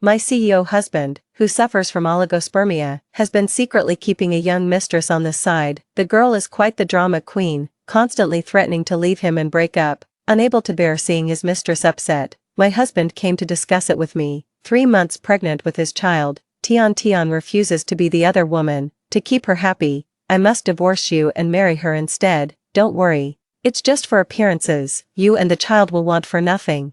My CEO husband, who suffers from oligospermia, has been secretly keeping a young mistress on the side. The girl is quite the drama queen, constantly threatening to leave him and break up, unable to bear seeing his mistress upset. My husband came to discuss it with me. 3 months pregnant with his child, Tian refuses to be the other woman. To keep her happy, I must divorce you and marry her instead. Don't worry. It's just for appearances. You and the child will want for nothing.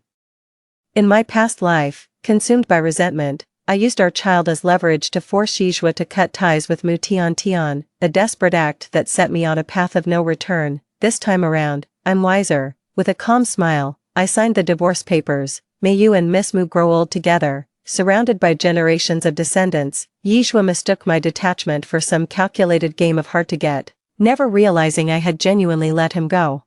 In my past life, consumed by resentment, I used our child as leverage to force Yijue to cut ties with Mu Tian, a desperate act that set me on a path of no return. This time around, I'm wiser. With a calm smile, I signed the divorce papers. May you and Miss Mu grow old together. Surrounded by generations of descendants, Yijue mistook my detachment for some calculated game of hard to get, never realizing I had genuinely let him go.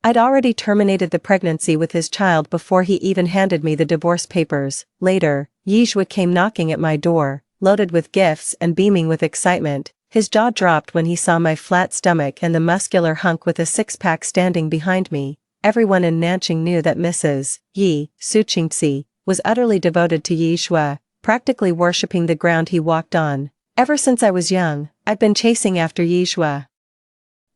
I'd already terminated the pregnancy with his child before he even handed me the divorce papers. Later, Yijue came knocking at my door, loaded with gifts and beaming with excitement. His jaw dropped when he saw my flat stomach and the muscular hunk with a six-pack standing behind me. Everyone in Nanjing knew that Mrs. Yi Suqingxi was utterly devoted to Yijue, practically worshipping the ground he walked on. Ever since I was young, I've been chasing after Yijue.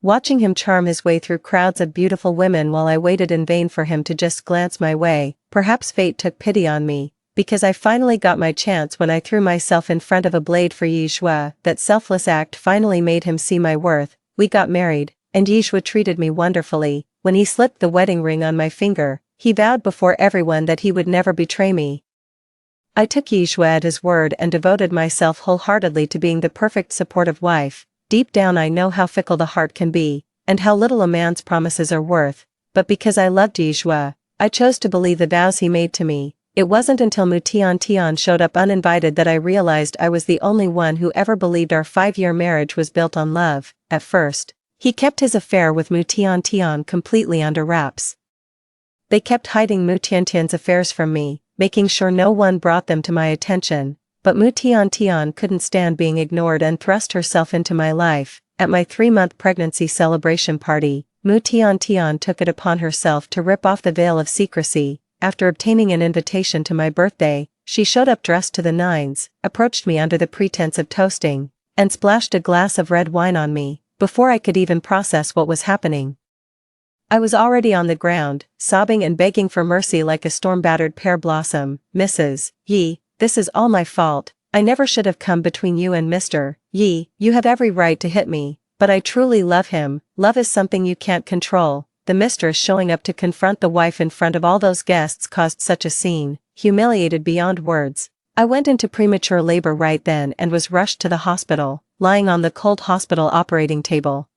Watching him charm his way through crowds of beautiful women while I waited in vain for him to just glance my way. Perhaps fate took pity on me, because I finally got my chance when I threw myself in front of a blade for Yijue. That selfless act finally made him see my worth. We got married, and Yijue treated me wonderfully. When he slipped the wedding ring on my finger, he vowed before everyone that he would never betray me. I took Yijue at his word and devoted myself wholeheartedly to being the perfect supportive wife. Deep down I know how fickle the heart can be, and how little a man's promises are worth, but because I loved Yijue, I chose to believe the vows he made to me. It wasn't until Mu Tian showed up uninvited that I realized I was the only one who ever believed our 5-year marriage was built on love. At first, he kept his affair with Mu Tian completely under wraps. They kept hiding Mu Tian's affairs from me, making sure no one brought them to my attention. But Mu Tian couldn't stand being ignored and thrust herself into my life. At my 3-month pregnancy celebration party, Mu Tian took it upon herself to rip off the veil of secrecy. After obtaining an invitation to my birthday, she showed up dressed to the nines, approached me under the pretense of toasting, and splashed a glass of red wine on me. Before I could even process what was happening, I was already on the ground, sobbing and begging for mercy like a storm-battered pear blossom. Mrs. Yi, this is all my fault. I never should have come between you and Mr. Yi. You have every right to hit me, but I truly love him. Love is something you can't control. The mistress showing up to confront the wife in front of all those guests caused such a scene, humiliated beyond words. I went into premature labor right then and was rushed to the hospital, lying on the cold hospital operating table.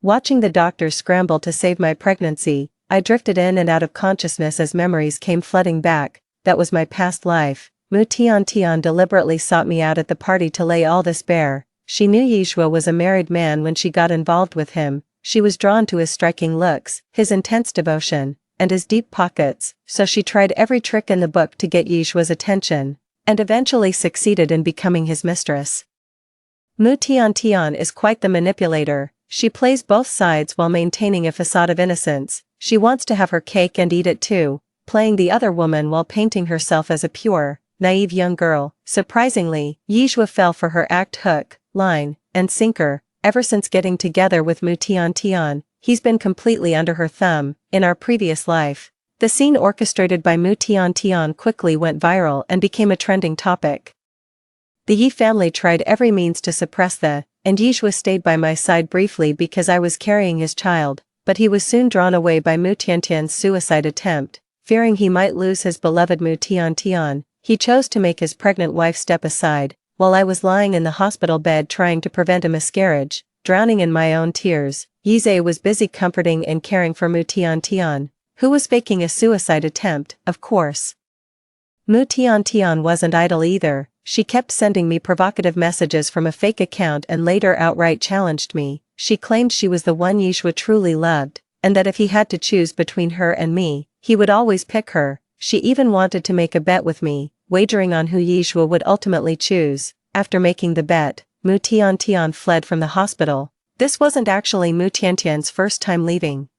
Watching the doctors scramble to save my pregnancy, I drifted in and out of consciousness as memories came flooding back. That was my past life. Mu Tian deliberately sought me out at the party to lay all this bare. She knew Yijue was a married man when she got involved with him. She was drawn to his striking looks, his intense devotion, and his deep pockets, so she tried every trick in the book to get Yijue's attention, and eventually succeeded in becoming his mistress. Mu Tian is quite the manipulator. She plays both sides while maintaining a facade of innocence. She wants to have her cake and eat it too, playing the other woman while painting herself as a pure, naive young girl. Surprisingly, Yijue fell for her act hook, line, and sinker. Ever since getting together with Mu Tian, he's been completely under her thumb. In our previous life, the scene orchestrated by Mu Tian quickly went viral and became a trending topic. The Yi family tried every means to suppress and Yijue stayed by my side briefly because I was carrying his child, but he was soon drawn away by Mu Tian's suicide attempt. Fearing he might lose his beloved Mu Tian, he chose to make his pregnant wife step aside, while I was lying in the hospital bed trying to prevent a miscarriage, drowning in my own tears. Yijue was busy comforting and caring for Mu Tian, who was faking a suicide attempt, of course. Mu Tian wasn't idle either. She kept sending me provocative messages from a fake account and later outright challenged me. She claimed she was the one Yijue truly loved, and that if he had to choose between her and me, he would always pick her. She even wanted to make a bet with me, wagering on who Yijue would ultimately choose. After making the bet, Mu Tian fled from the hospital. This wasn't actually Mu Tian's first time leaving.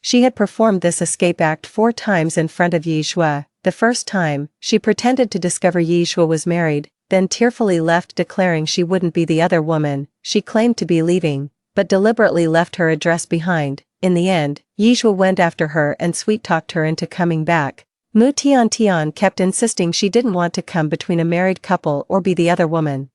She had performed this escape act 4 times in front of Yijue. The first time, she pretended to discover Yishua was married, then tearfully left declaring she wouldn't be the other woman she claimed to be leaving, but deliberately left her address behind. In the end, Yishua went after her and sweet-talked her into coming back. Mu Tian kept insisting she didn't want to come between a married couple or be the other woman.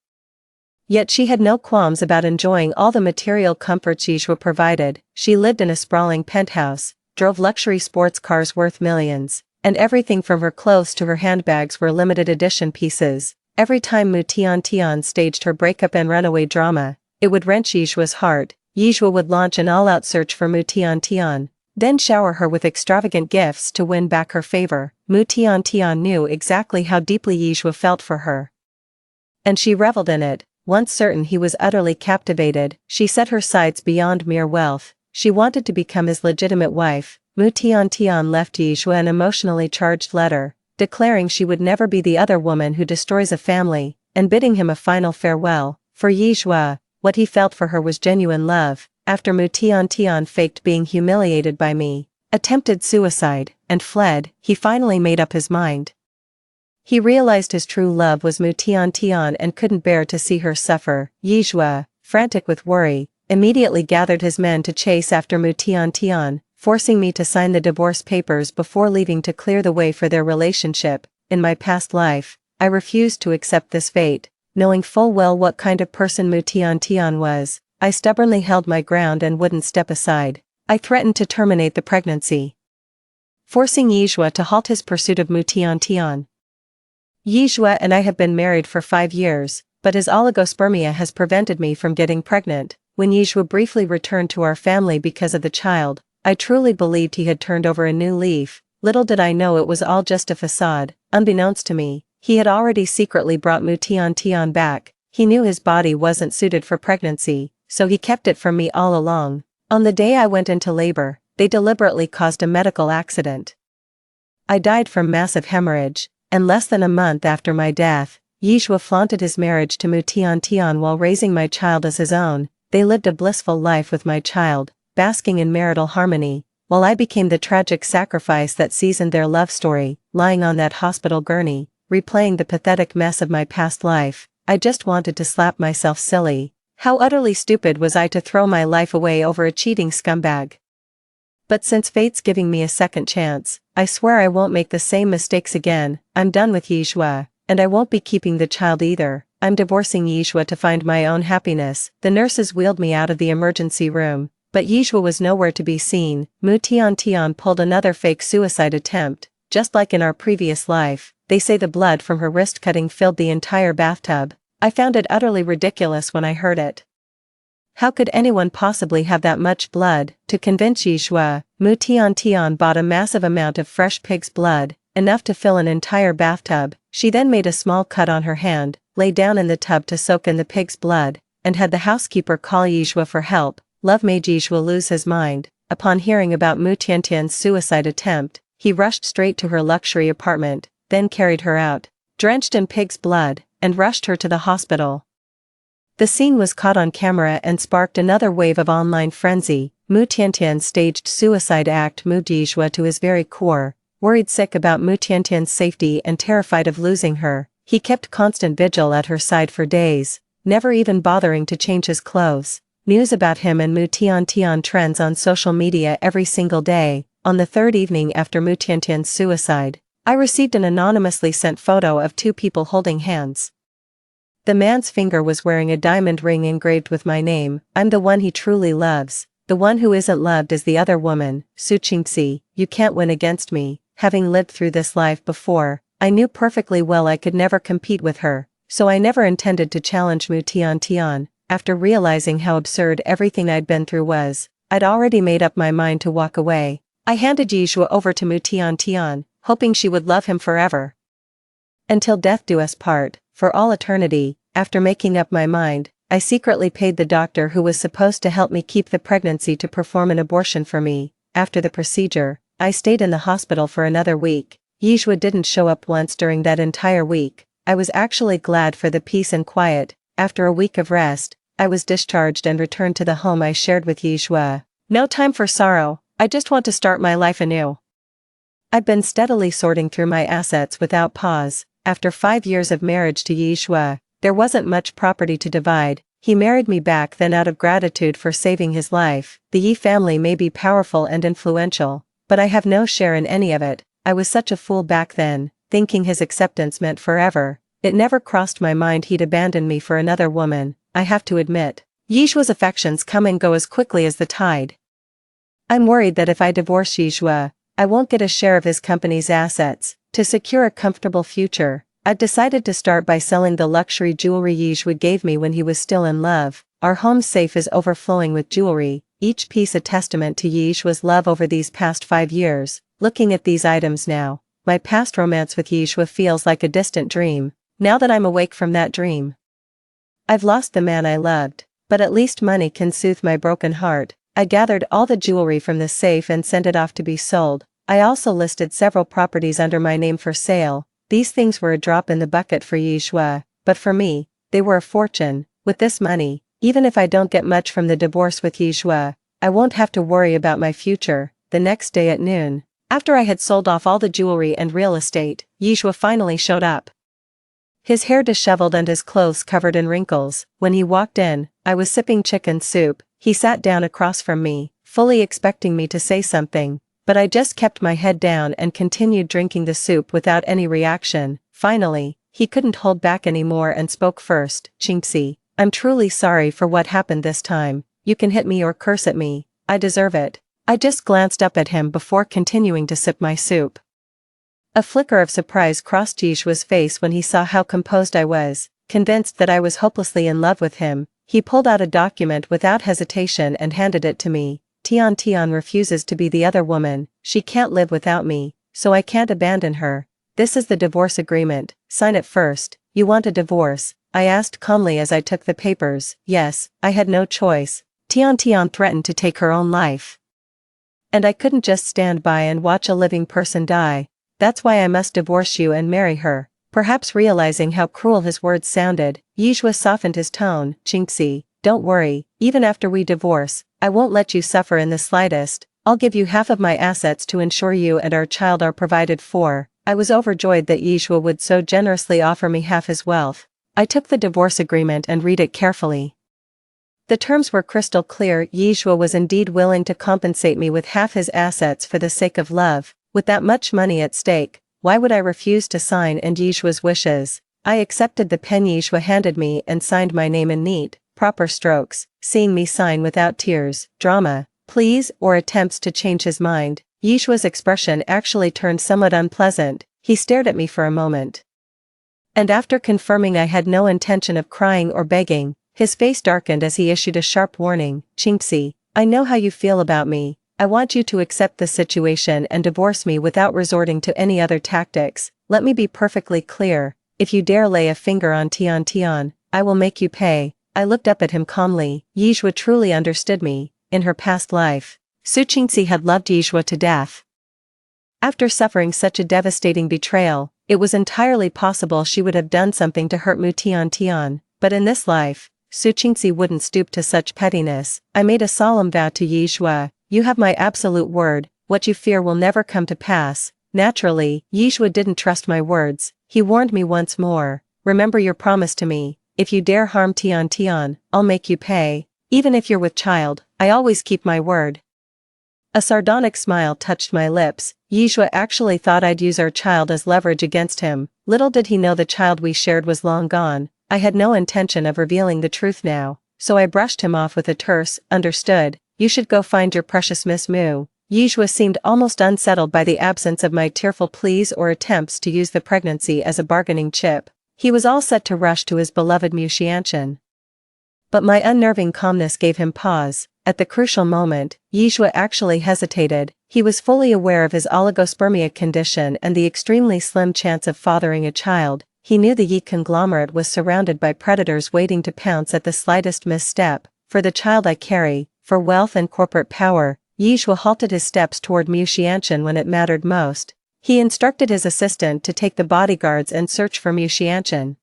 Yet she had no qualms about enjoying all the material comforts Yishua provided. She lived in a sprawling penthouse, drove luxury sports cars worth millions, and everything from her clothes to her handbags were limited edition pieces. Every time Mu Tian staged her breakup and runaway drama, it would wrench Yishua's heart. Yishua would launch an all-out search for Mu Tian, then shower her with extravagant gifts to win back her favor. Mu Tian knew exactly how deeply Yishua felt for her, and she reveled in it. Once certain he was utterly captivated, she set her sights beyond mere wealth. She wanted to become his legitimate wife. Mu Tian left Yishua an emotionally charged letter, declaring she would never be the other woman who destroys a family, and bidding him a final farewell. For Yishua, what he felt for her was genuine love. After Mu Tian faked being humiliated by me, attempted suicide, and fled, he finally made up his mind. He realized his true love was Mu Tian and couldn't bear to see her suffer. Yishua, frantic with worry, immediately gathered his men to chase after Mu Tian, forcing me to sign the divorce papers before leaving to clear the way for their relationship. In my past life, I refused to accept this fate. Knowing full well what kind of person Mu Tian was, I stubbornly held my ground and wouldn't step aside. I threatened to terminate the pregnancy, forcing Yishua to halt his pursuit of Mu Tian. Yishua and I have been married for 5 years, but his oligospermia has prevented me from getting pregnant. When Yishua briefly returned to our family because of the child, I truly believed he had turned over a new leaf. Little did I know it was all just a facade. Unbeknownst to me, he had already secretly brought Mu Tian back. He knew his body wasn't suited for pregnancy, so he kept it from me all along. On the day I went into labor, they deliberately caused a medical accident. I died from massive hemorrhage, and less than a month after my death, Yishua flaunted his marriage to Mu Tian while raising my child as his own. They lived a blissful life with my child, basking in marital harmony, while I became the tragic sacrifice that seasoned their love story. Lying on that hospital gurney, replaying the pathetic mess of my past life, I just wanted to slap myself silly. How utterly stupid was I to throw my life away over a cheating scumbag? But since fate's giving me a second chance, I swear I won't make the same mistakes again. I'm done with Yishua, and I won't be keeping the child either. I'm divorcing Yishua to find my own happiness. The nurses wheeled me out of the emergency room, but Yishua was nowhere to be seen. Mu Tian pulled another fake suicide attempt. Just like in our previous life, they say the blood from her wrist cutting filled the entire bathtub. I found it utterly ridiculous when I heard it. How could anyone possibly have that much blood? To convince Yishua, Mu Tian bought a massive amount of fresh pig's blood, enough to fill an entire bathtub. She then made a small cut on her hand, lay down in the tub to soak in the pig's blood, and had the housekeeper call Yishua for help. Love made Yishua lose his mind. Upon hearing about Mu Tian's suicide attempt, he rushed straight to her luxury apartment, then carried her out, drenched in pig's blood, and rushed her to the hospital. The scene was caught on camera and sparked another wave of online frenzy. Mu Tian's staged suicide act moved Yishua to his very core. Worried sick about Mu Tian's safety and terrified of losing her, he kept constant vigil at her side for days, never even bothering to change his clothes. News about him and Mu Tian trends on social media every single day. On the third evening after Mu Tian's suicide, I received an anonymously sent photo of 2 people holding hands. The man's finger was wearing a diamond ring engraved with my name. I'm the one he truly loves. The one who isn't loved is the other woman. Su Qingxi, you can't win against me. Having lived through this life before, I knew perfectly well I could never compete with her, so I never intended to challenge Mu Tian. After realizing how absurd everything I'd been through was, I'd already made up my mind to walk away. I handed Yishua over to Mu Tian, hoping she would love him forever, until death do us part, for all eternity. After making up my mind, I secretly paid the doctor who was supposed to help me keep the pregnancy to perform an abortion for me. After the procedure, I stayed in the hospital for another week. Yishua didn't show up once during that entire week. I was actually glad for the peace and quiet. After a week of rest, I was discharged and returned to the home I shared with Yishua. No time for sorrow, I just want to start my life anew. I'd been steadily sorting through my assets without pause. After 5 years of marriage to Yishua, there wasn't much property to divide. He married me back then out of gratitude for saving his life. The Yi family may be powerful and influential, but I have no share in any of it. I was such a fool back then, thinking his acceptance meant forever. It never crossed my mind he'd abandon me for another woman. I have to admit, Yishua's affections come and go as quickly as the tide. I'm worried that if I divorce Yishua, I won't get a share of his company's assets. To secure a comfortable future, I'd decided to start by selling the luxury jewelry Yishua gave me when he was still in love. Our home safe is overflowing with jewelry, each piece a testament to Yishua's love over these past 5 years. Looking at these items now, my past romance with Yishua feels like a distant dream, now that I'm awake from that dream. I've lost the man I loved, but at least money can soothe my broken heart. I gathered all the jewelry from the safe and sent it off to be sold. I also listed several properties under my name for sale. These things were a drop in the bucket for Yishua, but for me, they were a fortune. With this money, even if I don't get much from the divorce with Yishua, I won't have to worry about my future. The next day at noon, after I had sold off all the jewelry and real estate, Yishua finally showed up. His hair disheveled and his clothes covered in wrinkles. When he walked in, I was sipping chicken soup. He sat down across from me, fully expecting me to say something, but I just kept my head down and continued drinking the soup without any reaction. Finally, he couldn't hold back anymore and spoke first. Chinxi, I'm truly sorry for what happened this time. You can hit me or curse at me. I deserve it. I just glanced up at him before continuing to sip my soup. A flicker of surprise crossed Yishua's face when he saw how composed I was. Convinced that I was hopelessly in love with him, he pulled out a document without hesitation and handed it to me. Tian refuses to be the other woman. She can't live without me, so I can't abandon her. This is the divorce agreement. Sign it first. You want a divorce? I asked calmly as I took the papers. Yes, I had no choice. Tian threatened to take her own life. And I couldn't just stand by and watch a living person die. That's why I must divorce you and marry her. Perhaps realizing how cruel his words sounded, Yishua softened his tone. Chinxi, don't worry, even after we divorce, I won't let you suffer in the slightest. I'll give you half of my assets to ensure you and our child are provided for. I was overjoyed that Yishua would so generously offer me half his wealth. I took the divorce agreement and read it carefully. The terms were crystal clear. Yishua was indeed willing to compensate me with half his assets for the sake of love. With that much money at stake, why would I refuse to sign and Yishua's wishes? I accepted the pen Yishua handed me and signed my name in neat, proper strokes. Seeing me sign without tears, drama, pleas, or attempts to change his mind, Yishua's expression actually turned somewhat unpleasant. He stared at me for a moment. And after confirming I had no intention of crying or begging, his face darkened as he issued a sharp warning. Chinxi, I know how you feel about me. I want you to accept the situation and divorce me without resorting to any other tactics. Let me be perfectly clear. If you dare lay a finger on Tian, I will make you pay. I looked up at him calmly. Yishua truly understood me. In her past life, Su Qingxi had loved Yishua to death. After suffering such a devastating betrayal, it was entirely possible she would have done something to hurt Mu Tian, but in this life, Su Qingxi wouldn't stoop to such pettiness. I made a solemn vow to Yishua. You have my absolute word. What you fear will never come to pass. Naturally, Yishua didn't trust my words. He warned me once more. Remember your promise to me. If you dare harm Tian, I'll make you pay. Even if you're with child, I always keep my word. A sardonic smile touched my lips. Yishua actually thought I'd use our child as leverage against him. Little did he know the child we shared was long gone. I had no intention of revealing the truth now, so I brushed him off with a terse, understood. You should go find your precious Miss Mu. Yishua seemed almost unsettled by the absence of my tearful pleas or attempts to use the pregnancy as a bargaining chip. He was all set to rush to his beloved Mu Xianchen. But my unnerving calmness gave him pause. At the crucial moment, Yishua actually hesitated. He was fully aware of his oligospermia condition and the extremely slim chance of fathering a child. He knew the Yi conglomerate was surrounded by predators waiting to pounce at the slightest misstep. For the child I carry, for wealth and corporate power, Yishua halted his steps toward Mu Xianchen when it mattered most. He instructed his assistant to take the bodyguards and search for Mu Xianchen,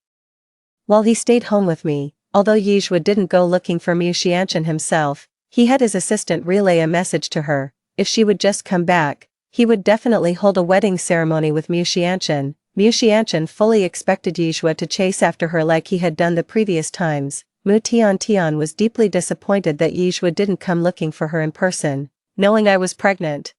while he stayed home with me. Although Yishua didn't go looking for Mu Xianchen himself, he had his assistant relay a message to her. If she would just come back, He would definitely hold a wedding ceremony with Mu Xianqian. Mu Xianqian fully expected Yizhua to chase after her like he had done the previous times. Mu Tiantian was deeply disappointed that Yizhua didn't come looking for her in person, knowing I was pregnant.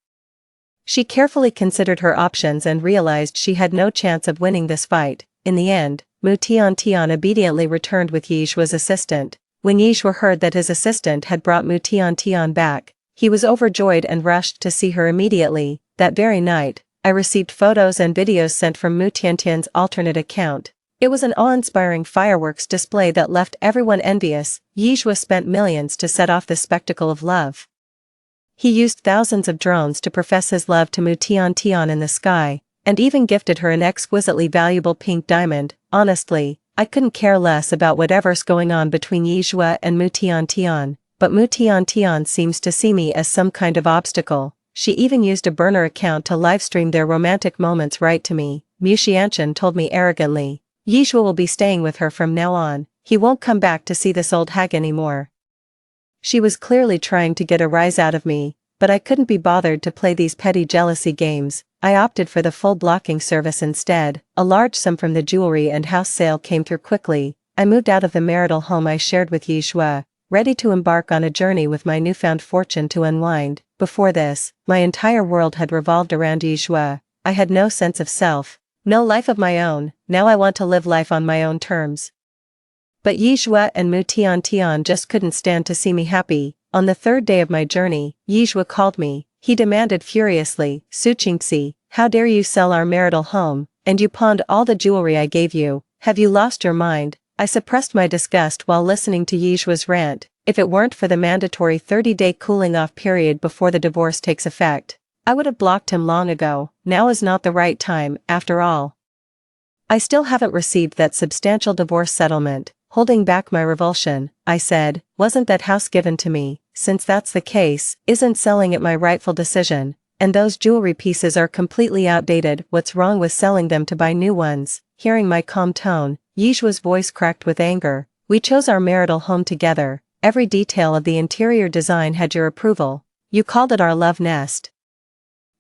She carefully considered her options and realized she had no chance of winning this fight. In the end, Mu Tiantian obediently returned with Yizhua's assistant. When Yizhua heard that his assistant had brought Mu Tiantian back, he was overjoyed and rushed to see her immediately. That very night, I received photos and videos sent from Mu Tiantian's alternate account. It was an awe-inspiring fireworks display that left everyone envious. Yizhua spent millions to set off this spectacle of love. He used thousands of drones to profess his love to Mu Tiantian in the sky, and even gifted her an exquisitely valuable pink diamond. Honestly, I couldn't care less about whatever's going on between Yizhua and Mu Tiantian, but Mu Tiantian seems to see me as some kind of obstacle. She even used a burner account to livestream their romantic moments right to me. Mu Xianqian told me arrogantly, Yizhua will be staying with her from now on. He won't come back to see this old hag anymore. She was clearly trying to get a rise out of me, but I couldn't be bothered to play these petty jealousy games. I opted for the full blocking service instead. A large sum from the jewelry and house sale came through quickly. I moved out of the marital home I shared with Yizhua, ready to embark on a journey with my newfound fortune to unwind. Before this, my entire world had revolved around Yizhua. I had no sense of self, no life of my own. Now I want to live life on my own terms. But Yizhua and Mu Tiantian just couldn't stand to see me happy. On the third day of my journey, Yizhua called me. He demanded furiously, Su Qingxi, how dare you sell our marital home, and you pawned all the jewelry I gave you. Have you lost your mind? I suppressed my disgust while listening to Yizhua's rant. If it weren't for the mandatory 30-day cooling-off period before the divorce takes effect, I would have blocked him long ago. Now is not the right time, after all. I still haven't received that substantial divorce settlement. Holding back my revulsion, I said, wasn't that house given to me? Since that's the case, isn't selling it my rightful decision? And those jewelry pieces are completely outdated. What's wrong with selling them to buy new ones? Hearing my calm tone, Yizhua's voice cracked with anger. We chose our marital home together. Every detail of the interior design had your approval. You called it our love nest.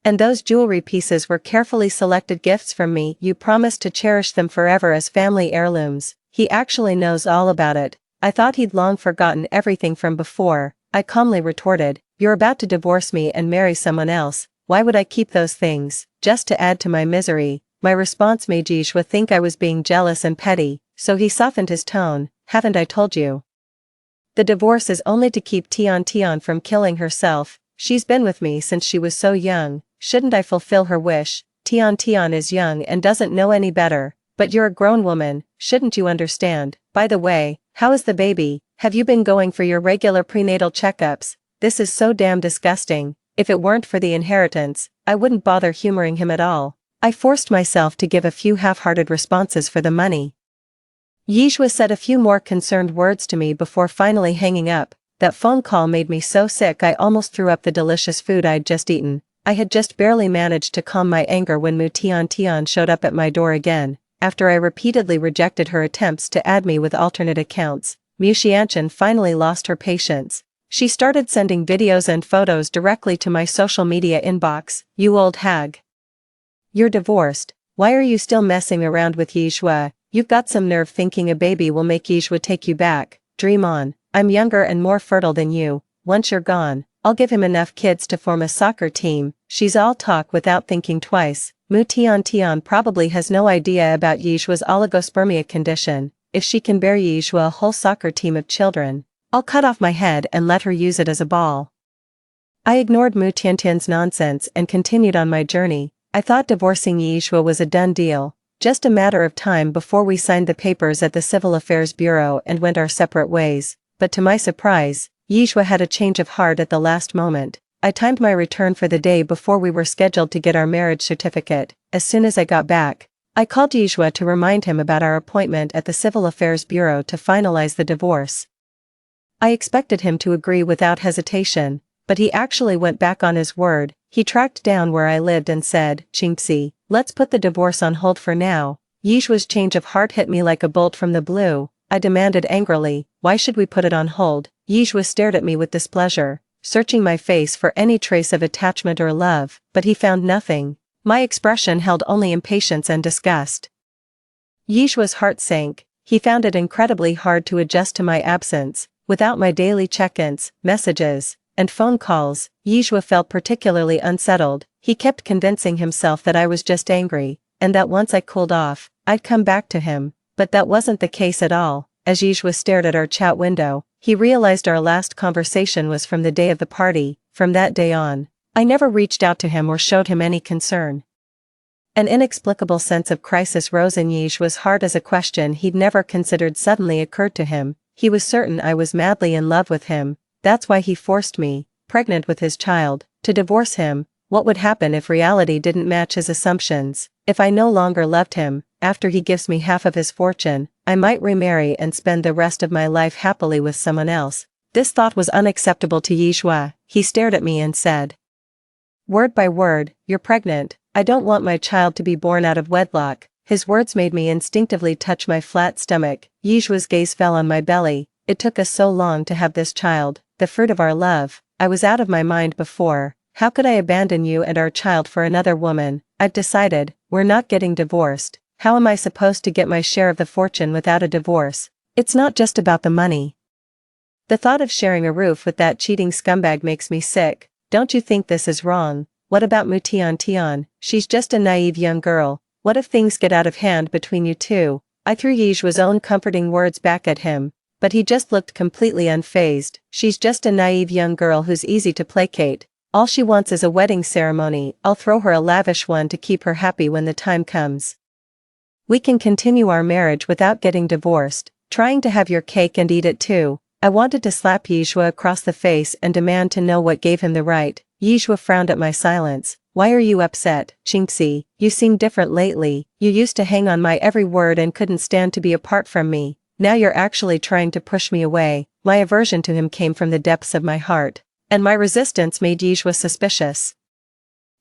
And those jewelry pieces were carefully selected gifts from me. You promised to cherish them forever as family heirlooms. He actually knows all about it. I thought he'd long forgotten everything from before. I calmly retorted, you're about to divorce me and marry someone else. Why would I keep those things? Just to add to my misery. My response made Yizhua think I was being jealous and petty, so he softened his tone. Haven't I told you? The divorce is only to keep Tian from killing herself. She's been with me since she was so young. Shouldn't I fulfill her wish? Tian is young and doesn't know any better. But you're a grown woman, shouldn't you understand? By the way, how is the baby? Have you been going for your regular prenatal checkups? This is so damn disgusting. If it weren't for the inheritance, I wouldn't bother humoring him at all. I forced myself to give a few half-hearted responses for the money. Yizhua said a few more concerned words to me before finally hanging up. That phone call made me so sick I almost threw up the delicious food I'd just eaten. I had just barely managed to calm my anger when Mu Tian showed up at my door again. After I repeatedly rejected her attempts to add me with alternate accounts, Mu Xianqian finally lost her patience. She started sending videos and photos directly to my social media inbox. You old hag. You're divorced. Why are you still messing around with Yizhua? You've got some nerve thinking a baby will make Yizhua take you back. Dream on. I'm younger and more fertile than you. Once you're gone, I'll give him enough kids to form a soccer team. She's all talk without thinking twice. Mu Tian probably has no idea about Yizhua's oligospermia condition. If she can bear Yizhua a whole soccer team of children, I'll cut off my head and let her use it as a ball. I ignored Mu Tiantian's nonsense and continued on my journey. I thought divorcing Yizhua was a done deal, just a matter of time before we signed the papers at the Civil Affairs Bureau and went our separate ways. But to my surprise, Yizhua had a change of heart at the last moment. I timed my return for the day before we were scheduled to get our marriage certificate. As soon as I got back, I called Yizhua to remind him about our appointment at the Civil Affairs Bureau to finalize the divorce. I expected him to agree without hesitation, but he actually went back on his word. He tracked down where I lived and said, Qingxi, let's put the divorce on hold for now. Yizhua's change of heart hit me like a bolt from the blue. I demanded angrily, why should we put it on hold? Yizhua stared at me with displeasure. searching my face for any trace of attachment or love, but he found nothing. My expression held only impatience and disgust. Yishua's heart sank. He found it incredibly hard to adjust to my absence. Without my daily check-ins, messages, and phone calls, Yishua felt particularly unsettled. He kept convincing himself that I was just angry, and that once I cooled off, I'd come back to him. But that wasn't the case at all. As Yishua stared at our chat window, he realized our last conversation was from the day of the party. From that day on, I never reached out to him or showed him any concern. An inexplicable sense of crisis rose in Yishua's heart as a question he'd never considered suddenly occurred to him. He was certain I was madly in love with him. That's why he forced me, pregnant with his child, to divorce him. What would happen if reality didn't match his assumptions? If I no longer loved him, after he gives me half of his fortune, I might remarry and spend the rest of my life happily with someone else. This thought was unacceptable to Yishua. He stared at me and said, word by word, "You're pregnant. I don't want my child to be born out of wedlock." His words made me instinctively touch my flat stomach. Yishua's gaze fell on my belly. It took us so long to have this child, the fruit of our love. I was out of my mind before. How could I abandon you and our child for another woman? I've decided, we're not getting divorced. How am I supposed to get my share of the fortune without a divorce? It's not just about the money. The thought of sharing a roof with that cheating scumbag makes me sick. Don't you think this is wrong? What about Tian? She's just a naive young girl. What if things get out of hand between you two? I threw Yishua's own comforting words back at him, but he just looked completely unfazed. She's just a naive young girl who's easy to placate. All she wants is a wedding ceremony. I'll throw her a lavish one to keep her happy when the time comes. We can continue our marriage without getting divorced. Trying to have your cake and eat it too. I wanted to slap Yishua across the face and demand to know what gave him the right. Yishua frowned at my silence. Why are you upset, Chinxi? You seem different lately. You used to hang on my every word and couldn't stand to be apart from me. Now you're actually trying to push me away. My aversion to him came from the depths of my heart, and my resistance made Yishua suspicious.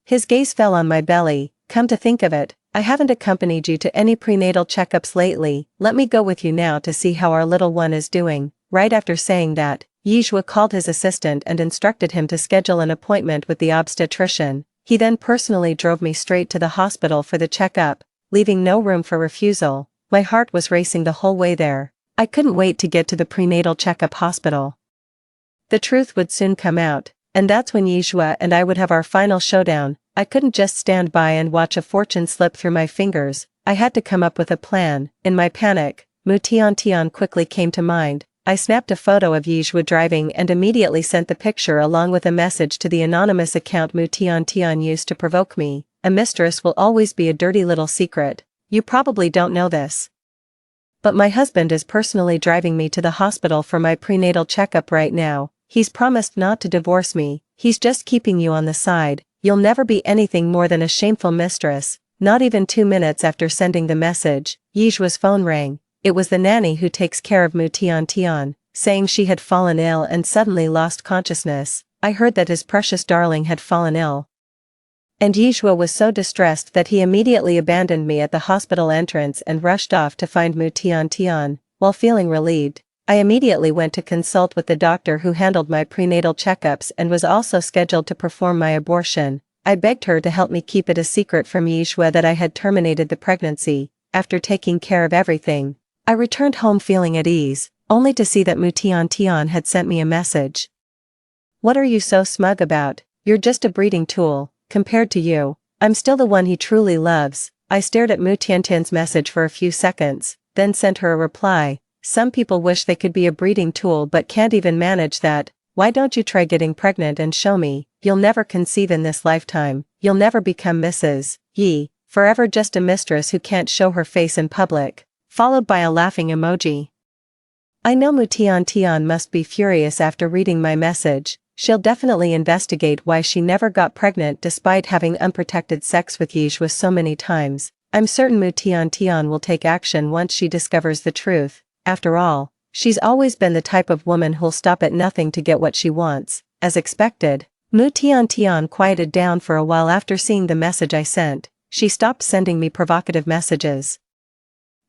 His gaze fell on my belly. Come to think of it, I haven't accompanied you to any prenatal checkups lately. Let me go with you now to see how our little one is doing. Right after saying that, Yishua called his assistant and instructed him to schedule an appointment with the obstetrician. He then personally drove me straight to the hospital for the checkup, leaving no room for refusal. My heart was racing the whole way there. I couldn't wait to get to the prenatal checkup hospital. The truth would soon come out, and that's when Yishua and I would have our final showdown. I couldn't just stand by and watch a fortune slip through my fingers. I had to come up with a plan. In my panic, Tian quickly came to mind. I snapped a photo of Yishua driving and immediately sent the picture along with a message to the anonymous account Tian used to provoke me. A mistress will always be a dirty little secret. You probably don't know this, but my husband is personally driving me to the hospital for my prenatal checkup right now. He's promised not to divorce me. He's just keeping you on the side. You'll never be anything more than a shameful mistress. Not even 2 minutes after sending the message, Yishua's phone rang. It was the nanny who takes care of Tian, saying she had fallen ill and suddenly lost consciousness. I heard that his precious darling had fallen ill, and Yishua was so distressed that he immediately abandoned me at the hospital entrance and rushed off to find Tian. While feeling relieved, I immediately went to consult with the doctor who handled my prenatal checkups and was also scheduled to perform my abortion. I begged her to help me keep it a secret from Yishua that I had terminated the pregnancy. After taking care of everything, I returned home feeling at ease, only to see that Tian had sent me a message. What are you so smug about? You're just a breeding tool. Compared to you, I'm still the one he truly loves. I stared at Tian's message for a few seconds, then sent her a reply. Some people wish they could be a breeding tool but can't even manage that. Why don't you try getting pregnant and show me? You'll never conceive in this lifetime. You'll never become Mrs. Yi, forever just a mistress who can't show her face in public. Followed by a laughing emoji. I know Tian must be furious after reading my message. She'll definitely investigate why she never got pregnant despite having unprotected sex with Yishua so many times. I'm certain Tian will take action once she discovers the truth. After all, she's always been the type of woman who'll stop at nothing to get what she wants. As expected, Tian quieted down for a while after seeing the message I sent. She stopped sending me provocative messages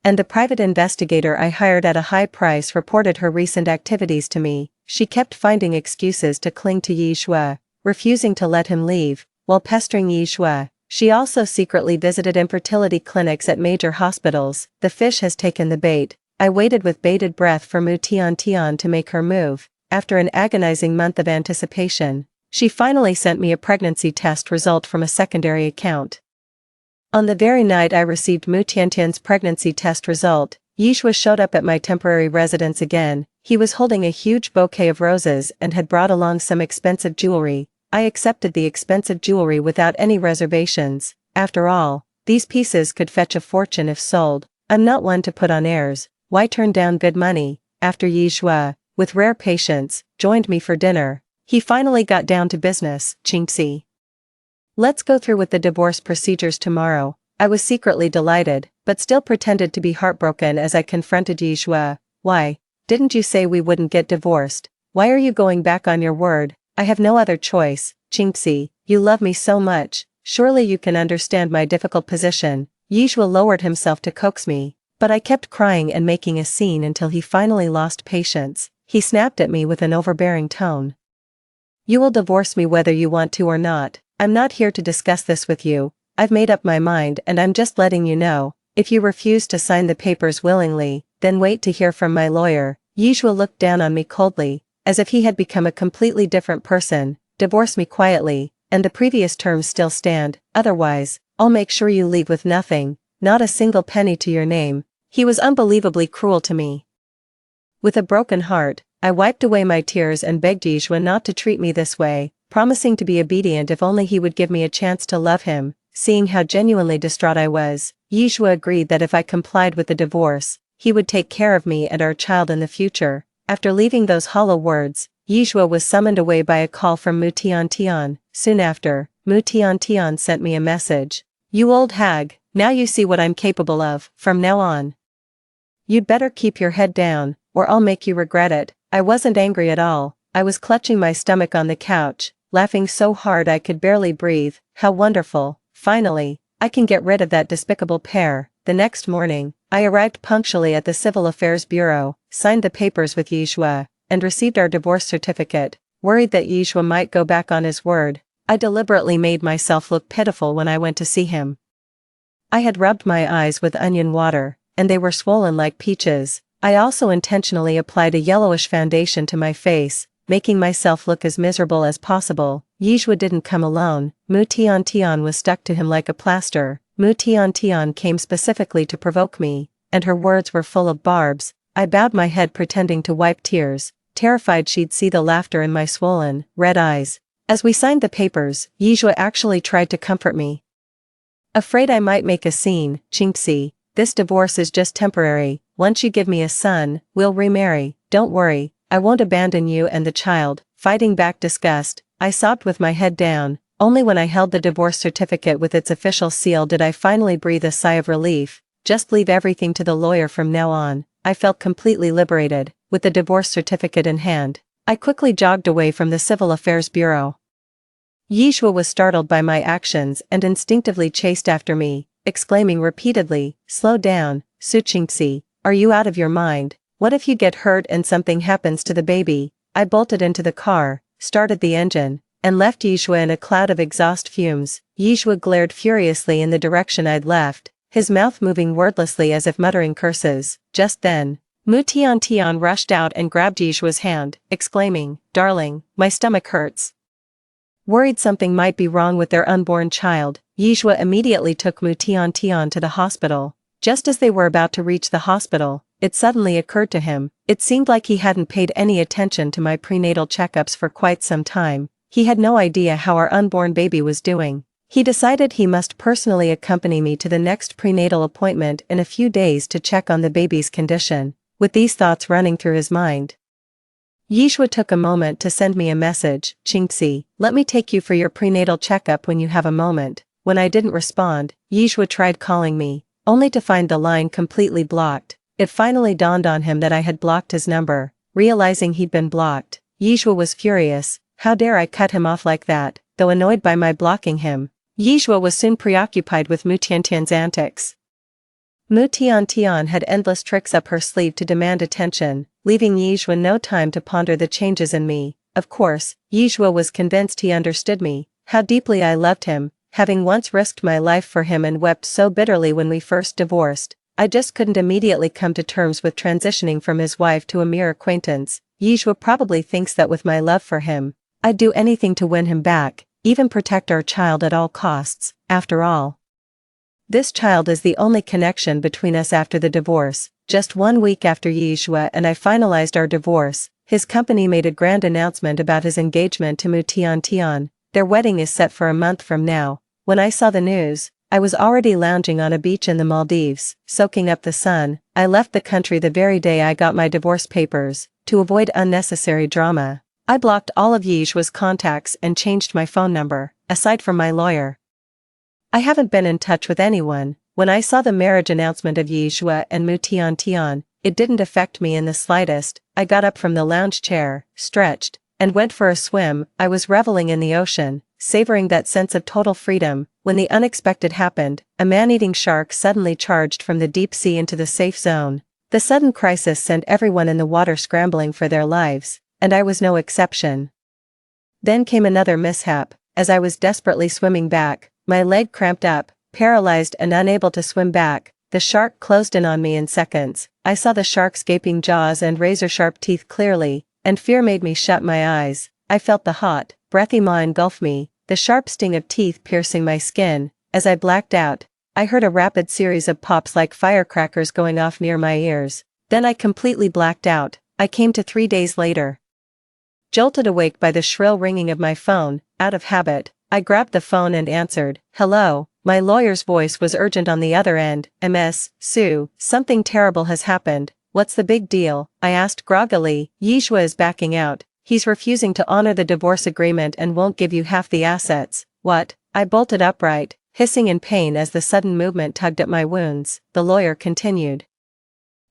and the private investigator I hired at a high price reported her recent activities to me. She kept finding excuses to cling to Yi Shui, refusing to let him leave, while pestering Yi Shui. She also secretly visited infertility clinics at major hospitals. The fish has taken the bait. I waited with bated breath for Mu Tian to make her move. After an agonizing month of anticipation, she finally sent me a pregnancy test result from a secondary account. On the very night I received Mu Tian's pregnancy test result, Yi Shui showed up at my temporary residence again. He was holding a huge bouquet of roses and had brought along some expensive jewelry. I accepted the expensive jewelry without any reservations. After all, these pieces could fetch a fortune if sold. I'm not one to put on airs. Why turn down good money? After Yi Shui, with rare patience, joined me for dinner, he finally got down to business. Qingxi. Let's go through with the divorce procedures tomorrow. I was secretly delighted, but still pretended to be heartbroken as I confronted Yi Shui. Why? Didn't you say we wouldn't get divorced? Why are you going back on your word? I have no other choice. Qingxi, you love me so much, surely you can understand my difficult position. Yi Shui lowered himself to coax me, but I kept crying and making a scene until he finally lost patience. He snapped at me with an overbearing tone. You will divorce me whether you want to or not. I'm not here to discuss this with you. I've made up my mind and I'm just letting you know. If you refuse to sign the papers willingly, then wait to hear from my lawyer. Yi Shui looked down on me coldly, as if he had become a completely different person. Divorce me quietly, and the previous terms still stand. Otherwise, I'll make sure you leave with nothing, not a single penny to your name. He was unbelievably cruel to me. With a broken heart, I wiped away my tears and begged Yi Shui not to treat me this way, promising to be obedient if only he would give me a chance to love him. Seeing how genuinely distraught I was, Yi Shui agreed that if I complied with the divorce, he would take care of me and our child in the future. After leaving those hollow words, Yi Shui was summoned away by a call from Mu Tian. Soon after, Mu Tian sent me a message. You old hag, now you see what I'm capable of. From now on, you'd better keep your head down, or I'll make you regret it. I wasn't angry at all. I was clutching my stomach on the couch, laughing so hard I could barely breathe. How wonderful. Finally, I can get rid of that despicable pair. The next morning, I arrived punctually at the Civil Affairs Bureau, signed the papers with Yi Shui, and received our divorce certificate. Worried that Yi Shui might go back on his word, I deliberately made myself look pitiful when I went to see him. I had rubbed my eyes with onion water, and they were swollen like peaches. I also intentionally applied a yellowish foundation to my face, making myself look as miserable as possible. Yi Shui didn't come alone. Mu Tian was stuck to him like a plaster. Mu Tian came specifically to provoke me, and her words were full of barbs. I bowed my head pretending to wipe tears, terrified she'd see the laughter in my swollen, red eyes. As we signed the papers, Yi Shui actually tried to comfort me. Afraid I might make a scene. Qingxi, this divorce is just temporary. Once you give me a son, we'll remarry. Don't worry, I won't abandon you and the child. Fighting back disgust, I sobbed with my head down. Only when I held the divorce certificate with its official seal did I finally breathe a sigh of relief. Just leave everything to the lawyer from now on. I felt completely liberated. With the divorce certificate in hand, I quickly jogged away from the Civil Affairs Bureau. Yi Shui was startled by my actions and instinctively chased after me, exclaiming repeatedly, "Slow down, Su Qingxi, are you out of your mind? What if you get hurt and something happens to the baby?" I bolted into the car, started the engine, and left Yi Shui in a cloud of exhaust fumes. Yi Shui glared furiously in the direction I'd left, his mouth moving wordlessly as if muttering curses. Just then, Mu Tian rushed out and grabbed Yi Shui's hand, exclaiming, "Darling, my stomach hurts." Worried something might be wrong with their unborn child, Yi Shui immediately took Mu Tian to the hospital. Just as they were about to reach the hospital, it suddenly occurred to him. It seemed like he hadn't paid any attention to my prenatal checkups for quite some time. He had no idea how our unborn baby was doing. He decided he must personally accompany me to the next prenatal appointment in a few days to check on the baby's condition. With these thoughts running through his mind, Yi Shui took a moment to send me a message. "Qingxi, let me take you for your prenatal checkup when you have a moment." When I didn't respond, Yi Shui tried calling me, only to find the line completely blocked. It finally dawned on him that I had blocked his number. Realizing he'd been blocked, Yi Shui was furious. How dare I cut him off like that? Though annoyed by my blocking him, Yi Shui was soon preoccupied with Mu Tian's antics. Mu Tian had endless tricks up her sleeve to demand attention, leaving Yizhua no time to ponder the changes in me. Of course, Yizhua was convinced he understood me, how deeply I loved him, having once risked my life for him and wept so bitterly when we first divorced. I just couldn't immediately come to terms with transitioning from his wife to a mere acquaintance. Yizhua probably thinks that with my love for him, I'd do anything to win him back, even protect our child at all costs. After all, this child is the only connection between us after the divorce. Just 1 week after Yizhua and I finalized our divorce, his company made a grand announcement about his engagement to Mu Tian. Their wedding is set for a month from now. When I saw the news, I was already lounging on a beach in the Maldives, soaking up the sun. I left the country the very day I got my divorce papers. To avoid unnecessary drama, I blocked all of Yizhua's contacts and changed my phone number. Aside from my lawyer, I haven't been in touch with anyone. When I saw the marriage announcement of Yizhua and Mu Tian, it didn't affect me in the slightest. I got up from the lounge chair, stretched, and went for a swim. I was reveling in the ocean, savoring that sense of total freedom, when the unexpected happened. A man-eating shark suddenly charged from the deep sea into the safe zone. The sudden crisis sent everyone in the water scrambling for their lives, and I was no exception. Then came another mishap. As I was desperately swimming back, my leg cramped up, paralyzed and unable to swim back. The shark closed in on me in seconds. I saw the shark's gaping jaws and razor-sharp teeth clearly, and fear made me shut my eyes. I felt the hot, breathy maw engulf me, the sharp sting of teeth piercing my skin. As I blacked out, I heard a rapid series of pops like firecrackers going off near my ears. Then I completely blacked out. I came to 3 days later, jolted awake by the shrill ringing of my phone. Out of habit, I grabbed the phone and answered. "Hello." My lawyer's voice was urgent on the other end. "Ms. Sue, something terrible has happened." "What's the big deal?" I asked groggily. "Yizhua is backing out. He's refusing to honor the divorce agreement and won't give you half the assets." "What?" I bolted upright, hissing in pain as the sudden movement tugged at my wounds. The lawyer continued.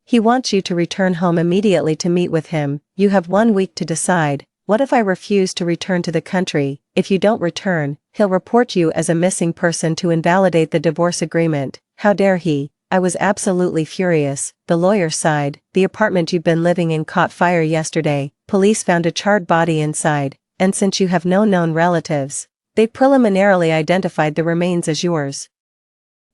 "He wants you to return home immediately to meet with him. You have 1 week to decide. What if I refuse to return to the country? If you don't return, he'll report you as a missing person to invalidate the divorce agreement." How dare he? I was absolutely furious. The lawyer sighed. "The apartment you've been living in caught fire yesterday. Police found a charred body inside, and since you have no known relatives, they preliminarily identified the remains as yours."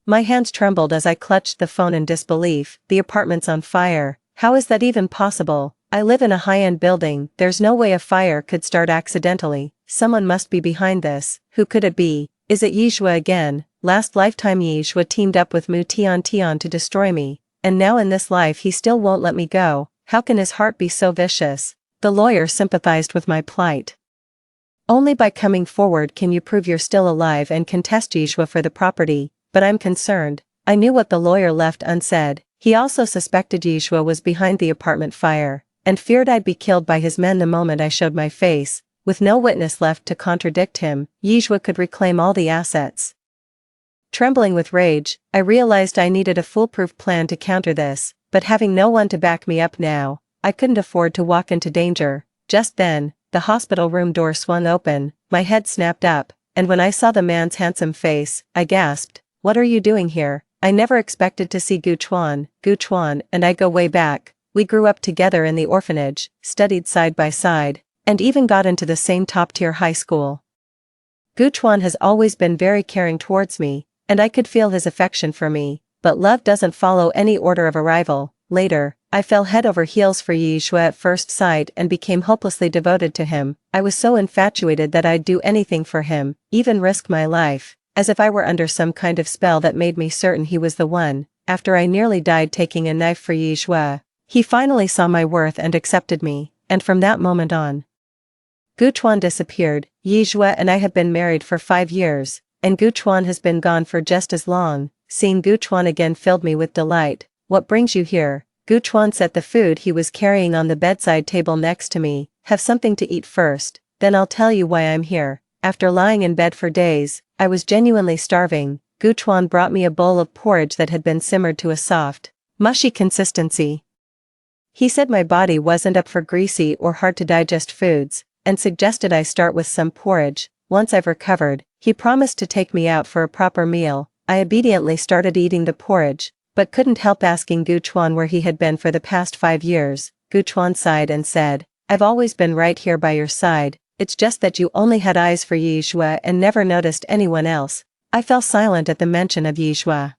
My hands trembled as I clutched the phone in disbelief. "The apartment's on fire. How is that even possible? I live in a high-end building. There's no way a fire could start accidentally. Someone must be behind this. Who could it be? Is it Yizhua again? Last lifetime Yizhua teamed up with Mu Tian to destroy me, and now in this life he still won't let me go. How can his heart be so vicious?" The lawyer sympathized with my plight. "Only by coming forward can you prove you're still alive and contest Yizhua for the property." But I'm concerned. I knew what the lawyer left unsaid. He also suspected Yizhua was behind the apartment fire, and feared I'd be killed by his men the moment I showed my face. With no witness left to contradict him, Yizhua could reclaim all the assets. Trembling with rage, I realized I needed a foolproof plan to counter this, but having no one to back me up now, I couldn't afford to walk into danger. Just then, the hospital room door swung open, my head snapped up, and when I saw the man's handsome face, I gasped. "What are you doing here?" I never expected to see Gu Chuan. Gu Chuan and I go way back. We grew up together in the orphanage, studied side by side, and even got into the same top-tier high school. Gu Chuan has always been very caring towards me, and I could feel his affection for me, but love doesn't follow any order of arrival. Later, I fell head over heels for Yizhua at first sight and became hopelessly devoted to him. I was so infatuated that I'd do anything for him, even risk my life, as if I were under some kind of spell that made me certain he was the one. After I nearly died taking a knife for Yizhua, he finally saw my worth and accepted me, and from that moment on, Gu Chuan disappeared. Yizhua and I have been married for 5 years, and Gu Chuan has been gone for just as long. Seeing Gu Chuan again filled me with delight. "What brings you here?" Gu Chuan set the food he was carrying on the bedside table next to me. "Have something to eat first, then I'll tell you why I'm here." After lying in bed for days, I was genuinely starving. Gu Chuan brought me a bowl of porridge that had been simmered to a soft, mushy consistency. He said my body wasn't up for greasy or hard to digest foods, and suggested I start with some porridge. Once I've recovered, he promised to take me out for a proper meal. I obediently started eating the porridge, but couldn't help asking Gu Chuan where he had been for the past 5 years. Gu Chuan sighed and said, "I've always been right here by your side, it's just that you only had eyes for Yi Xue and never noticed anyone else." I fell silent at the mention of Yi Xue.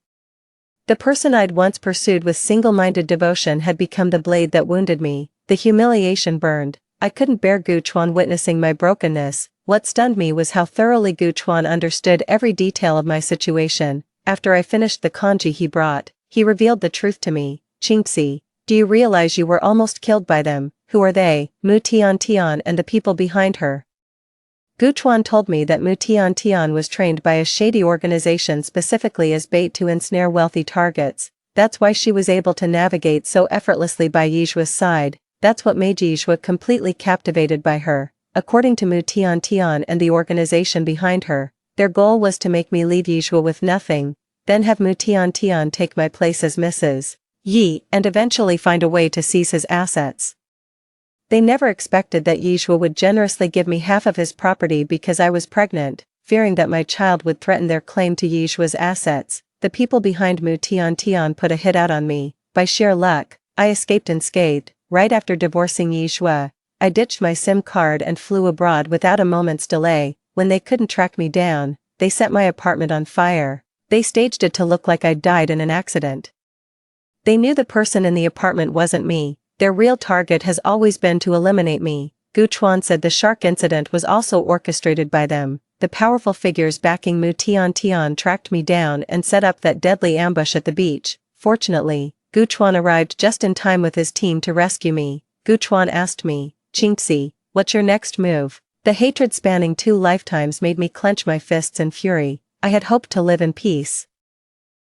The person I'd once pursued with single-minded devotion had become the blade that wounded me. The humiliation burned. I couldn't bear Gu Chuan witnessing my brokenness. What stunned me was how thoroughly Gu Chuan understood every detail of my situation. After I finished the kanji he brought, he revealed the truth to me. "Qingxi, do you realize you were almost killed by them? Who are they?" "Mu Tian and the people behind her." Gu Chuan told me that Mu Tian was trained by a shady organization specifically as bait to ensnare wealthy targets. That's why she was able to navigate so effortlessly by Yi Xue's side. That's what made Yi Xue completely captivated by her. According to Mu Tian and the organization behind her, their goal was to make me leave Yi Xue with nothing, then have Mu Tian take my place as Mrs. Yi and eventually find a way to seize his assets. They never expected that Yi Xue would generously give me half of his property because I was pregnant, fearing that my child would threaten their claim to Yi Xue's assets. The people behind Mu Tian put a hit out on me. By sheer luck, I escaped unscathed. Right after divorcing Yi Xue, I ditched my SIM card and flew abroad without a moment's delay. When they couldn't track me down, they set my apartment on fire. They staged it to look like I'd died in an accident. They knew the person in the apartment wasn't me. Their real target has always been to eliminate me. Gu Chuan said the shark incident was also orchestrated by them. The powerful figures backing Mu Tian tracked me down and set up that deadly ambush at the beach. Fortunately, Gu Chuan arrived just in time with his team to rescue me. Gu Chuan asked me, "Qingxi, what's your next move?" The hatred spanning 2 lifetimes made me clench my fists in fury. I had hoped to live in peace,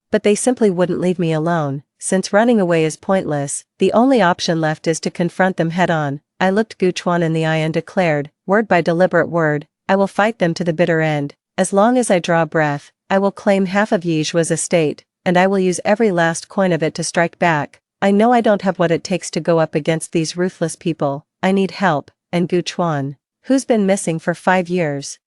but they simply wouldn't leave me alone. Since running away is pointless, the only option left is to confront them head-on. I looked Gu Chuan in the eye and declared, word by deliberate word, I will fight them to the bitter end. As long as I draw breath, I will claim half of Yi Xue's estate, and I will use every last coin of it to strike back. I know I don't have what it takes to go up against these ruthless people. I need help, and Gu Chuan, who's been missing for 5 years,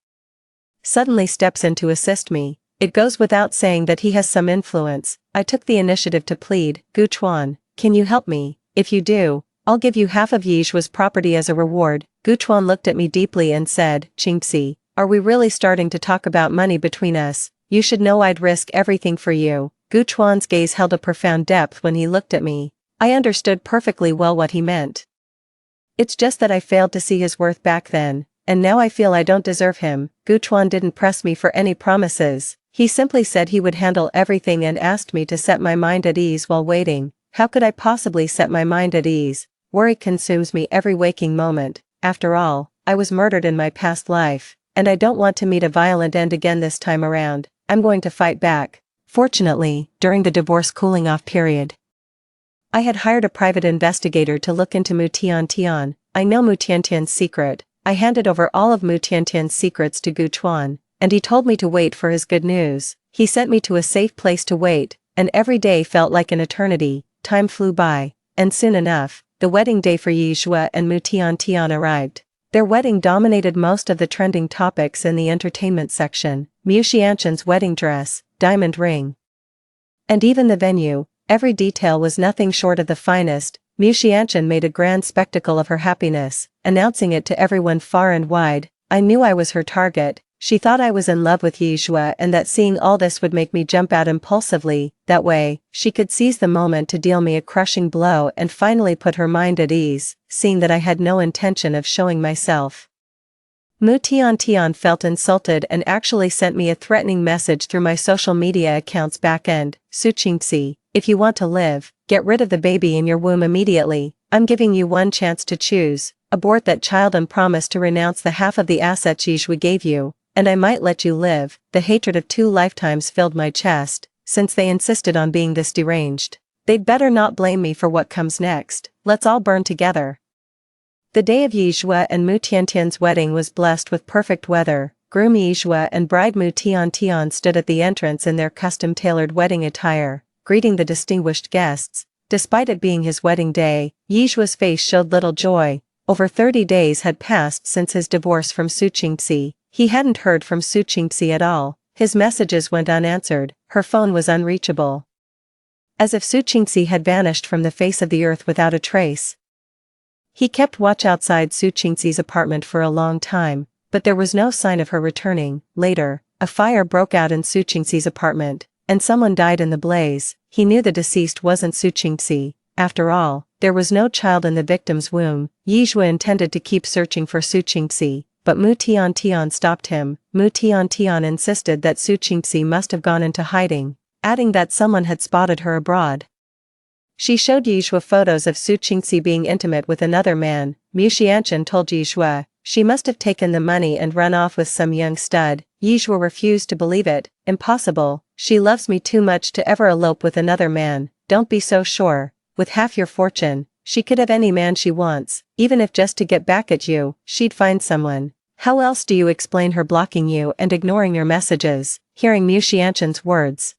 suddenly steps in to assist me. It goes without saying that he has some influence. I took the initiative to plead, "Gu Chuan, can you help me? If you do, I'll give you half of Yi Xue's property as a reward." Gu Chuan looked at me deeply and said, "Qingxi, are we really starting to talk about money between us? You should know I'd risk everything for you." Gu Chuan's gaze held a profound depth when he looked at me. I understood perfectly well what he meant. It's just that I failed to see his worth back then, and now I feel I don't deserve him. Gu Chuan didn't press me for any promises. He simply said he would handle everything and asked me to set my mind at ease while waiting. How could I possibly set my mind at ease? Worry consumes me every waking moment. After all, I was murdered in my past life, and I don't want to meet a violent end again this time around. I'm going to fight back. Fortunately, during the divorce cooling-off period, I had hired a private investigator to look into Mu Tian. I know Mu Tian's secret. I handed over all of Mu Tian's secrets to Gu Chuan, and he told me to wait for his good news. He sent me to a safe place to wait, and every day felt like an eternity. Time flew by, and soon enough, the wedding day for Yi Xue and Mu Tian arrived. Their wedding dominated most of the trending topics in the entertainment section. Mu Xianqian's wedding dress, diamond ring, and even the venue, every detail was nothing short of the finest. Mu Xianqian made a grand spectacle of her happiness, announcing it to everyone far and wide. I knew I was her target. She thought I was in love with Yi Xue and that seeing all this would make me jump out impulsively. That way, she could seize the moment to deal me a crushing blow and finally put her mind at ease, seeing that I had no intention of showing myself. Mu Tian felt insulted and actually sent me a threatening message through my social media account's back-end. "Su Qingxi, if you want to live, get rid of the baby in your womb immediately. I'm giving you one chance to choose. Abort that child and promise to renounce the half of the assets Yi Xue gave you, and I might let you live." The hatred of 2 lifetimes filled my chest. Since they insisted on being this deranged, they'd better not blame me for what comes next. Let's all burn together. The day of Yi Xue and Mu Tian's wedding was blessed with perfect weather. Groom Yi Xue and bride Mu Tian stood at the entrance in their custom-tailored wedding attire, greeting the distinguished guests. Despite it being his wedding day, Yi Xue's face showed little joy. Over 30 days had passed since his divorce from Su Qingxi. He hadn't heard from Su Qingxi at all. His messages went unanswered, her phone was unreachable. as if Su Qingxi had vanished from the face of the earth without a trace. He kept watch outside Su Qingxi's apartment for a long time, but there was no sign of her returning. Later, a fire broke out in Su Qingxi's apartment, and someone died in the blaze. He knew the deceased wasn't Su Qingxi. After all, there was no child in the victim's womb. Yizhua intended to keep searching for Su Qingxi, but Mu Tiantian stopped him. Mu Tiantian insisted that Su Qingxi must have gone into hiding, adding that someone had spotted her abroad. She showed Yizhua photos of Su Qingxi being intimate with another man. Mu Xianchen told Yizhua she must have taken the money and run off with some young stud. Yizhua refused to believe it. Impossible, she loves me too much to ever elope with another man. Don't be so sure. With half your fortune, she could have any man she wants, even if just to get back at you, she'd find someone. How else do you explain her blocking you and ignoring your messages? Hearing Mu Xianchen's words,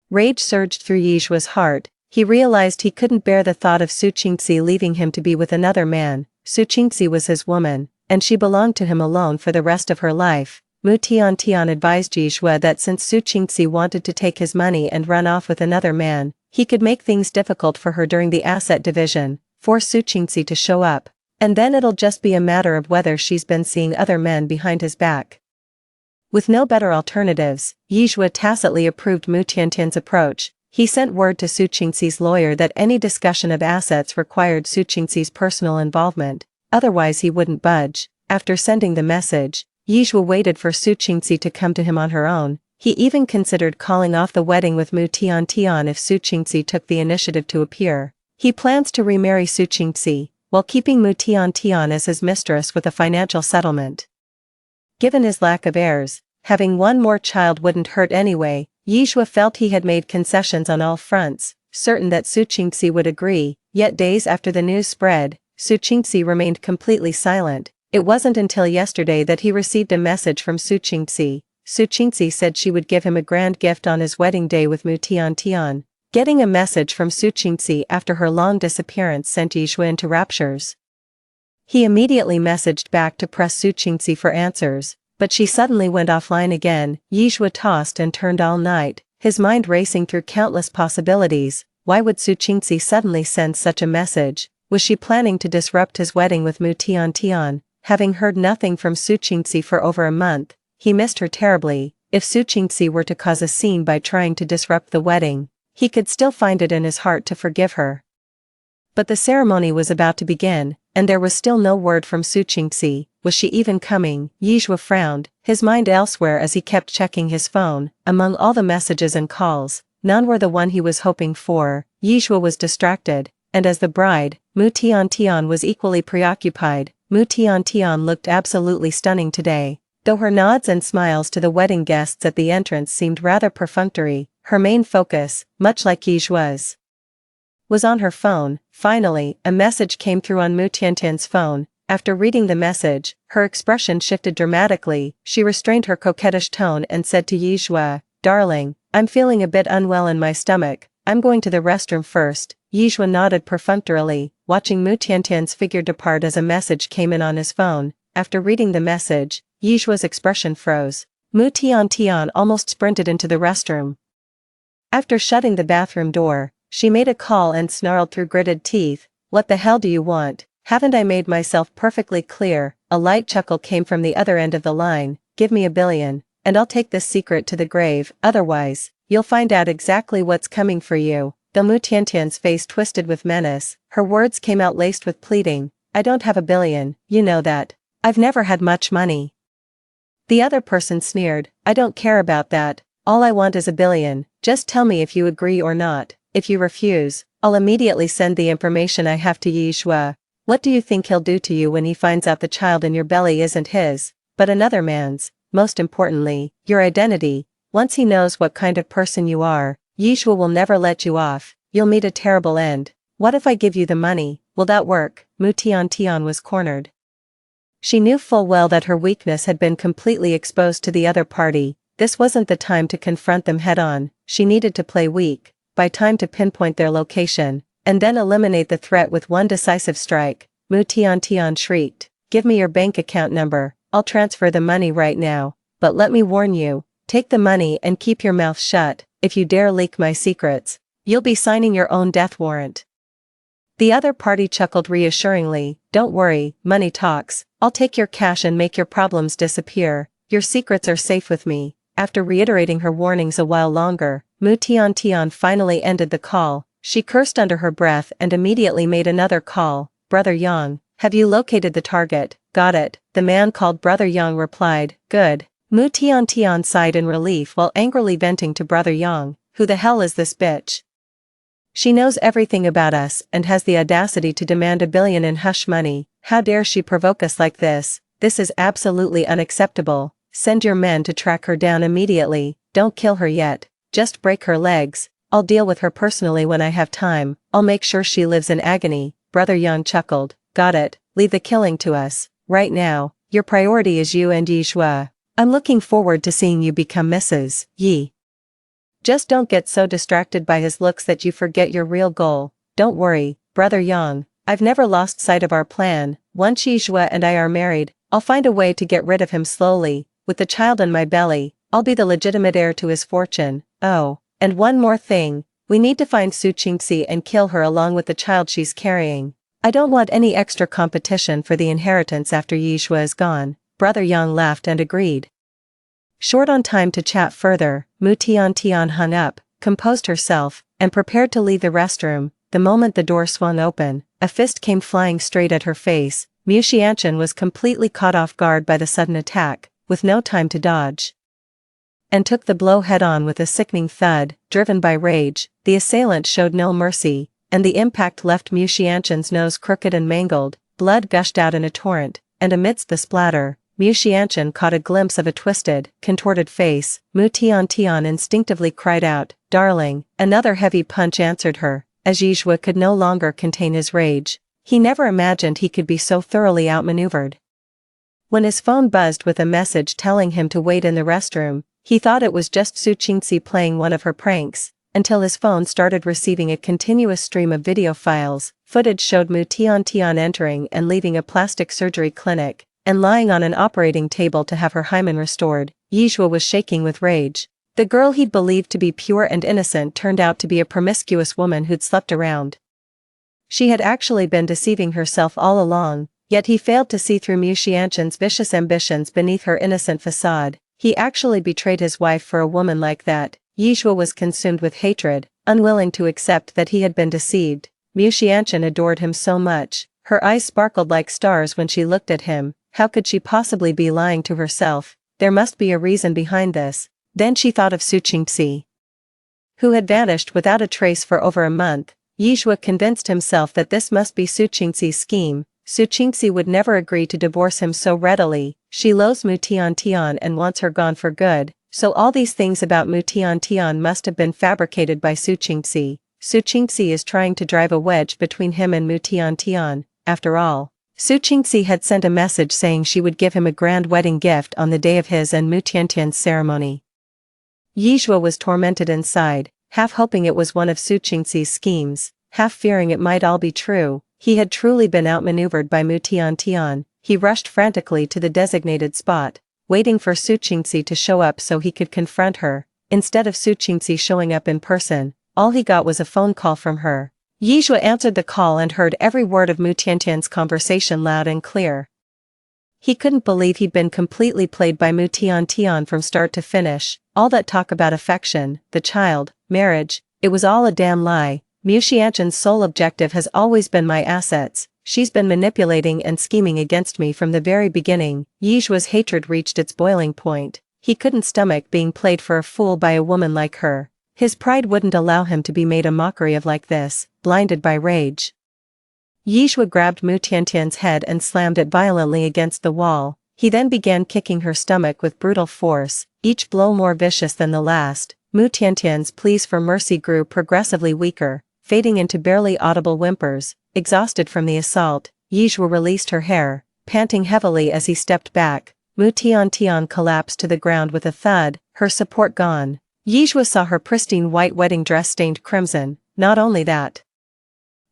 rage surged through Yizhua's heart. He realized he couldn't bear the thought of Su Qingxi leaving him to be with another man. Su Qingxi was his woman, and she belonged to him alone for the rest of her life. Mu Tiantian advised Yizhua that since Su Qingxi wanted to take his money and run off with another man, he could make things difficult for her during the asset division, force Su Qingxi to show up, and then it'll just be a matter of whether she's been seeing other men behind his back. With no better alternatives, Yizhua tacitly approved Mu Tiantian's approach. He sent word to Su Qingxi's lawyer that any discussion of assets required Su Qingxi's personal involvement, otherwise he wouldn't budge. After sending the message, Yizhua waited for Su Qingxi to come to him on her own. He even considered calling off the wedding with Mu Tiantian if Su Qingxi took the initiative to appear. He plans to remarry Su Qingxi, while keeping Mu Tiantian as his mistress with a financial settlement. Given his lack of heirs, having one more child wouldn't hurt anyway. Yizhua felt he had made concessions on all fronts, certain that Su Qingxi would agree. Yet days after the news spread, Su Qingxi remained completely silent. It wasn't until yesterday that he received a message from Su Qingxi. Su Qingxi said she would give him a grand gift on his wedding day with Mu Tiantian. Getting a message from Su Qingxi after her long disappearance sent Yizhua into raptures. He immediately messaged back to press Su Qingxi for answers, but she suddenly went offline again. Yizhua tossed and turned all night, his mind racing through countless possibilities. Why would Su Qingxi suddenly send such a message? Was she planning to disrupt his wedding with Mu Tiantian? Having heard nothing from Su Qingxi for over a month, he missed her terribly. If Su Qingxi were to cause a scene by trying to disrupt the wedding, he could still find it in his heart to forgive her. But the ceremony was about to begin, and there was still no word from Su Qingxi. Was she even coming? Yizhua frowned, his mind elsewhere as he kept checking his phone. Among all the messages and calls, none were the one he was hoping for. Yizhua was distracted, and as the bride, Mu Tiantian was equally preoccupied. Mu Tiantian looked absolutely stunning today. Though her nods and smiles to the wedding guests at the entrance seemed rather perfunctory, her main focus, much like Yizhua's, was on her phone. Finally, a message came through on Mu Tiantian's phone. After reading the message, her expression shifted dramatically. She restrained her coquettish tone and said to Yizhua, "Darling, I'm feeling a bit unwell in my stomach. I'm going to the restroom first." Yizhua nodded perfunctorily, watching Mu Tiantian's figure depart as a message came in on his phone. After reading the message, Yizhua's expression froze. Mu Tiantian almost sprinted into the restroom. After shutting the bathroom door, she made a call and snarled through gritted teeth, "What the hell do you want? Haven't I made myself perfectly clear?" A light chuckle came from the other end of the line. "Give me $1 billion, and I'll take this secret to the grave. Otherwise, you'll find out exactly what's coming for you." Though Mu Tiantian's face twisted with menace, her words came out laced with pleading. "I don't have $1 billion, you know that. I've never had much money." The other person sneered, "I don't care about that. All I want is $1 billion. Just tell me if you agree or not. If you refuse, I'll immediately send the information I have to Yizhua. What do you think he'll do to you when he finds out the child in your belly isn't his, but another man's? Most importantly, your identity. Once he knows what kind of person you are, Yizhua will never let you off. You'll meet a terrible end." "What if I give you the money? Will that work?" Mu Tiantian was cornered. She knew full well that her weakness had been completely exposed to the other party. This wasn't the time to confront them head-on. She needed to play weak, buy time to pinpoint their location, and then eliminate the threat with one decisive strike. Mu Tiantian shrieked, "Give me your bank account number. I'll transfer the money right now. But let me warn you, take the money and keep your mouth shut. If you dare leak my secrets, You'll be signing your own death warrant. The other party chuckled reassuringly. Don't worry, money talks. I'll take your cash and make your problems disappear. Your secrets are safe with me. After reiterating her warnings a while longer, Mu Tian finally ended the call. She cursed under her breath and immediately made another call. Brother Yang, have you located the target? Got it, the man called Brother Yang replied. Good. Mu Tian sighed in relief while angrily venting to Brother Yang. Who the hell is this bitch? She knows everything about us and has the audacity to demand $1 billion in hush money. How dare she provoke us like this? This is absolutely unacceptable. Send your men to track her down immediately. Don't kill her yet. Just break her legs. I'll deal with her personally when I have time. I'll make sure she lives in agony. Brother Yang chuckled. Got it. Leave the killing to us. Right now, your priority is you and Yi Shua. I'm looking forward to seeing you become Mrs. Yi. Just don't get so distracted by his looks that you forget your real goal. Don't worry, Brother Yang, I've never lost sight of our plan. Once Yi Shua and I are married, I'll find a way to get rid of him slowly. With the child in my belly, I'll be the legitimate heir to his fortune. Oh, and one more thing, we need to find Su Qingxi and kill her along with the child she's carrying. I don't want any extra competition for the inheritance after Yi Shua is gone. Brother Yang laughed and agreed. Short on time to chat further, Mu Tian hung up, composed herself, and prepared to leave the restroom. The moment the door swung open, a fist came flying straight at her face. Mu Xianchen was completely caught off guard by the sudden attack, with no time to dodge, and took the blow head-on with a sickening thud. Driven by rage, the assailant showed no mercy, and the impact left Mu Xianchen's nose crooked and mangled. Blood gushed out in a torrent, and amidst the splatter, Mu Xianchen caught a glimpse of a twisted, contorted face. Mu Tian instinctively cried out, Darling. Another heavy punch answered her, as Yi Shua could no longer contain his rage. He never imagined he could be so thoroughly outmaneuvered. When his phone buzzed with a message telling him to wait in the restroom, he thought it was just Su Qingxi playing one of her pranks, until his phone started receiving a continuous stream of video files. Footage showed Mu Tian entering and leaving a plastic surgery clinic, and lying on an operating table to have her hymen restored. Yi Shua was shaking with rage. The girl he'd believed to be pure and innocent turned out to be a promiscuous woman who'd slept around. She had actually been deceiving herself all along, yet he failed to see through Mu Xianchen's vicious ambitions beneath her innocent facade. He actually betrayed his wife for a woman like that. Yi Shua was consumed with hatred, unwilling to accept that he had been deceived. Mu Xianchen adored him so much. Her eyes sparkled like stars when she looked at him. How could she possibly be lying to herself? There must be a reason behind this. Then she thought of Su Qingxi, who had vanished without a trace for over a month. Yi Shua convinced himself that this must be Su Qingxi's scheme. Su Qingxi would never agree to divorce him so readily. She loathes Mu Tian and wants her gone for good. So all these things about Mu Tian must have been fabricated by Su Qingxi. Su Qingxi is trying to drive a wedge between him and Mu Tian. After all, Su Qingxi had sent a message saying she would give him a grand wedding gift on the day of his and Mu Tian's ceremony. Yi Shua was tormented inside, half hoping it was one of Su Qingxi's schemes, half fearing it might all be true. He had truly been outmaneuvered by Mu Tian. He rushed frantically to the designated spot, waiting for Su Qingxi to show up so he could confront her. Instead of Su Qingxi showing up in person, all he got was a phone call from her. Yi Shua answered the call and heard every word of Mu Tian's conversation loud and clear. He couldn't believe he'd been completely played by Mu Tian from start to finish. All that talk about affection, the child, marriage, it was all a damn lie. Mu Xianchen's sole objective has always been my assets. She's been manipulating and scheming against me from the very beginning. Yi Shua's hatred reached its boiling point. He couldn't stomach being played for a fool by a woman like her. His pride wouldn't allow him to be made a mockery of like this. Blinded by rage, Yi Shua grabbed Mu Tian's head and slammed it violently against the wall. He then began kicking her stomach with brutal force, each blow more vicious than the last. Mu Tian's pleas for mercy grew progressively weaker, fading into barely audible whimpers. Exhausted from the assault, Yi Shua released her hair, panting heavily as he stepped back. Mu Tian collapsed to the ground with a thud, her support gone. Yi Shua saw her pristine white wedding dress stained crimson. Not only that,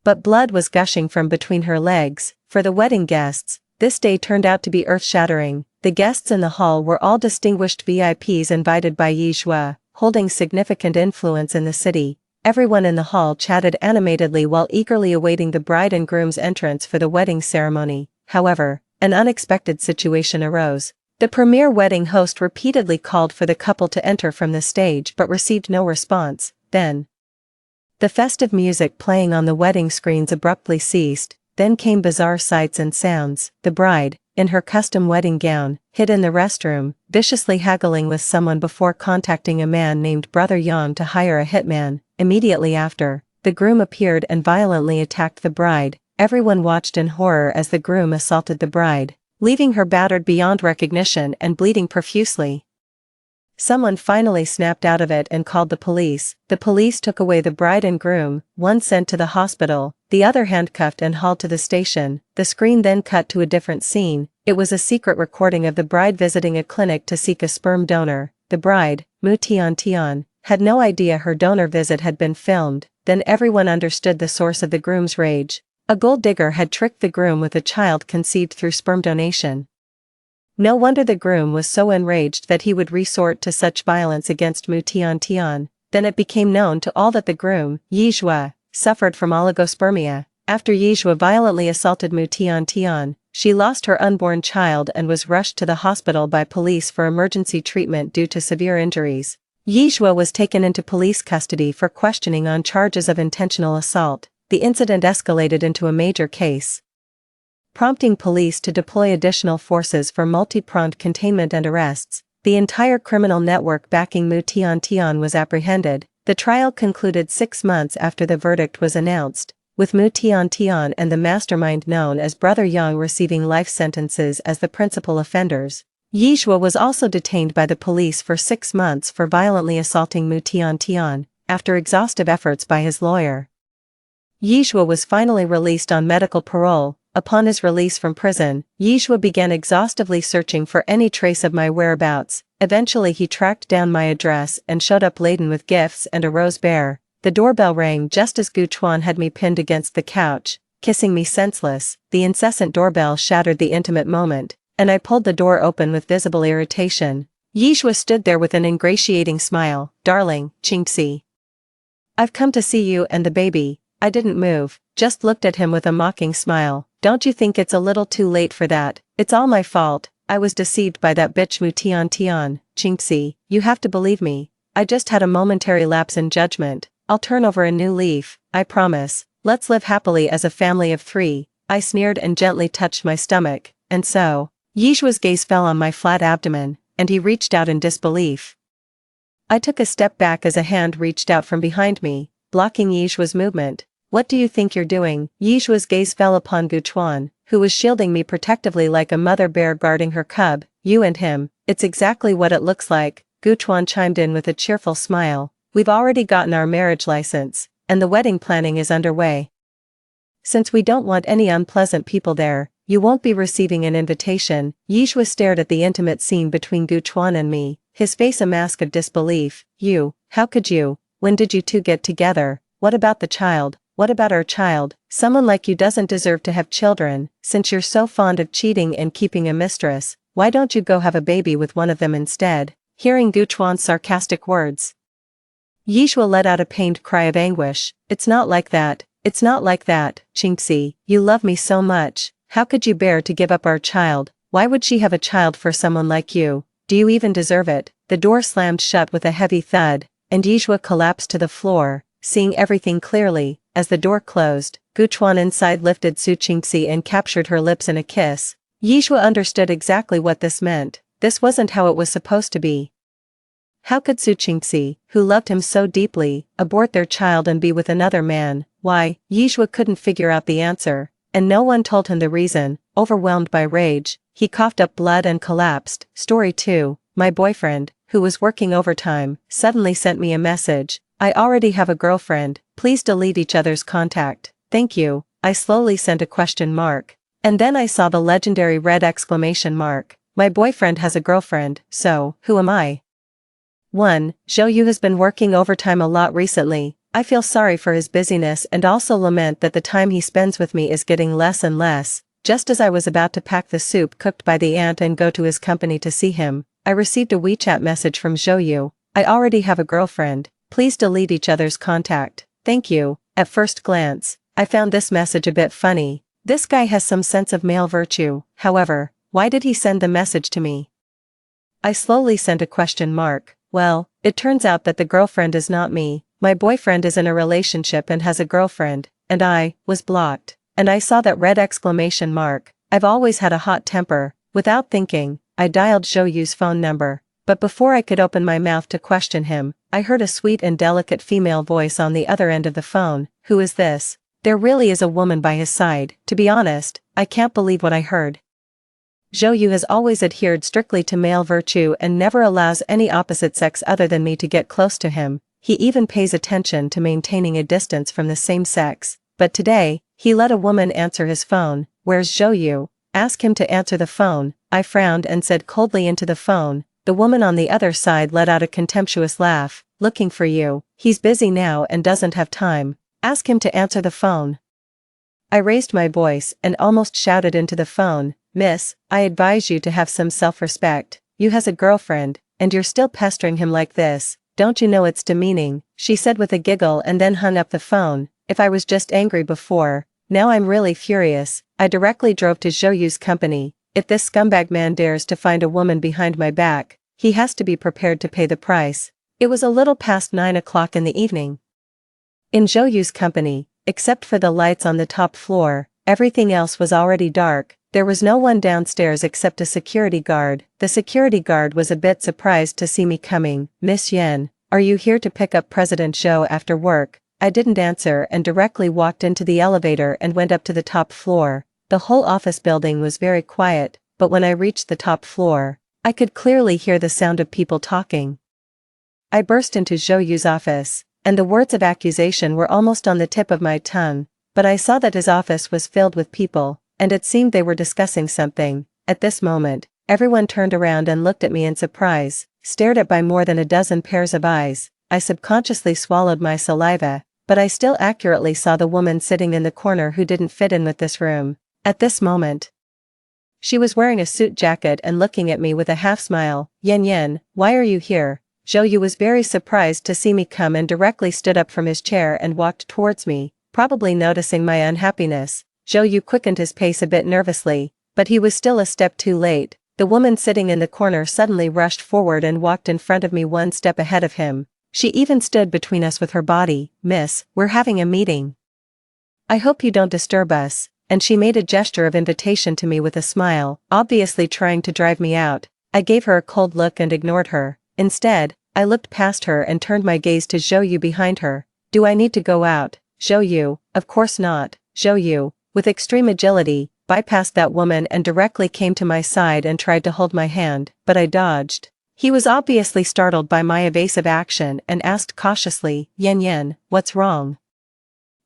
but blood was gushing from between her legs. For the wedding guests, this day turned out to be earth-shattering. The guests in the hall were all distinguished VIPs invited by Yi Shua, holding significant influence in the city. Everyone in the hall chatted animatedly while eagerly awaiting the bride and groom's entrance for the wedding ceremony. However, an unexpected situation arose. The premier wedding host repeatedly called for the couple to enter from the stage but received no response. Then, the festive music playing on the wedding screens abruptly ceased. Then came bizarre sights and sounds. The bride, in her custom wedding gown, hid in the restroom, viciously haggling with someone before contacting a man named Brother Yang to hire a hitman. Immediately after, the groom appeared and violently attacked the bride. Everyone watched in horror as the groom assaulted the bride, leaving her battered beyond recognition and bleeding profusely. Someone finally snapped out of it and called the police. The police took away the bride and groom, one sent to the hospital, the other handcuffed and hauled to the station. The screen then cut to a different scene. It was a secret recording of the bride visiting a clinic to seek a sperm donor. The bride, Mu Tian Tian, had no idea her donor visit had been filmed. Then everyone understood the source of the groom's rage. A gold digger had tricked the groom with a child conceived through sperm donation. No wonder the groom was so enraged that he would resort to such violence against Mu Tian Tian. Then it became known to all that the groom, Yizhua, suffered from oligospermia. After Yizhua violently assaulted Mu Tian Tian, she lost her unborn child and was rushed to the hospital by police for emergency treatment due to severe injuries. Yizhua was taken into police custody for questioning on charges of intentional assault. The incident escalated into a major case, prompting police to deploy additional forces for multi-pronged containment and arrests. The entire criminal network backing Mu Tian Tian was apprehended. The trial concluded 6 months after the verdict was announced, with Mu Tian Tian and the mastermind known as Brother Yang receiving life sentences as the principal offenders. Yizhua was also detained by the police for 6 months for violently assaulting Mu Tian Tian, after exhaustive efforts by his lawyer. Yizhua was finally released on medical parole. Upon his release from prison, Yizhua began exhaustively searching for any trace of my whereabouts. Eventually he tracked down my address and showed up laden with gifts and a rose bear. The doorbell rang just as Gu Chuan had me pinned against the couch, kissing me senseless. The incessant doorbell shattered the intimate moment, and I pulled the door open with visible irritation. Yizhua stood there with an ingratiating smile. "Darling, Qingxi, I've come to see you and the baby." I didn't move, just looked at him with a mocking smile. "Don't you think it's a little too late for that? It's all my fault. I was deceived by that bitch Mu Tian Tian. Qingxi, you have to believe me. I just had a momentary lapse in judgment. I'll turn over a new leaf, I promise. Let's live happily as a family of 3. I sneered and gently touched my stomach. "And so?" Yizhua's gaze fell on my flat abdomen, and he reached out in disbelief. I took a step back as a hand reached out from behind me, blocking Yizhua's movement. "What do you think you're doing?" Yizhua's gaze fell upon Gu Chuan, who was shielding me protectively like a mother bear guarding her cub. "You and him, it's exactly what it looks like." Gu Chuan chimed in with a cheerful smile. "We've already gotten our marriage license, and the wedding planning is underway. Since we don't want any unpleasant people there, you won't be receiving an invitation." Yizhua stared at the intimate scene between Gu Chuan and me, his face a mask of disbelief. "You, how could you? When did you two get together? What about the child? What about our child? Someone like you doesn't deserve to have children. Since you're so fond of cheating and keeping a mistress, why don't you go have a baby with one of them instead?" Hearing Gu Chuan's sarcastic words, Yizhua let out a pained cry of anguish. "It's not like that. It's not like that, Qingxi. You love me so much. How could you bear to give up our child? Why would she have a child for someone like you? Do you even deserve it?" The door slammed shut with a heavy thud, and Yizhua collapsed to the floor, seeing everything clearly. As the door closed, Gu Chuan inside lifted Su Qingxi and captured her lips in a kiss. Yizhua understood exactly what this meant. This wasn't how it was supposed to be. How could Su Qingxi, who loved him so deeply, abort their child and be with another man? Why? Yizhua couldn't figure out the answer, and no one told him the reason. Overwhelmed by rage, he coughed up blood and collapsed. Story 2. My boyfriend, who was working overtime, suddenly sent me a message. "I already have a girlfriend, please delete each other's contact. Thank you." I slowly sent a question mark. And then I saw the legendary red exclamation mark. My boyfriend has a girlfriend, so, who am I? 1. Zhou Yu has been working overtime a lot recently. I feel sorry for his busyness and also lament that the time he spends with me is getting less and less. Just as I was about to pack the soup cooked by the aunt and go to his company to see him, I received a WeChat message from Zhou Yu. "I already have a girlfriend. Please delete each other's contact. Thank you. At first glance, I found this message a bit funny. This guy has some sense of male virtue. However, why did he send the message to me? I slowly sent a question mark. Well, it turns out that the girlfriend is not me. My boyfriend is in a relationship and has a girlfriend, and I was blocked. And I saw that red exclamation mark. I've always had a hot temper. Without thinking, I dialed Zhou Yu's phone number. But before I could open my mouth to question him, I heard a sweet and delicate female voice on the other end of the phone. Who is this? There really is a woman by his side. To be honest, I can't believe what I heard. Zhou Yu has always adhered strictly to male virtue and never allows any opposite sex other than me to get close to him. He even pays attention to maintaining a distance from the same sex. But today, he let a woman answer his phone. Where's Zhou Yu? Ask him to answer the phone. I frowned and said coldly into the phone. The woman on the other side let out a contemptuous laugh. Looking for you. He's busy now and doesn't have time. Ask him to answer the phone. I raised my voice and almost shouted into the phone. Miss, I advise you to have some self-respect. You has a girlfriend, and you're still pestering him like this. Don't you know it's demeaning? She said with a giggle and then hung up the phone. If I was just angry before, now I'm really furious. I directly drove to Zhou Yu's company. If this scumbag man dares to find a woman behind my back, he has to be prepared to pay the price. It was a little past 9 o'clock in the evening. In Zhou Yu's company, except for the lights on the top floor, everything else was already dark. There was no one downstairs except a security guard. The security guard was a bit surprised to see me coming. Miss Yan, are you here to pick up President Zhou after work? I didn't answer and directly walked into the elevator and went up to the top floor. The whole office building was very quiet, but when I reached the top floor, I could clearly hear the sound of people talking. I burst into Zhou Yu's office, and the words of accusation were almost on the tip of my tongue, but I saw that his office was filled with people, and it seemed they were discussing something. At this moment, everyone turned around and looked at me in surprise, stared at by more than a dozen pairs of eyes. I subconsciously swallowed my saliva, but I still accurately saw the woman sitting in the corner who didn't fit in with this room. At this moment, she was wearing a suit jacket and looking at me with a half smile. Yan Yan, why are you here? Zhou Yu was very surprised to see me come and directly stood up from his chair and walked towards me, probably noticing my unhappiness. Zhou Yu quickened his pace a bit nervously, but he was still a step too late. The woman sitting in the corner suddenly rushed forward and walked in front of me one step ahead of him. She even stood between us with her body. Miss, we're having a meeting. I hope you don't disturb us. And she made a gesture of invitation to me with a smile, obviously trying to drive me out. I gave her a cold look and ignored her. Instead, I looked past her and turned my gaze to Zhou Yu behind her. Do I need to go out? Zhou Yu, of course not. Zhou Yu, with extreme agility, bypassed that woman and directly came to my side and tried to hold my hand, but I dodged. He was obviously startled by my evasive action and asked cautiously, Yan Yan, what's wrong?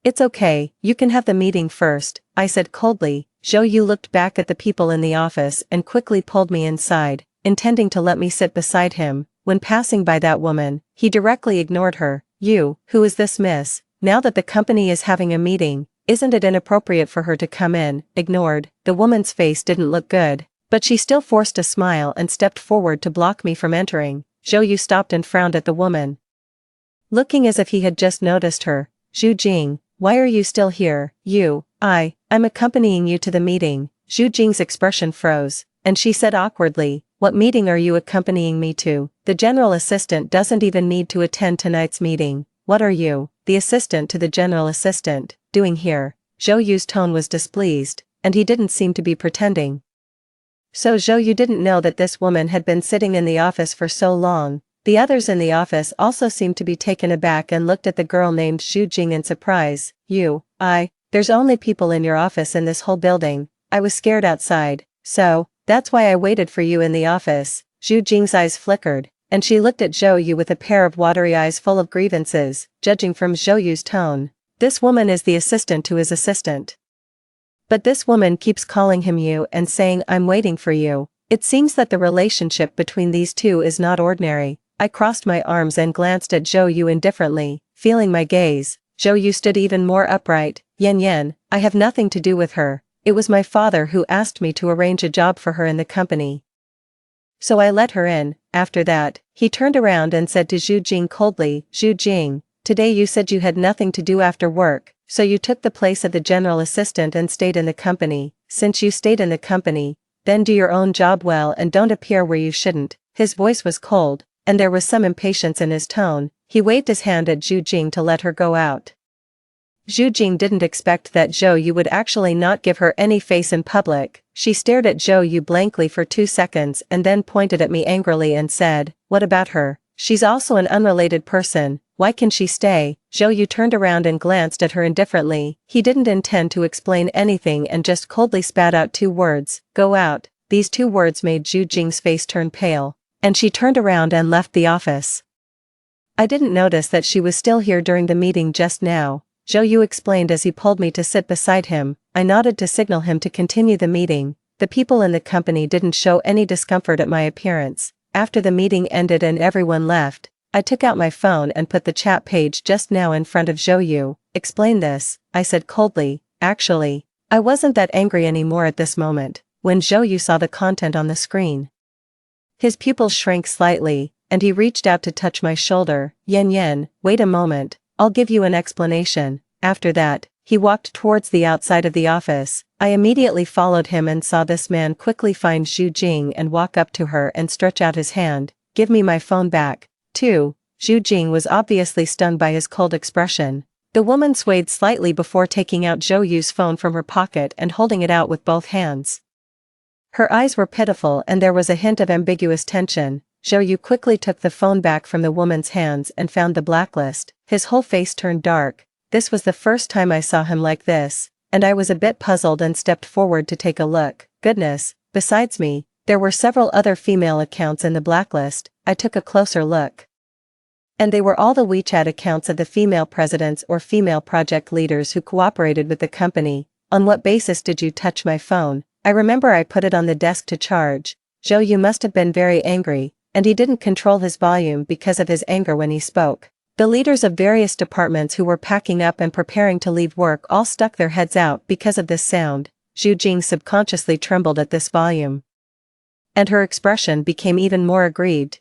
It's okay, you can have the meeting first, I said coldly. Zhou Yu looked back at the people in the office and quickly pulled me inside, intending to let me sit beside him. When passing by that woman, he directly ignored her. You, who is this miss? Now that the company is having a meeting, isn't it inappropriate for her to come in? Ignored. The woman's face didn't look good, but she still forced a smile and stepped forward to block me from entering. Zhou Yu stopped and frowned at the woman, looking as if he had just noticed her. Zhu Jing, why are you still here? I'm accompanying you to the meeting. Zhu Jing's expression froze, and she said awkwardly, what meeting are you accompanying me to? The general assistant doesn't even need to attend tonight's meeting. What are you, the assistant to the general assistant, doing here? Zhou Yu's tone was displeased, and he didn't seem to be pretending. So Zhou Yu didn't know that this woman had been sitting in the office for so long. The others in the office also seemed to be taken aback and looked at the girl named Zhu Jing in surprise. There's only people in your office in this whole building. I was scared outside, so, that's why I waited for you in the office. Zhu Jing's eyes flickered, and she looked at Zhou Yu with a pair of watery eyes full of grievances. Judging from Zhou Yu's tone, this woman is the assistant to his assistant. But this woman keeps calling him you and saying I'm waiting for you. It seems that the relationship between these two is not ordinary. I crossed my arms and glanced at Zhou Yu indifferently, feeling my gaze. Zhou Yu stood even more upright. Yan Yan, I have nothing to do with her. It was my father who asked me to arrange a job for her in the company. So I let her in, After that, he turned around and said to Zhu Jing coldly, "Zhu Jing, today you said you had nothing to do after work, so you took the place of the general assistant and stayed in the company. Since you stayed in the company, then do your own job well and don't appear where you shouldn't." His voice was cold, and there was some impatience in his tone. He waved his hand at Zhu Jing to let her go out. Zhu Jing didn't expect that Zhou Yu would actually not give her any face in public. She stared at Zhou Yu blankly for 2 seconds and then pointed at me angrily and said, "What about her? She's also an unrelated person, why can she stay?" Zhou Yu turned around and glanced at her indifferently. He didn't intend to explain anything and just coldly spat out 2 words, "Go out." These 2 words made Zhu Jing's face turn pale, and she turned around and left the office. "I didn't notice that she was still here during the meeting just now," Zhou Yu explained as he pulled me to sit beside him. I nodded to signal him to continue the meeting. The people in the company didn't show any discomfort at my appearance. After the meeting ended and everyone left, I took out my phone and put the chat page just now in front of Zhou Yu. "Explain this," I said coldly. Actually, I wasn't that angry anymore at this moment, when Zhou Yu saw the content on the screen. His pupils shrank slightly, and he reached out to touch my shoulder. Yan, wait a moment. I'll give you an explanation." After that, he walked towards the outside of the office. I immediately followed him and saw this man quickly find Zhu Jing and walk up to her and stretch out his hand. "Give me my phone back." Too. Zhu Jing was obviously stunned by his cold expression. The woman swayed slightly before taking out Zhou Yu's phone from her pocket and holding it out with both hands. Her eyes were pitiful and there was a hint of ambiguous tension. Zhou Yu quickly took the phone back from the woman's hands and found the blacklist. His whole face turned dark. This was the first time I saw him like this, and I was a bit puzzled and stepped forward to take a look. Goodness, besides me, there were several other female accounts in the blacklist. I took a closer look. And they were all the WeChat accounts of the female presidents or female project leaders who cooperated with the company. "On what basis did you touch my phone?" I remember I put it on the desk to charge. Zhou Yu must have been very angry, and he didn't control his volume because of his anger when he spoke. The leaders of various departments who were packing up and preparing to leave work all stuck their heads out because of this sound. Zhu Jing subconsciously trembled at this volume. And her expression became even more aggrieved.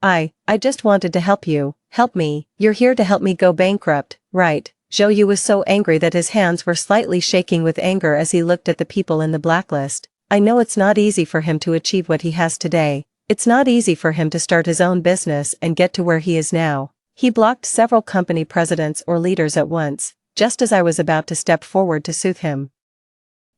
I just wanted to help you. Help me. You're here to help me go bankrupt, right?" Zhou Yu was so angry that his hands were slightly shaking with anger as he looked at the people in the blacklist. I know it's not easy for him to achieve what he has today. It's not easy for him to start his own business and get to where he is now. He blocked several company presidents or leaders at once, just as I was about to step forward to soothe him.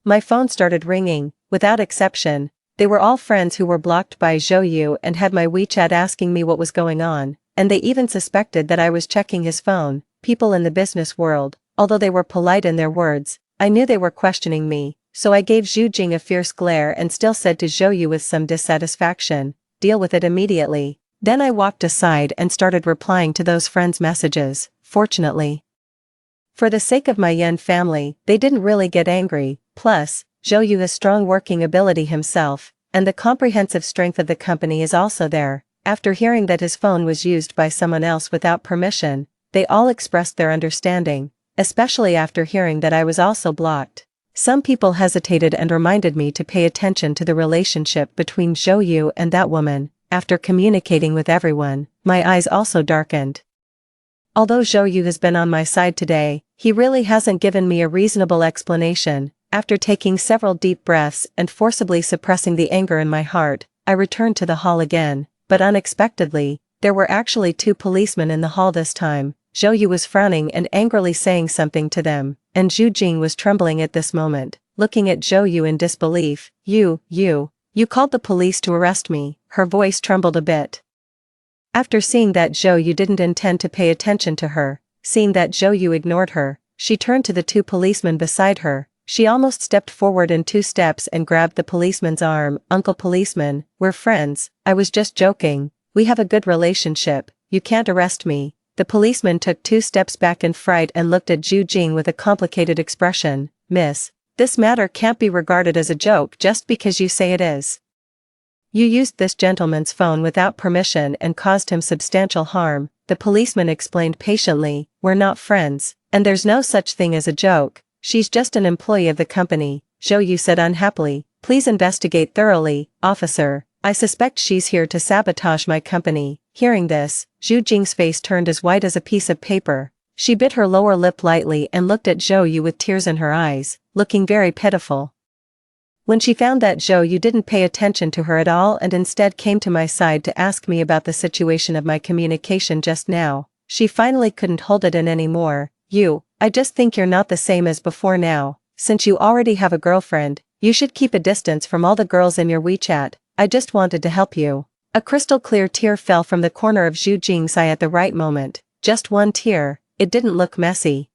My phone started ringing. Without exception, they were all friends who were blocked by Zhou Yu and had my WeChat asking me what was going on, and they even suspected that I was checking his phone. People in the business world, although they were polite in their words, I knew they were questioning me, so I gave Zhu Jing a fierce glare and still said to Zhou Yu with some dissatisfaction, "Deal with it immediately." Then I walked aside and started replying to those friends' messages. Fortunately, for the sake of my Yen family, they didn't really get angry. Plus, Zhou Yu has strong working ability himself, and the comprehensive strength of the company is also there. After hearing that his phone was used by someone else without permission, they all expressed their understanding, especially after hearing that I was also blocked. Some people hesitated and reminded me to pay attention to the relationship between Zhou Yu and that woman. After communicating with everyone, my eyes also darkened. Although Zhou Yu has been on my side today, he really hasn't given me a reasonable explanation. After taking several deep breaths and forcibly suppressing the anger in my heart, I returned to the hall again, but unexpectedly, there were actually 2 policemen in the hall this time. Zhou Yu was frowning and angrily saying something to them, and Zhu Jing was trembling at this moment, looking at Zhou Yu in disbelief. You called the police to arrest me." Her voice trembled a bit. After seeing that Zhou Yu didn't intend to pay attention to her, seeing that Zhou Yu ignored her, she turned to the 2 policemen beside her. She almost stepped forward in 2 steps and grabbed the policeman's arm. "Uncle Policeman, we're friends. I was just joking. We have a good relationship. You can't arrest me." The policeman took 2 steps back in fright and looked at Zhu Jing with a complicated expression. "Miss, this matter can't be regarded as a joke just because you say it is. You used this gentleman's phone without permission and caused him substantial harm." The policeman explained patiently, "We're not friends, and there's no such thing as a joke. She's just an employee of the company." Zhou Yu said unhappily, "Please investigate thoroughly, officer." I suspect she's here to sabotage my company." Hearing this, Zhu Jing's face turned as white as a piece of paper. She bit her lower lip lightly and looked at Zhou Yu with tears in her eyes, looking very pitiful. When she found that Zhou Yu didn't pay attention to her at all and instead came to my side to ask me about the situation of my communication just now, she finally couldn't hold it in anymore. I just think you're not the same as before now. Since you already have a girlfriend, you should keep a distance from all the girls in your WeChat. I just wanted to help you." A crystal clear tear fell from the corner of Zhu Jing's eye at the right moment. Just one tear. It didn't look messy,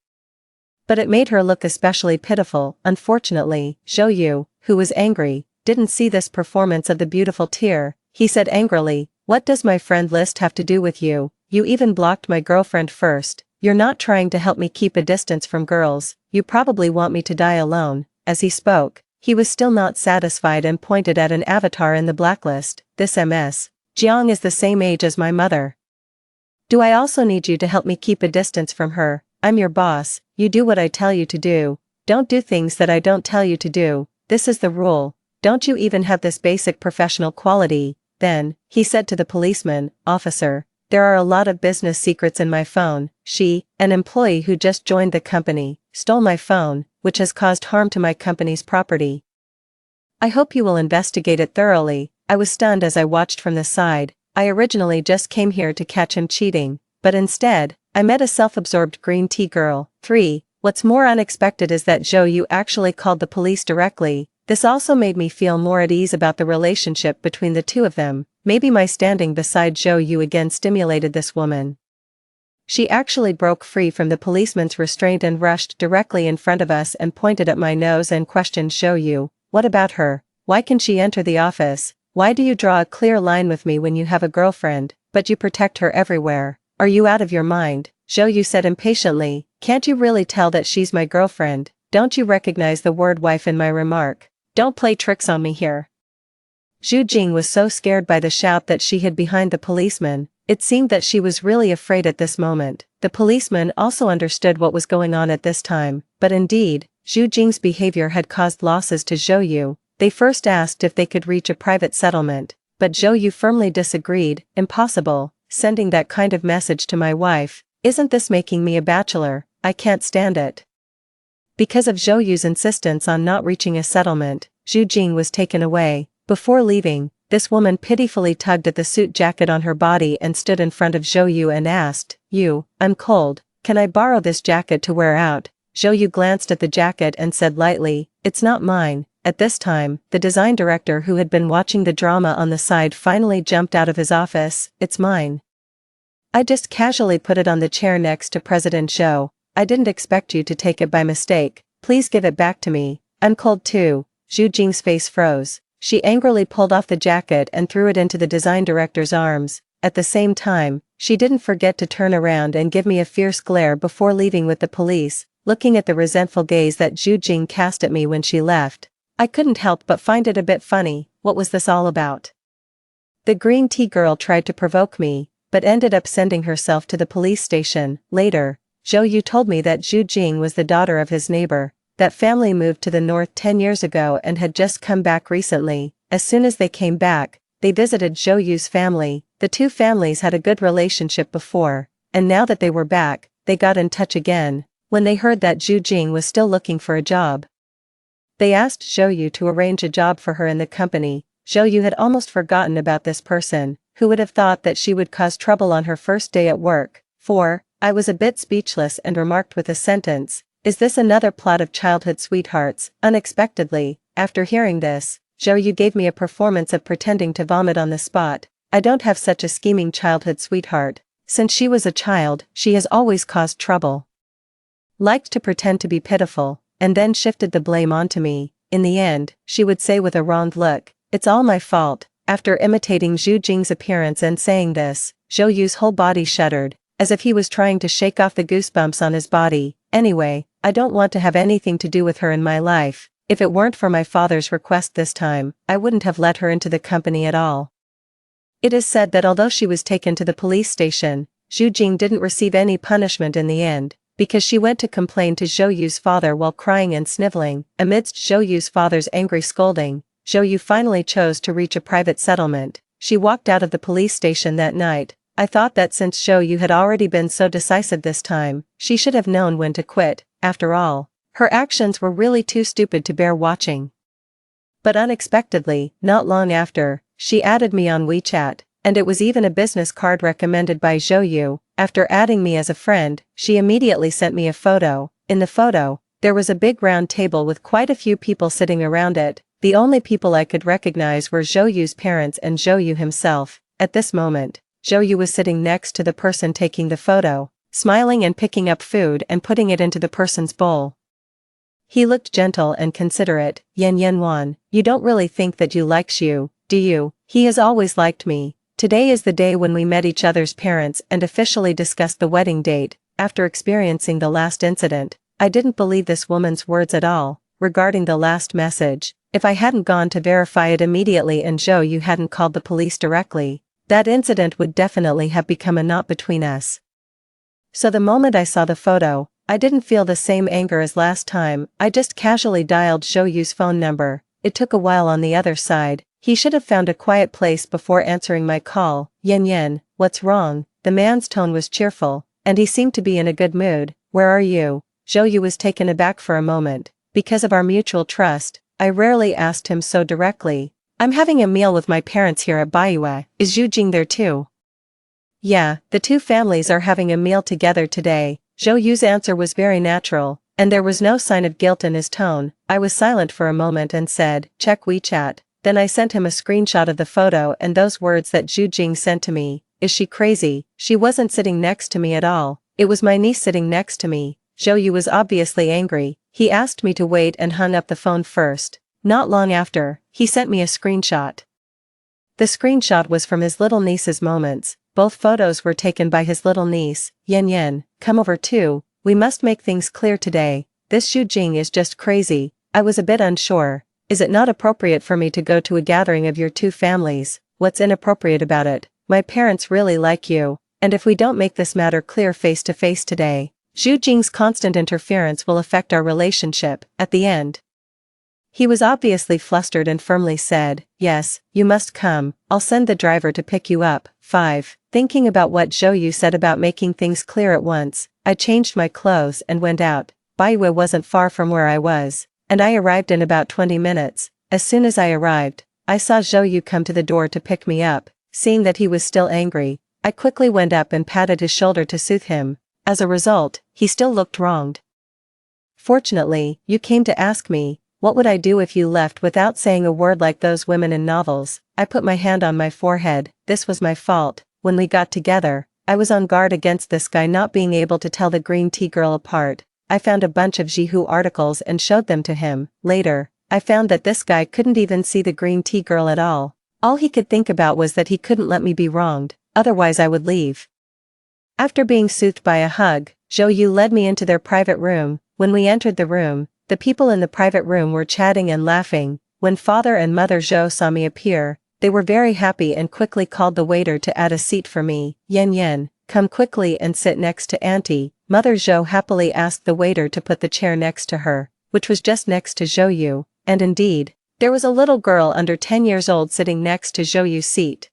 but it made her look especially pitiful. Unfortunately, Zhou Yu, who was angry, didn't see this performance of the beautiful tear. He said angrily, "What does my friend list have to do with you? You even blocked my girlfriend first. You're not trying to help me keep a distance from girls, you probably want me to die alone." As he spoke, he was still not satisfied and pointed at an avatar in the blacklist. "This Ms. Jiang is the same age as my mother. Do I also need you to help me keep a distance from her? I'm your boss, you do what I tell you to do. Don't do things that I don't tell you to do. This is the rule. Don't you even have this basic professional quality?" Then, he said to the policeman, "Officer, there are a lot of business secrets in my phone. An employee who just joined the company, stole my phone, which has caused harm to my company's property. I hope you will investigate it thoroughly." I was stunned as I watched from the side. I originally just came here to catch him cheating, but instead, I met a self-absorbed green tea girl. 3. What's more unexpected is that Zhou Yu actually called the police directly. This also made me feel more at ease about the relationship between the two of them. Maybe my standing beside Zhou Yu again stimulated this woman. She actually broke free from the policeman's restraint and rushed directly in front of us and pointed at my nose and questioned Zhou Yu. "What about her? Why can she enter the office? Why do you draw a clear line with me when you have a girlfriend, but you protect her everywhere? Are you out of your mind?" Zhou Yu said impatiently. "Can't you really tell that she's my girlfriend? Don't you recognize the word wife in my remark? Don't play tricks on me here." Zhu Jing was so scared by the shout that she hid behind the policeman. It seemed that she was really afraid at this moment. The policeman also understood what was going on at this time, but indeed, Zhu Jing's behavior had caused losses to Zhou Yu. They first asked if they could reach a private settlement, but Zhou Yu firmly disagreed. "Impossible, sending that kind of message to my wife. Isn't this making me a bachelor? I can't stand it." Because of Zhou Yu's insistence on not reaching a settlement, Zhu Jing was taken away. Before leaving, this woman pitifully tugged at the suit jacket on her body and stood in front of Zhou Yu and asked, "I'm cold, can I borrow this jacket to wear out?" Zhou Yu glanced at the jacket and said lightly, "It's not mine." At this time, the design director who had been watching the drama on the side finally jumped out of his office. "It's mine. I just casually put it on the chair next to President Zhou. I didn't expect you to take it by mistake. Please give it back to me. I'm cold too." Zhu Jing's face froze. She angrily pulled off the jacket and threw it into the design director's arms. At the same time, she didn't forget to turn around and give me a fierce glare before leaving with the police, looking at the resentful gaze that Zhu Jing cast at me when she left. I couldn't help but find it a bit funny. What was this all about? The green tea girl tried to provoke me, but ended up sending herself to the police station. Later, Zhou Yu told me that Zhu Jing was the daughter of his neighbor. That family moved to the north 10 years ago and had just come back recently. As soon as they came back, they visited Zhou Yu's family. The two families had a good relationship before, and now that they were back, they got in touch again. When they heard that Zhu Jing was still looking for a job, they asked Zhou Yu to arrange a job for her in the company. Zhou Yu had almost forgotten about this person. Who would have thought that she would cause trouble on her first day at work? 4. I was a bit speechless and remarked with a sentence, "Is this another plot of childhood sweethearts?" Unexpectedly, after hearing this, Zhou Yu gave me a performance of pretending to vomit on the spot. "I don't have such a scheming childhood sweetheart. Since she was a child, she has always caused trouble. Liked to pretend to be pitiful, and then shifted the blame onto me. In the end, she would say with a wronged look, 'It's all my fault.'" After imitating Zhu Jing's appearance and saying this, Zhou Yu's whole body shuddered, as if he was trying to shake off the goosebumps on his body. "Anyway, I don't want to have anything to do with her in my life. If it weren't for my father's request this time, I wouldn't have let her into the company at all." It is said that although she was taken to the police station, Zhu Jing didn't receive any punishment in the end, because she went to complain to Zhou Yu's father while crying and sniveling. Amidst Zhou Yu's father's angry scolding, Zhou Yu finally chose to reach a private settlement. She walked out of the police station that night. I thought that since Zhou Yu had already been so decisive this time, she should have known when to quit. After all, her actions were really too stupid to bear watching. But unexpectedly, not long after, she added me on WeChat, and it was even a business card recommended by Zhou Yu. After adding me as a friend, she immediately sent me a photo. In the photo, there was a big round table with quite a few people sitting around it. The only people I could recognize were Zhou Yu's parents and Zhou Yu himself. At this moment, Zhou Yu was sitting next to the person taking the photo, smiling and picking up food and putting it into the person's bowl. He looked gentle and considerate. Yan Wan, you don't really think that you like Xiu, do you? He has always liked me. Today is the day when we met each other's parents and officially discussed the wedding date. After experiencing the last incident, I didn't believe this woman's words at all. Regarding the last message, if I hadn't gone to verify it immediately and Zhou Yu hadn't called the police directly, that incident would definitely have become a knot between us. So the moment I saw the photo, I didn't feel the same anger as last time. I just casually dialed Zhou Yu's phone number. It took a while on the other side. He should have found a quiet place before answering my call. Yan, what's wrong? The man's tone was cheerful, and he seemed to be in a good mood. Where are you? Zhou Yu was taken aback for a moment. Because of our mutual trust, I rarely asked him so directly. I'm having a meal with my parents here at Baiyue. Is Zhu Jing there too? Yeah, the two families are having a meal together today. Zhou Yu's answer was very natural, and there was no sign of guilt in his tone. I was silent for a moment and said, check WeChat. Then I sent him a screenshot of the photo and those words that Zhu Jing sent to me. Is she crazy? She wasn't sitting next to me at all. It was my niece sitting next to me. Zhou Yu was obviously angry. He asked me to wait and hung up the phone first. Not long after, he sent me a screenshot. The screenshot was from his little niece's moments. Both photos were taken by his little niece. Yan, come over too. We must make things clear today. This Zhu Jing is just crazy. I was a bit unsure. Is it not appropriate for me to go to a gathering of your two families? What's inappropriate about it? My parents really like you, and if we don't make this matter clear face to face today, Zhu Jing's constant interference will affect our relationship. At the end, he was obviously flustered and firmly said, yes, you must come. I'll send the driver to pick you up. 5. Thinking about what Zhou Yu said about making things clear at once, I changed my clothes and went out. Baiyue wasn't far from where I was, and I arrived in about 20 minutes. As soon as I arrived, I saw Zhou Yu come to the door to pick me up. Seeing that he was still angry, I quickly went up and patted his shoulder to soothe him. As a result, he still looked wronged. Fortunately, you came to ask me, what would I do if you left without saying a word like those women in novels? I put my hand on my forehead. This was my fault. When we got together, I was on guard against this guy not being able to tell the green tea girl apart. I found a bunch of Jihu articles and showed them to him. Later, I found that this guy couldn't even see the green tea girl at all. All he could think about was that he couldn't let me be wronged, otherwise I would leave. After being soothed by a hug, Zhou Yu led me into their private room. When we entered the room, the people in the private room were chatting and laughing. When father and mother Zhou saw me appear, they were very happy and quickly called the waiter to add a seat for me. Yan, come quickly and sit next to auntie. Mother Zhou happily asked the waiter to put the chair next to her, which was just next to Zhou Yu, and indeed, there was a little girl under 10 years old sitting next to Zhou Yu's seat.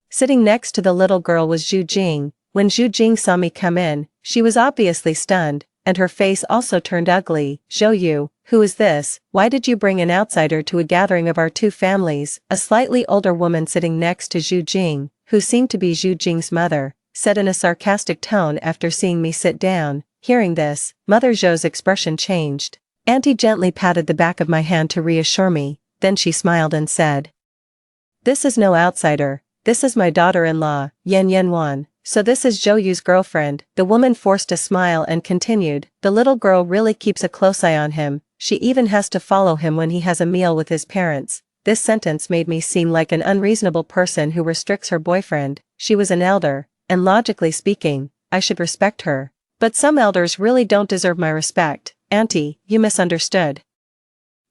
Sitting next to the little girl was Zhu Jing. When Zhu Jing saw me come in, she was obviously stunned, and her face also turned ugly. Zhou Yu, who is this? Why did you bring an outsider to a gathering of our two families? A slightly older woman sitting next to Zhu Jing, who seemed to be Zhu Jing's mother, said in a sarcastic tone after seeing me sit down. Hearing this, Mother Zhou's expression changed. Auntie gently patted the back of my hand to reassure me, then she smiled and said, this is no outsider, this is my daughter-in-law, Yan Wan. So this is Zhou Yu's girlfriend. The woman forced a smile and continued, the little girl really keeps a close eye on him, she even has to follow him when he has a meal with his parents. This sentence made me seem like an unreasonable person who restricts her boyfriend. She was an elder, and logically speaking, I should respect her. But some elders really don't deserve my respect. Auntie, you misunderstood.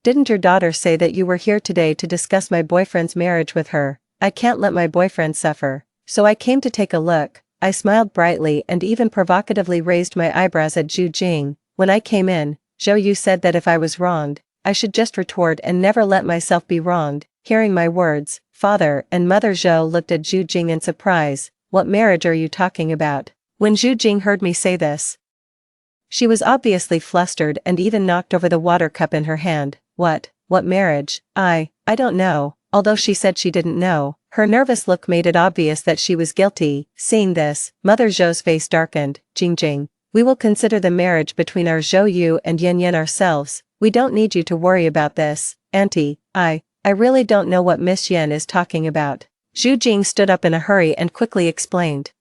Didn't your daughter say that you were here today to discuss my boyfriend's marriage with her? I can't let my boyfriend suffer, so I came to take a look. I smiled brightly and even provocatively raised my eyebrows at Zhu Jing. When I came in, Zhou Yu said that if I was wronged, I should just retort and never let myself be wronged. Hearing my words, father and mother Zhou looked at Zhu Jing in surprise. What marriage are you talking about? When Zhu Jing heard me say this, she was obviously flustered and even knocked over the water cup in her hand. What marriage? I don't know. Although she said she didn't know, her nervous look made it obvious that she was guilty. Seeing this, Mother Zhou's face darkened. Jing, we will consider the marriage between our Zhou Yu and Yan Yan ourselves. We don't need you to worry about this, Auntie. I really don't know what Miss Yan is talking about. Zhu Jing stood up in a hurry and quickly explained.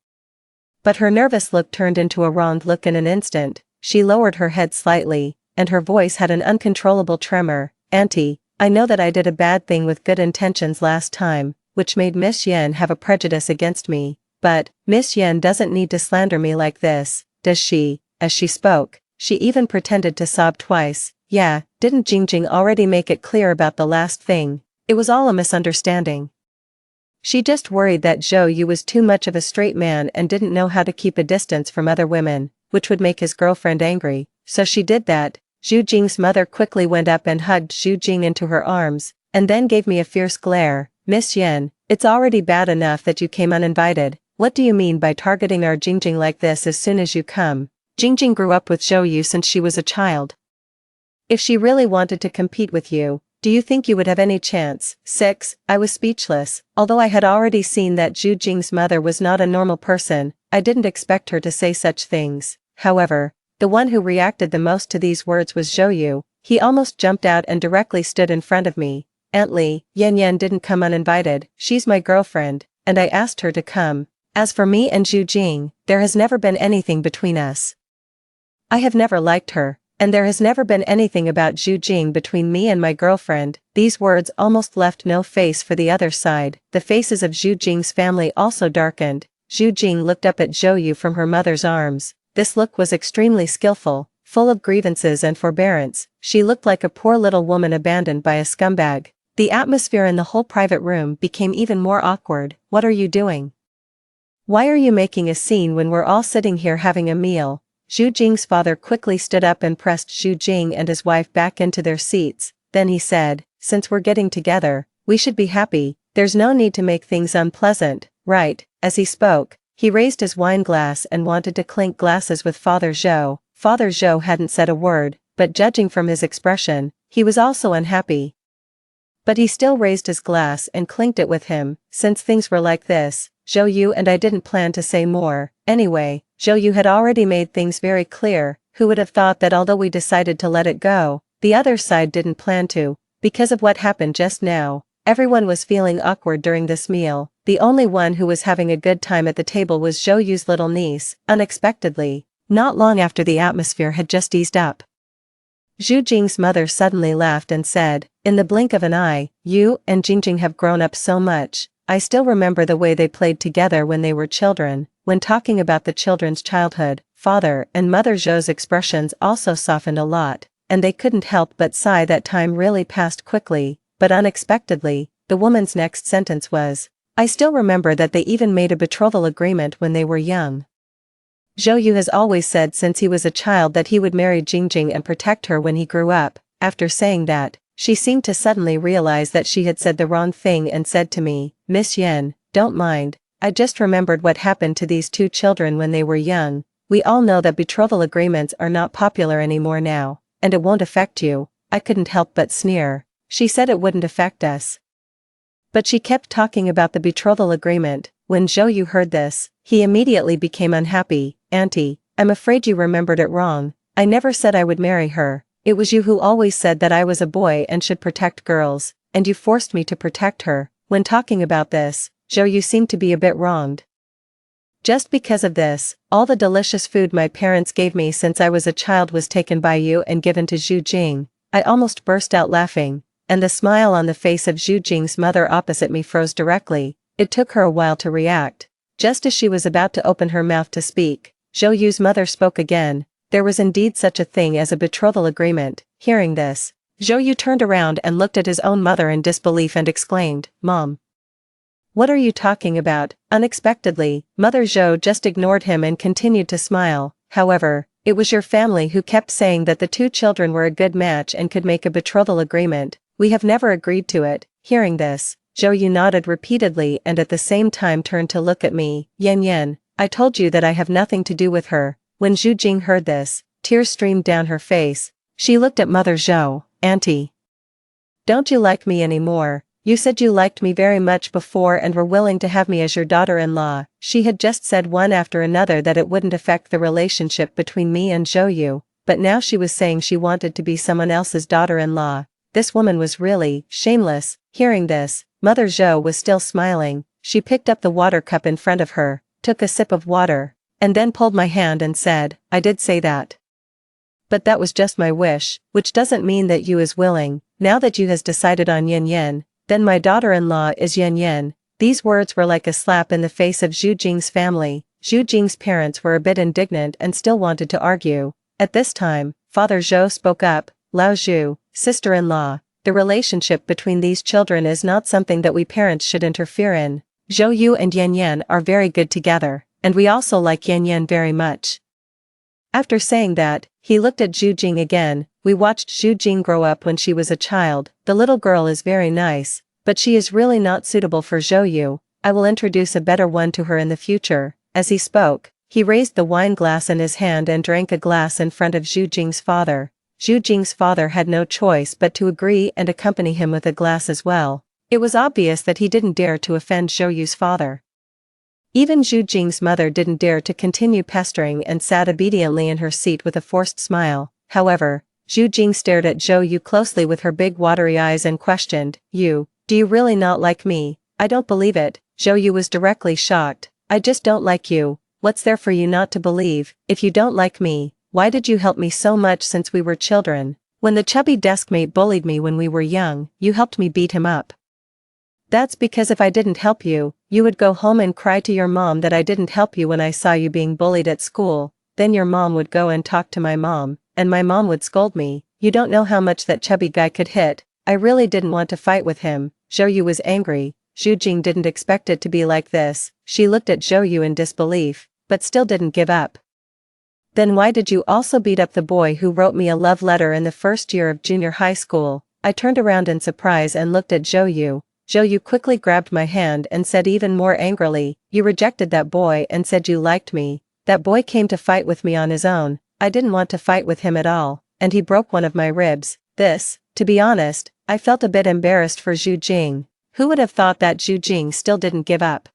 But her nervous look turned into a wronged look in an instant. She lowered her head slightly, and her voice had an uncontrollable tremor. Auntie, I know that I did a bad thing with good intentions last time, which made Miss Yan have a prejudice against me, but Miss Yan doesn't need to slander me like this, does she? As she spoke, she even pretended to sob twice. Yeah, didn't Jing already make it clear about the last thing? It was all a misunderstanding. She just worried that Zhou Yu was too much of a straight man and didn't know how to keep a distance from other women, which would make his girlfriend angry, so she did that. Zhu Jing's mother quickly went up and hugged Zhu Jing into her arms, and then gave me a fierce glare. Miss Yan, it's already bad enough that you came uninvited. What do you mean by targeting our Jing like this as soon as you come? Jing grew up with Zhou Yu since she was a child. If she really wanted to compete with you, do you think you would have any chance? 6. I was speechless. Although I had already seen that Zhu Jing's mother was not a normal person, I didn't expect her to say such things. However, the one who reacted the most to these words was Zhou Yu. He almost jumped out and directly stood in front of me. Aunt Li, Yan Yan didn't come uninvited. She's my girlfriend, and I asked her to come. As for me and Zhu Jing, there has never been anything between us. I have never liked her, and there has never been anything about Zhu Jing between me and my girlfriend. These words almost left no face for the other side. The faces of Zhu Jing's family also darkened. Zhu Jing looked up at Zhou Yu from her mother's arms. This look was extremely skillful, full of grievances and forbearance. She looked like a poor little woman abandoned by a scumbag. The atmosphere in the whole private room became even more awkward. What are you doing? Why are you making a scene when we're all sitting here having a meal? Zhu Jing's father quickly stood up and pressed Zhu Jing and his wife back into their seats. Then he said, since we're getting together, we should be happy. There's no need to make things unpleasant, right? As he spoke, he raised his wine glass and wanted to clink glasses with Father Zhou. Father Zhou hadn't said a word, but judging from his expression, he was also unhappy. But he still raised his glass and clinked it with him. Since things were like this, Zhou Yu and I didn't plan to say more. Anyway, Zhou Yu had already made things very clear. Who would have thought that although we decided to let it go, the other side didn't plan to? Because of what happened just now, everyone was feeling awkward during this meal. The only one who was having a good time at the table was Zhou Yu's little niece. Unexpectedly, not long after the atmosphere had just eased up, Zhu Jing's mother suddenly laughed and said, in the blink of an eye, you and Jing have grown up so much. I still remember the way they played together when they were children. When talking about the children's childhood, Father and Mother Zhou's expressions also softened a lot, and they couldn't help but sigh that time really passed quickly. But unexpectedly, the woman's next sentence was, I still remember that they even made a betrothal agreement when they were young. Zhou Yu has always said since he was a child that he would marry Jing and protect her when he grew up. After saying that, she seemed to suddenly realize that she had said the wrong thing and said to me, Miss Yan, don't mind, I just remembered what happened to these two children when they were young. We all know that betrothal agreements are not popular anymore now, and it won't affect you. I couldn't help but sneer. She said it wouldn't affect us. But she kept talking about the betrothal agreement. When Zhou Yu heard this, he immediately became unhappy. Auntie, I'm afraid you remembered it wrong. I never said I would marry her. It was you who always said that I was a boy and should protect girls, and you forced me to protect her. When talking about this, Zhou Yu seemed to be a bit wronged. Just because of this, all the delicious food my parents gave me since I was a child was taken by you and given to Zhu Jing. I almost burst out laughing, and the smile on the face of Zhu Jing's mother opposite me froze directly. It took her a while to react. Just as she was about to open her mouth to speak, Zhou Yu's mother spoke again. There was indeed such a thing as a betrothal agreement. Hearing this, Zhou Yu turned around and looked at his own mother in disbelief and exclaimed, Mom, what are you talking about? Unexpectedly, Mother Zhou just ignored him and continued to smile. However, It was your family who kept saying that the two children were a good match and could make a betrothal agreement. We have never agreed to it." Hearing this, Zhou Yu nodded repeatedly and at the same time turned to look at me. "Yan, I told you that I have nothing to do with her." When Zhu Jing heard this, tears streamed down her face. She looked at Mother Zhou. "Auntie, don't you like me anymore? You said you liked me very much before and were willing to have me as your daughter-in-law." She had just said one after another that it wouldn't affect the relationship between me and Zhou Yu, but now she was saying she wanted to be someone else's daughter-in-law. This woman was really shameless. Hearing this, Mother Zhou was still smiling. She picked up the water cup in front of her, took a sip of water, and then pulled my hand and said, "I did say that. But that was just my wish, which doesn't mean that you is willing. Now that you has decided on Yan, then my daughter-in-law is Yan." These words were like a slap in the face of Zhu Jing's family. Zhu Jing's parents were a bit indignant and still wanted to argue. At this time, Father Zhou spoke up. "Lao Zhu, sister-in-law, the relationship between these children is not something that we parents should interfere in. Zhou Yu and Yan are very good together, and we also like Yan very much." After saying that, he looked at Zhu Jing again. "We watched Zhu Jing grow up when she was a child. The little girl is very nice, but she is really not suitable for Zhou Yu. I will introduce a better one to her in the future." As he spoke, he raised the wine glass in his hand and drank a glass in front of Zhu Jing's father. Zhu Jing's father had no choice but to agree and accompany him with a glass as well. It was obvious that he didn't dare to offend Zhou Yu's father. Even Zhu Jing's mother didn't dare to continue pestering and sat obediently in her seat with a forced smile. However, Zhu Jing stared at Zhou Yu closely with her big watery eyes and questioned, "You, do you really not like me?" "I don't believe it." Zhou Yu was directly shocked. "I just don't like you. What's there for you not to believe? If you don't like me, why did you help me so much since we were children? When the chubby deskmate bullied me when we were young, you helped me beat him up. That's because if I didn't help you, you would go home and cry to your mom that I didn't help you when I saw you being bullied at school. Then your mom would go and talk to my mom, and my mom would scold me. You don't know how much that chubby guy could hit. I really didn't want to fight with him." Zhou Yu was angry. Zhu Jing didn't expect it to be like this. She looked at Zhou Yu in disbelief, but still didn't give up. "Then why did you also beat up the boy who wrote me a love letter in the first year of junior high school?" I turned around in surprise and looked at Zhou Yu. Zhou Yu quickly grabbed my hand and said even more angrily, "You rejected that boy and said you liked me. That boy came to fight with me on his own. I didn't want to fight with him at all, and he broke one of my ribs." To be honest, I felt a bit embarrassed for Zhu Jing. Who would have thought that Zhu Jing still didn't give up?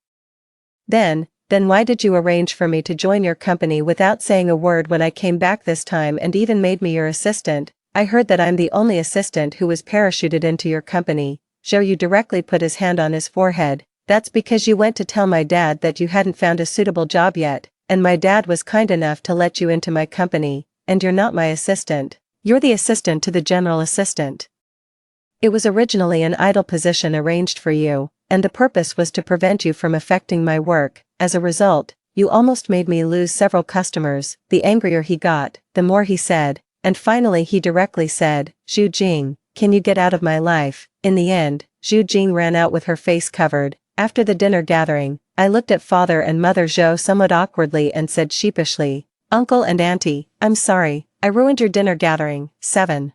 Then why did you arrange for me to join your company without saying a word when I came back this time and even made me your assistant? I heard that I'm the only assistant who was parachuted into your company." Zhou Yu directly put his hand on his forehead. "That's because you went to tell my dad that you hadn't found a suitable job yet, and my dad was kind enough to let you into my company, and you're not my assistant. You're the assistant to the general assistant. It was originally an idle position arranged for you, and the purpose was to prevent you from affecting my work. As a result, you almost made me lose several customers." The angrier he got, the more he said, and finally he directly said, "Zhu Jing, can you get out of my life?" In the end, Zhu Jing ran out with her face covered. After the dinner gathering, I looked at Father and Mother Zhou somewhat awkwardly and said sheepishly, "Uncle and Auntie, I'm sorry, I ruined your dinner gathering." 7.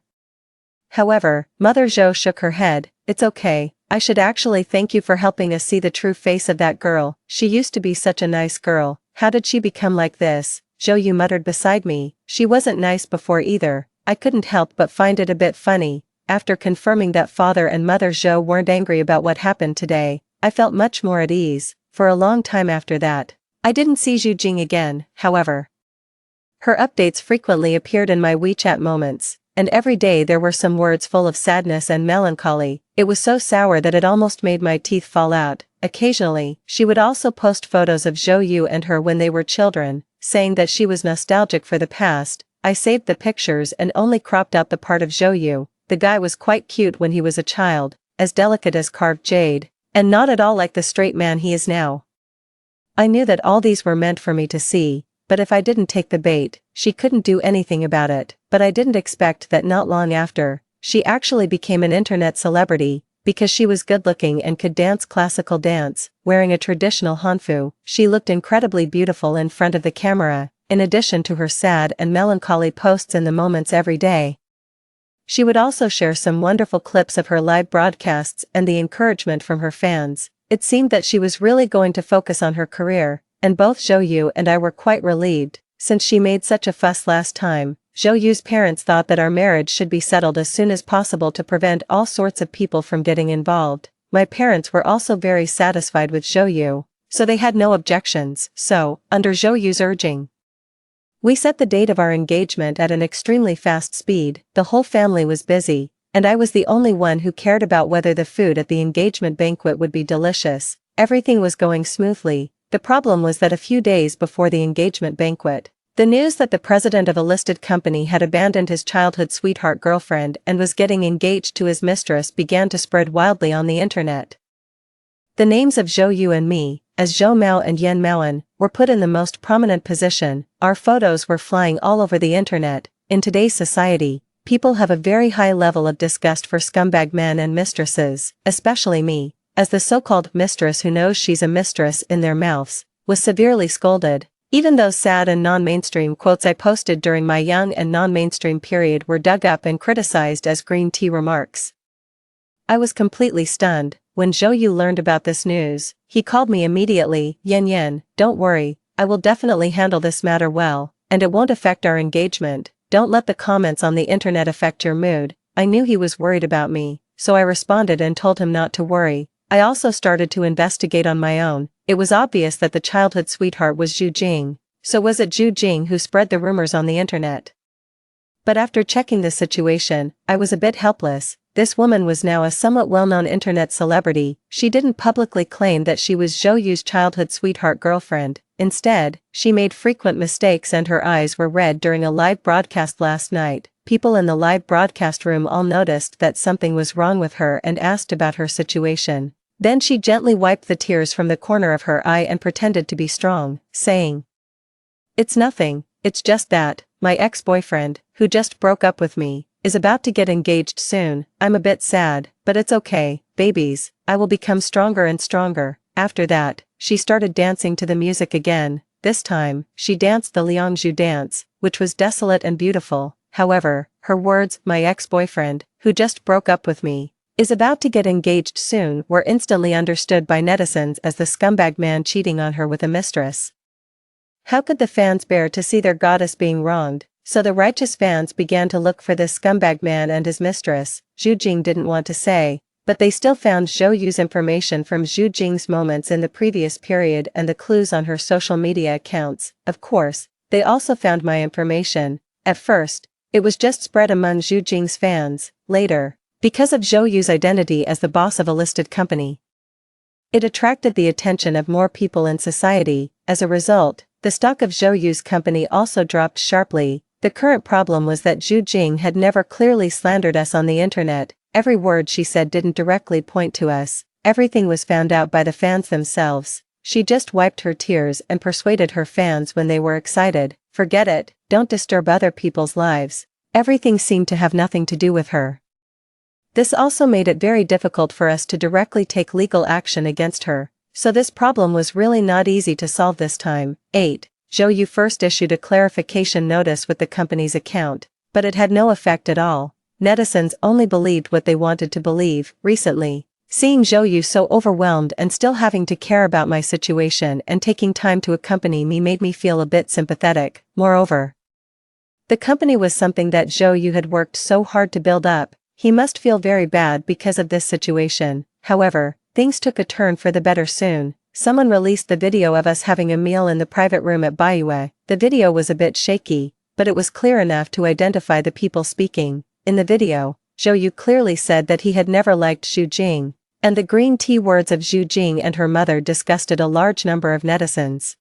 However, Mother Zhou shook her head. "It's okay, I should actually thank you for helping us see the true face of that girl. She used to be such a nice girl. How did she become like this?" Zhou Yu muttered beside me. "She wasn't nice before either." I couldn't help but find it a bit funny. After confirming that Father and Mother Zhou weren't angry about what happened today, I felt much more at ease. For a long time after that, I didn't see Zhu Jing again. However, her updates frequently appeared in my WeChat moments, and every day there were some words full of sadness and melancholy. It was so sour that it almost made my teeth fall out. Occasionally, she would also post photos of Zhou Yu and her when they were children, saying that she was nostalgic for the past. I saved the pictures and only cropped out the part of Zhou Yu. The guy was quite cute when he was a child, as delicate as carved jade, and not at all like the straight man he is now. I knew that all these were meant for me to see, but if I didn't take the bait, she couldn't do anything about it. But I didn't expect that not long after, she actually became an internet celebrity, because she was good-looking and could dance classical dance, wearing a traditional hanfu. She looked incredibly beautiful in front of the camera, in addition to her sad and melancholy posts in the moments every day. She would also share some wonderful clips of her live broadcasts and the encouragement from her fans. It seemed that she was really going to focus on her career, and both Zhou Yu and I were quite relieved, since she made such a fuss last time. Zhou Yu's parents thought that our marriage should be settled as soon as possible to prevent all sorts of people from getting involved. My parents were also very satisfied with Zhou Yu, so they had no objections. So, under Zhou Yu's urging, we set the date of our engagement at an extremely fast speed. The whole family was busy, and I was the only one who cared about whether the food at the engagement banquet would be delicious. Everything was going smoothly. The problem was that a few days before the engagement banquet, the news that the president of a listed company had abandoned his childhood sweetheart girlfriend and was getting engaged to his mistress began to spread wildly on the internet. The names of Zhou Yu and me, as Zhou Mao and Yan Maoan, were put in the most prominent position. Our photos were flying all over the internet. In today's society, people have a very high level of disgust for scumbag men and mistresses, especially me, as the so-called mistress who knows she's a mistress in their mouths, was severely scolded. Even those sad and non-mainstream quotes I posted during my young and non-mainstream period were dug up and criticized as green tea remarks. I was completely stunned. When Zhou Yu learned about this news, he called me immediately. Yan, don't worry, I will definitely handle this matter well, and it won't affect our engagement. Don't let the comments on the internet affect your mood. I knew he was worried about me, so I responded and told him not to worry. I also started to investigate on my own. It was obvious that the childhood sweetheart was Zhu Jing. So was it Zhu Jing who spread the rumors on the internet? But after checking the situation, I was a bit helpless. This woman was now a somewhat well-known internet celebrity. She didn't publicly claim that she was Zhou Yu's childhood sweetheart girlfriend. Instead, she made frequent mistakes and her eyes were red during a live broadcast last night. People in the live broadcast room all noticed that something was wrong with her and asked about her situation. Then she gently wiped the tears from the corner of her eye and pretended to be strong, saying, "It's nothing, it's just that my ex-boyfriend, who just broke up with me, is about to get engaged soon. I'm a bit sad, but it's okay, babies, I will become stronger and stronger." After that, she started dancing to the music again. This time, she danced the Liangzhu dance, which was desolate and beautiful. However, her words, "my ex-boyfriend, who just broke up with me, is about to get engaged soon," were instantly understood by netizens as the scumbag man cheating on her with a mistress. How could the fans bear to see their goddess being wronged? So the righteous fans began to look for this scumbag man and his mistress. Zhu Jing didn't want to say, but they still found Zhou Yu's information from Zhu Jing's moments in the previous period and the clues on her social media accounts. Of course, they also found my information. At first, it was just spread among Zhu Jing's fans. Later, because of Zhou Yu's identity as the boss of a listed company, it attracted the attention of more people in society. As a result, the stock of Zhou Yu's company also dropped sharply. The current problem was that Zhu Jing had never clearly slandered us on the internet. Every word she said didn't directly point to us. Everything was found out by the fans themselves. She just wiped her tears and persuaded her fans when they were excited. Forget it, don't disturb other people's lives. Everything seemed to have nothing to do with her. This also made it very difficult for us to directly take legal action against her. So this problem was really not easy to solve this time. 8. Zhou Yu first issued a clarification notice with the company's account, but it had no effect at all. Netizens only believed what they wanted to believe. Recently, seeing Zhou Yu so overwhelmed and still having to care about my situation and taking time to accompany me made me feel a bit sympathetic. Moreover, the company was something that Zhou Yu had worked so hard to build up. He must feel very bad because of this situation. However, things took a turn for the better soon. Someone released the video of us having a meal in the private room at Baiyue. The video was a bit shaky, but it was clear enough to identify the people speaking. In the video, Zhou Yu clearly said that he had never liked Zhu Jing, and the green tea words of Zhu Jing and her mother disgusted a large number of netizens.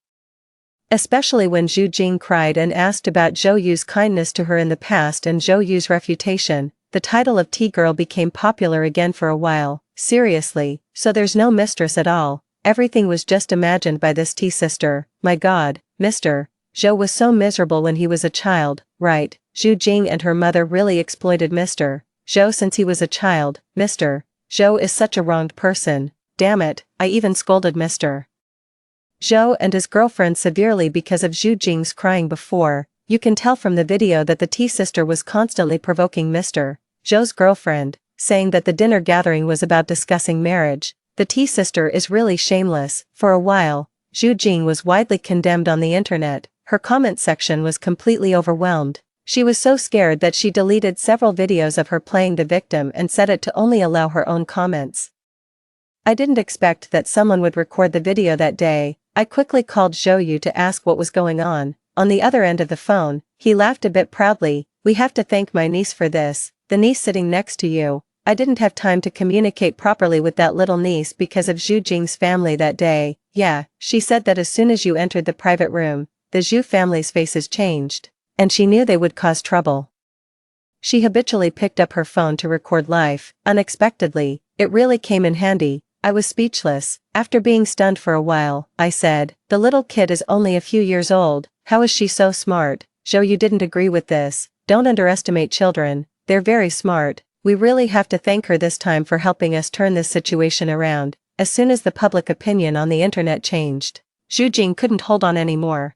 Especially when Zhu Jing cried and asked about Zhou Yu's kindness to her in the past and Zhou Yu's refutation. The title of tea girl became popular again for a while. Seriously, so there's no mistress at all. Everything was just imagined by this tea sister. My God, Mr. Zhou was so miserable when he was a child, right? Zhu Jing and her mother really exploited Mr. Zhou since he was a child. Mr. Zhou is such a wronged person. Damn it, I even scolded Mr. Zhou and his girlfriend severely because of Zhu Jing's crying before. You can tell from the video that the T-sister was constantly provoking Mr. Zhou's girlfriend, saying that the dinner gathering was about discussing marriage. The T-sister is really shameless. For a while, Zhu Jing was widely condemned on the internet. Her comment section was completely overwhelmed. She was so scared that she deleted several videos of her playing the victim and set it to only allow her own comments. I didn't expect that someone would record the video that day. I quickly called Zhou Yu to ask what was going on. On the other end of the phone, he laughed a bit proudly. "We have to thank my niece for this, the niece sitting next to you. I didn't have time to communicate properly with that little niece because of Zhu Jing's family that day. Yeah, she said that as soon as you entered the private room, the Zhu family's faces changed, and she knew they would cause trouble." She habitually picked up her phone to record live. Unexpectedly, it really came in handy. I was speechless. After being stunned for a while, I said, "The little kid is only a few years old. How is she so smart?" Zhou Yu didn't agree with this. "Don't underestimate children. They're very smart. We really have to thank her this time for helping us turn this situation around." As soon as the public opinion on the internet changed, Zhu Jing couldn't hold on anymore.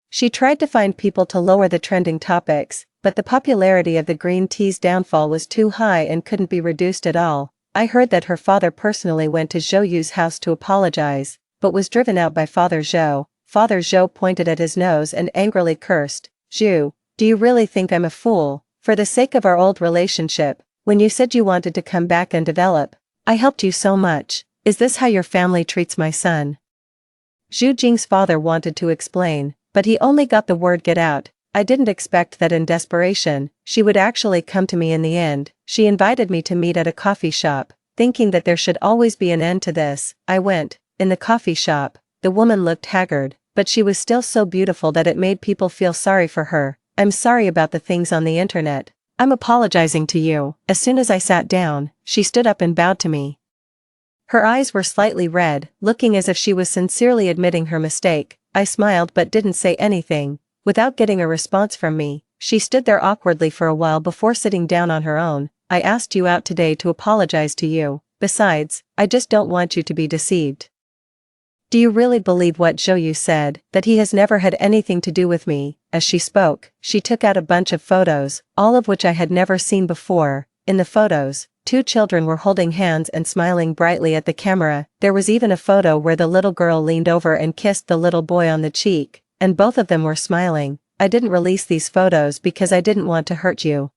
She tried to find people to lower the trending topics, but the popularity of the green tea's downfall was too high and couldn't be reduced at all. I heard that her father personally went to Zhou Yu's house to apologize, but was driven out by Father Zhou. Father Zhou pointed at his nose and angrily cursed. "Zhu, do you really think I'm a fool? For the sake of our old relationship, when you said you wanted to come back and develop, I helped you so much. Is this how your family treats my son?" Zhu Jing's father wanted to explain, but he only got the word "get out." I didn't expect that in desperation, she would actually come to me in the end. She invited me to meet at a coffee shop, thinking that there should always be an end to this. I went. In the coffee shop, the woman looked haggard, but she was still so beautiful that it made people feel sorry for her. "I'm sorry about the things on the internet. I'm apologizing to you." As soon as I sat down, she stood up and bowed to me. Her eyes were slightly red, looking as if she was sincerely admitting her mistake. I smiled but didn't say anything. Without getting a response from me, she stood there awkwardly for a while before sitting down on her own. "I asked you out today to apologize to you. Besides, I just don't want you to be deceived. Do you really believe what Zhou Yu said, that he has never had anything to do with me?" As she spoke, she took out a bunch of photos, all of which I had never seen before. In the photos, 2 children were holding hands and smiling brightly at the camera. There was even a photo where the little girl leaned over and kissed the little boy on the cheek, and both of them were smiling. "I didn't release these photos because I didn't want to hurt you.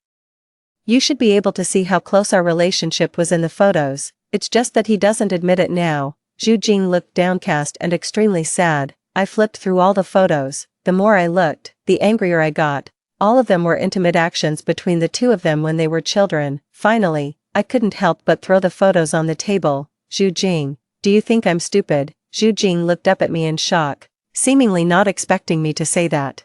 You should be able to see how close our relationship was in the photos. It's just that he doesn't admit it now." Zhu Jing looked downcast and extremely sad. I flipped through all the photos. The more I looked, the angrier I got. All of them were intimate actions between the two of them when they were children. Finally, I couldn't help but throw the photos on the table. "Zhu Jing, do you think I'm stupid?" Zhu Jing looked up at me in shock, seemingly not expecting me to say that.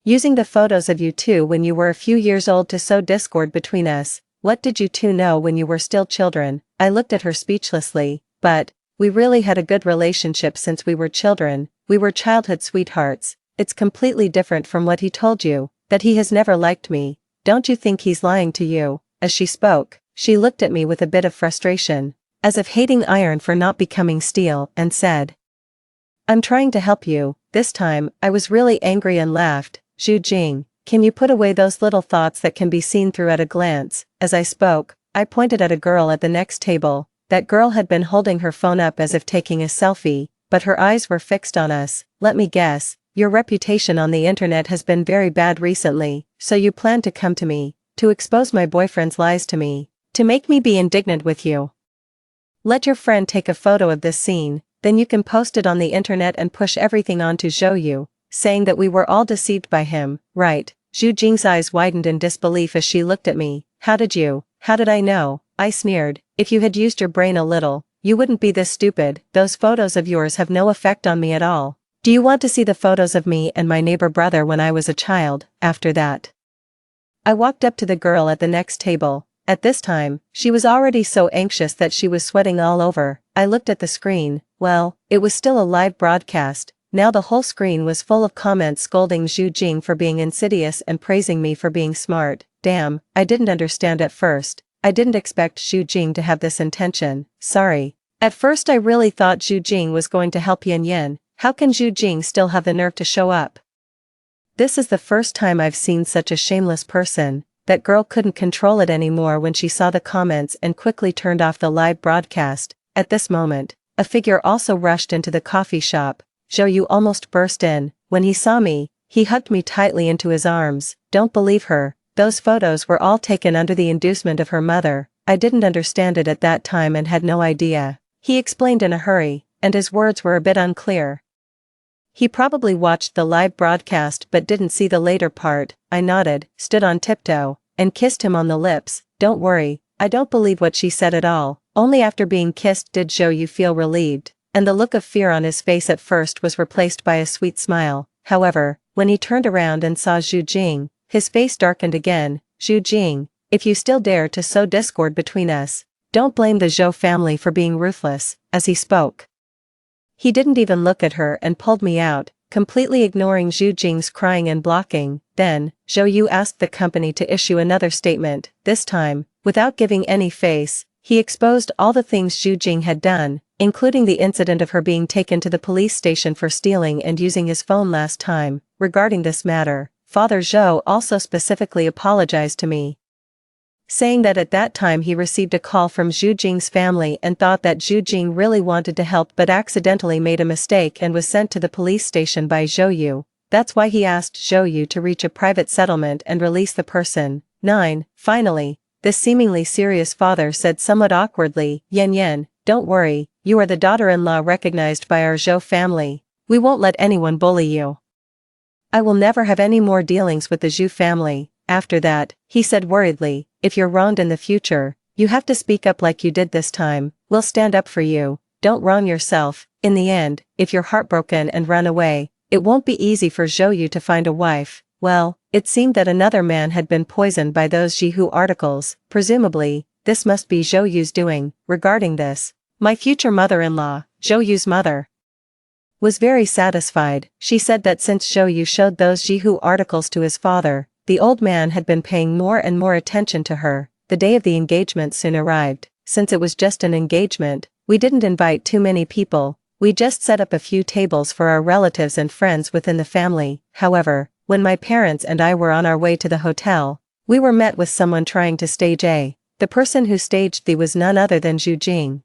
"Using the photos of you two when you were a few years old to sow discord between us. What did you two know when you were still children?" I looked at her speechlessly. "But, we really had a good relationship since we were children. We were childhood sweethearts. It's completely different from what he told you, that he has never liked me. Don't you think he's lying to you?" As she spoke, she looked at me with a bit of frustration, as if hating iron for not becoming steel, and said, "I'm trying to help you." This time, I was really angry and laughed. "Zhu Jing, can you put away those little thoughts that can be seen through at a glance?" As I spoke, I pointed at a girl at the next table. That girl had been holding her phone up as if taking a selfie, but her eyes were fixed on us. "Let me guess, your reputation on the internet has been very bad recently, so you plan to come to me, to expose my boyfriend's lies to me, to make me be indignant with you. Let your friend take a photo of this scene, then you can post it on the internet and push everything onto Zhou Yu, saying that we were all deceived by him, right?" Zhu Jing's eyes widened in disbelief as she looked at me. How did I know?" I sneered. "If you had used your brain a little, you wouldn't be this stupid. Those photos of yours have no effect on me at all. Do you want to see the photos of me and my neighbor brother when I was a child?" After that, I walked up to the girl at the next table. At this time, she was already so anxious that she was sweating all over. I looked at the screen. Well, it was still a live broadcast. Now the whole screen was full of comments scolding Zhu Jing for being insidious and praising me for being smart. Damn, I didn't understand at first. I didn't expect Zhu Jing to have this intention. "Sorry. At first I really thought Zhu Jing was going to help Yan Yan. How can Zhu Jing still have the nerve to show up? This is the first time I've seen such a shameless person. That girl couldn't control it anymore when she saw the comments and quickly turned off the live broadcast. At this moment, a figure also rushed into the coffee shop. Zhou Yu almost burst in. When he saw me, he hugged me tightly into his arms. Don't believe her. Those photos were all taken under the inducement of her mother. I didn't understand it at that time and had no idea. He explained in a hurry, and his words were a bit unclear. He probably watched the live broadcast but didn't see the later part. I nodded, stood on tiptoe, and kissed him on the lips. Don't worry, I don't believe what she said at all. Only after being kissed did Zhou Yu feel relieved, and the look of fear on his face at first was replaced by a sweet smile. However, when he turned around and saw Zhu Jing, his face darkened again. Zhu Jing, if you still dare to sow discord between us, don't blame the Zhou family for being ruthless. As he spoke, he didn't even look at her and pulled me out, completely ignoring Zhu Jing's crying and blocking. Then, Zhou Yu asked the company to issue another statement. This time, without giving any face, he exposed all the things Zhu Jing had done, including the incident of her being taken to the police station for stealing and using his phone last time. Regarding this matter, Father Zhou also specifically apologized to me, saying that at that time he received a call from Zhu Jing's family and thought that Zhu Jing really wanted to help but accidentally made a mistake and was sent to the police station by Zhou Yu. That's why he asked Zhou Yu to reach a private settlement and release the person. 9. Finally, this seemingly serious father said somewhat awkwardly, Yan Yan, don't worry, you are the daughter-in-law recognized by our Zhou family. We won't let anyone bully you. I will never have any more dealings with the Zhu family. After that, he said worriedly, if you're wronged in the future, you have to speak up like you did this time. We'll stand up for you. Don't wrong yourself. In the end, if you're heartbroken and run away, it won't be easy for Zhou Yu to find a wife. Well, it seemed that another man had been poisoned by those Jihu articles. Presumably, this must be Zhou Yu's doing. Regarding this, my future mother-in-law, Zhou Yu's mother, was very satisfied. She said that since Zhou Yu showed those Jihu articles to his father, the old man had been paying more and more attention to her. The day of the engagement soon arrived. Since it was just an engagement, we didn't invite too many people. We just set up a few tables for our relatives and friends within the family. However, when my parents and I were on our way to the hotel, we were met with someone trying to stage A. The person who staged the was none other than Zhu Jing,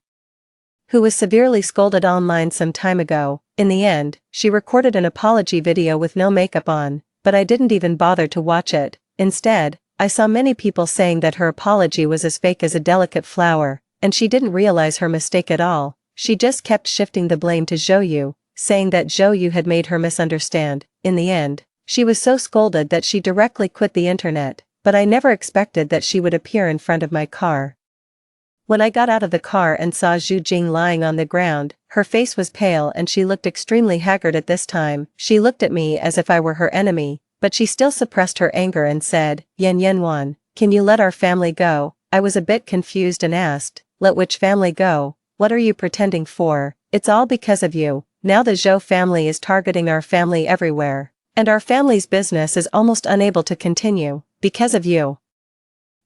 who was severely scolded online some time ago. In the end, she recorded an apology video with no makeup on, but I didn't even bother to watch it. Instead, I saw many people saying that her apology was as fake as a delicate flower, and she didn't realize her mistake at all. She just kept shifting the blame to Zhou Yu, saying that Zhou Yu had made her misunderstand. In the end, she was so scolded that she directly quit the internet, but I never expected that she would appear in front of my car. When I got out of the car and saw Zhu Jing lying on the ground, her face was pale and she looked extremely haggard at this time. She looked at me as if I were her enemy, but she still suppressed her anger and said, Yan Yanwan, can you let our family go? I was a bit confused and asked, let which family go? What are you pretending for? It's all because of you. Now the Zhou family is targeting our family everywhere, and our family's business is almost unable to continue, because of you.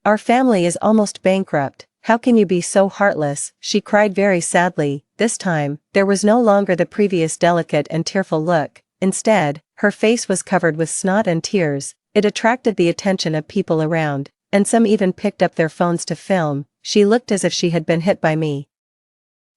Our family is almost bankrupt. How can you be so heartless? She cried very sadly. This time, there was no longer the previous delicate and tearful look. Instead, her face was covered with snot and tears. It attracted the attention of people around, and some even picked up their phones to film. She looked as if she had been hit by me.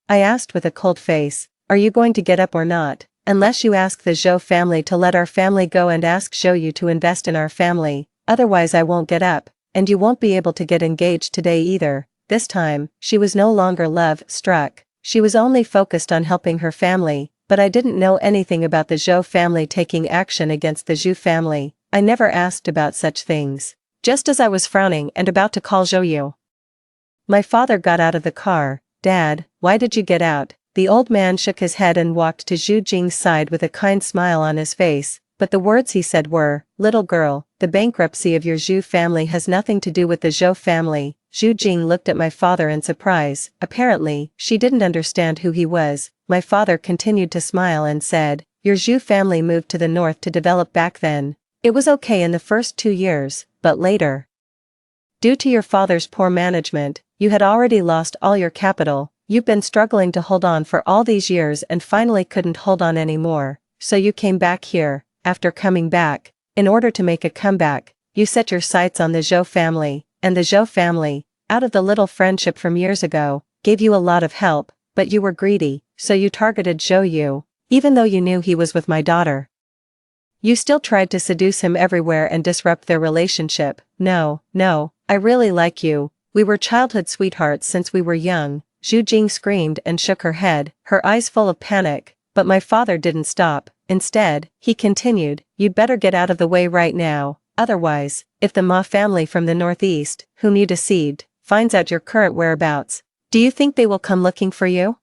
I asked with a cold face, are you going to get up or not? Unless you ask the Zhou family to let our family go and ask Zhou Yu to invest in our family, otherwise I won't get up, and you won't be able to get engaged today either. This time, she was no longer love-struck. She was only focused on helping her family, but I didn't know anything about the Zhou family taking action against the Zhu family. I never asked about such things. Just as I was frowning and about to call Zhou Yu, my father got out of the car. Dad, why did you get out? The old man shook his head and walked to Zhu Jing's side with a kind smile on his face, but the words he said were, little girl, the bankruptcy of your Zhu family has nothing to do with the Zhou family. Zhu Jing looked at my father in surprise. Apparently, she didn't understand who he was. My father continued to smile and said, your Zhu family moved to the north to develop back then. It was okay in the first 2 years, but later, due to your father's poor management, you had already lost all your capital. You've been struggling to hold on for all these years and finally couldn't hold on anymore, so you came back here. After coming back, in order to make a comeback, you set your sights on the Zhou family, and the Zhou family, out of the little friendship from years ago, gave you a lot of help, but you were greedy, so you targeted Zhou Yu, even though you knew he was with my daughter. You still tried to seduce him everywhere and disrupt their relationship. No, I really like you. We were childhood sweethearts since we were young. Zhu Jing screamed and shook her head, her eyes full of panic, but my father didn't stop. Instead, he continued, you'd better get out of the way right now, otherwise, if the Ma family from the northeast, whom you deceived, finds out your current whereabouts, do you think they will come looking for you?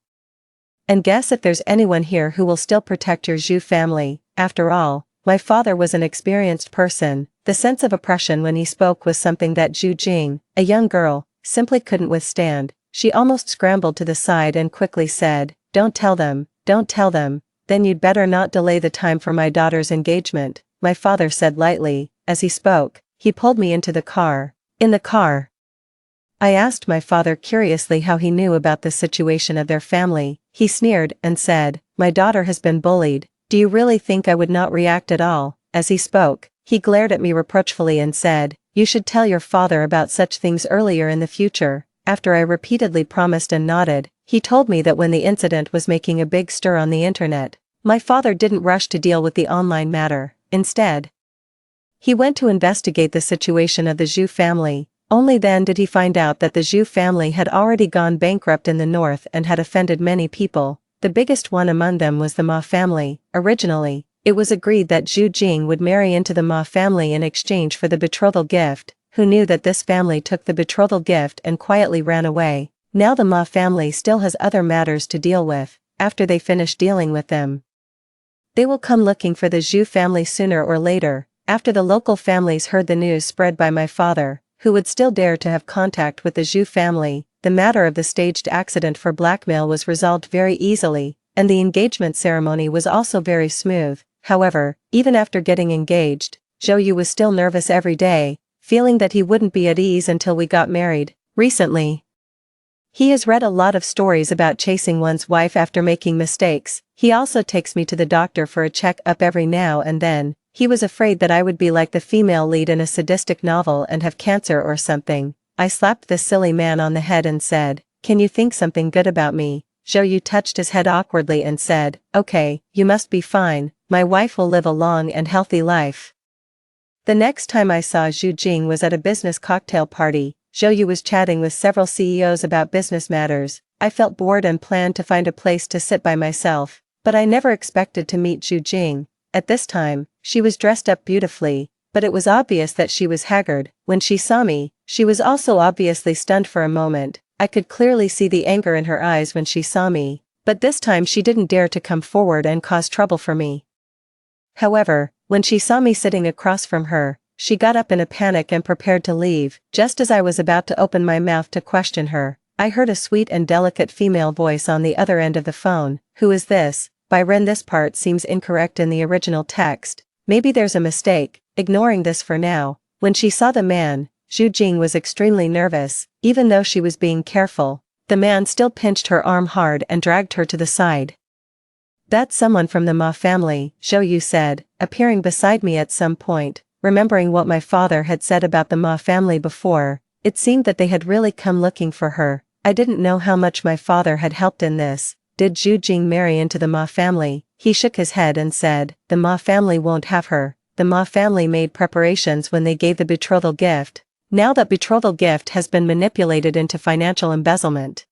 And guess if there's anyone here who will still protect your Zhu family. After all, my father was an experienced person. The sense of oppression when he spoke was something that Zhu Jing, a young girl, simply couldn't withstand. She almost scrambled to the side and quickly said, don't tell them, then you'd better not delay the time for my daughter's engagement, my father said lightly. As he spoke, he pulled me into the car. In the car, I asked my father curiously how he knew about the situation of their family. He sneered and said, my daughter has been bullied. Do you really think I would not react at all? As he spoke, he glared at me reproachfully and said, you should tell your father about such things earlier in the future. After I repeatedly promised and nodded, he told me that when the incident was making a big stir on the internet, my father didn't rush to deal with the online matter. Instead, he went to investigate the situation of the Zhu family. Only then did he find out that the Zhu family had already gone bankrupt in the north and had offended many people. The biggest one among them was the Ma family. Originally, it was agreed that Zhu Jing would marry into the Ma family in exchange for the betrothal gift. Who knew that this family took the betrothal gift and quietly ran away? Now the Ma family still has other matters to deal with. After they finish dealing with them, they will come looking for the Zhu family sooner or later. After the local families heard the news spread by my father, who would still dare to have contact with the Zhu family, the matter of the staged accident for blackmail was resolved very easily, and the engagement ceremony was also very smooth. However, even after getting engaged, Zhou Yu was still nervous every day, feeling that he wouldn't be at ease until we got married. Recently, he has read a lot of stories about chasing one's wife after making mistakes. He also takes me to the doctor for a check-up every now and then. He was afraid that I would be like the female lead in a sadistic novel and have cancer or something. I slapped this silly man on the head and said, can you think something good about me? Zhou Yu touched his head awkwardly and said, okay, you must be fine. My wife will live a long and healthy life. The next time I saw Zhu Jing was at a business cocktail party. Zhou Yu was chatting with several CEOs about business matters. I felt bored and planned to find a place to sit by myself, but I never expected to meet Zhu Jing. At this time, she was dressed up beautifully, but it was obvious that she was haggard. When she saw me, she was also obviously stunned for a moment. I could clearly see the anger in her eyes when she saw me, but this time she didn't dare to come forward and cause trouble for me. However, when she saw me sitting across from her, she got up in a panic and prepared to leave. Just as I was about to open my mouth to question her, I heard a sweet and delicate female voice on the other end of the phone. Who is this? Byron, this part seems incorrect in the original text. Maybe there's a mistake. Ignoring this for now. When she saw the man, Zhu Jing was extremely nervous. Even though she was being careful, the man still pinched her arm hard and dragged her to the side. That's someone from the Ma family, Zhou Yu said, appearing beside me at some point. Remembering what my father had said about the Ma family before, it seemed that they had really come looking for her. I didn't know how much my father had helped in this. Did Zhu Jing marry into the Ma family? He shook his head and said, the Ma family won't have her. The Ma family made preparations when they gave the betrothal gift. Now that betrothal gift has been manipulated into financial embezzlement.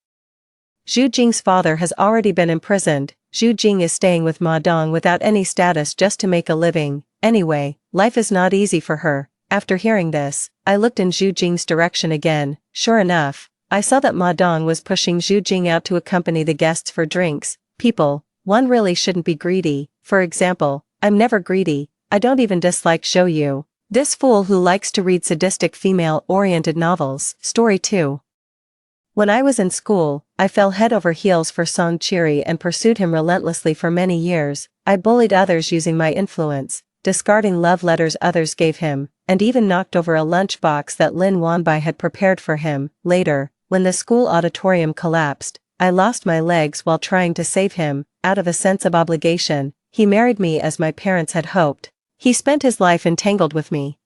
Zhu Jing's father has already been imprisoned. Zhu Jing is staying with Ma Dong without any status just to make a living. Anyway, life is not easy for her. After hearing this, I looked in Zhu Jing's direction again. Sure enough, I saw that Ma Dong was pushing Zhu Jing out to accompany the guests for drinks. People, one really shouldn't be greedy. For example, I'm never greedy. I don't even dislike Zhou Yu. This fool who likes to read sadistic female-oriented novels. Story 2. When I was in school, I fell head over heels for Song Chiri and pursued him relentlessly for many years. I bullied others using my influence, discarding love letters others gave him, and even knocked over a lunchbox that Lin Wanbai had prepared for him. Later, when the school auditorium collapsed, I lost my legs while trying to save him, out of a sense of obligation. He married me as my parents had hoped. He spent his life entangled with me.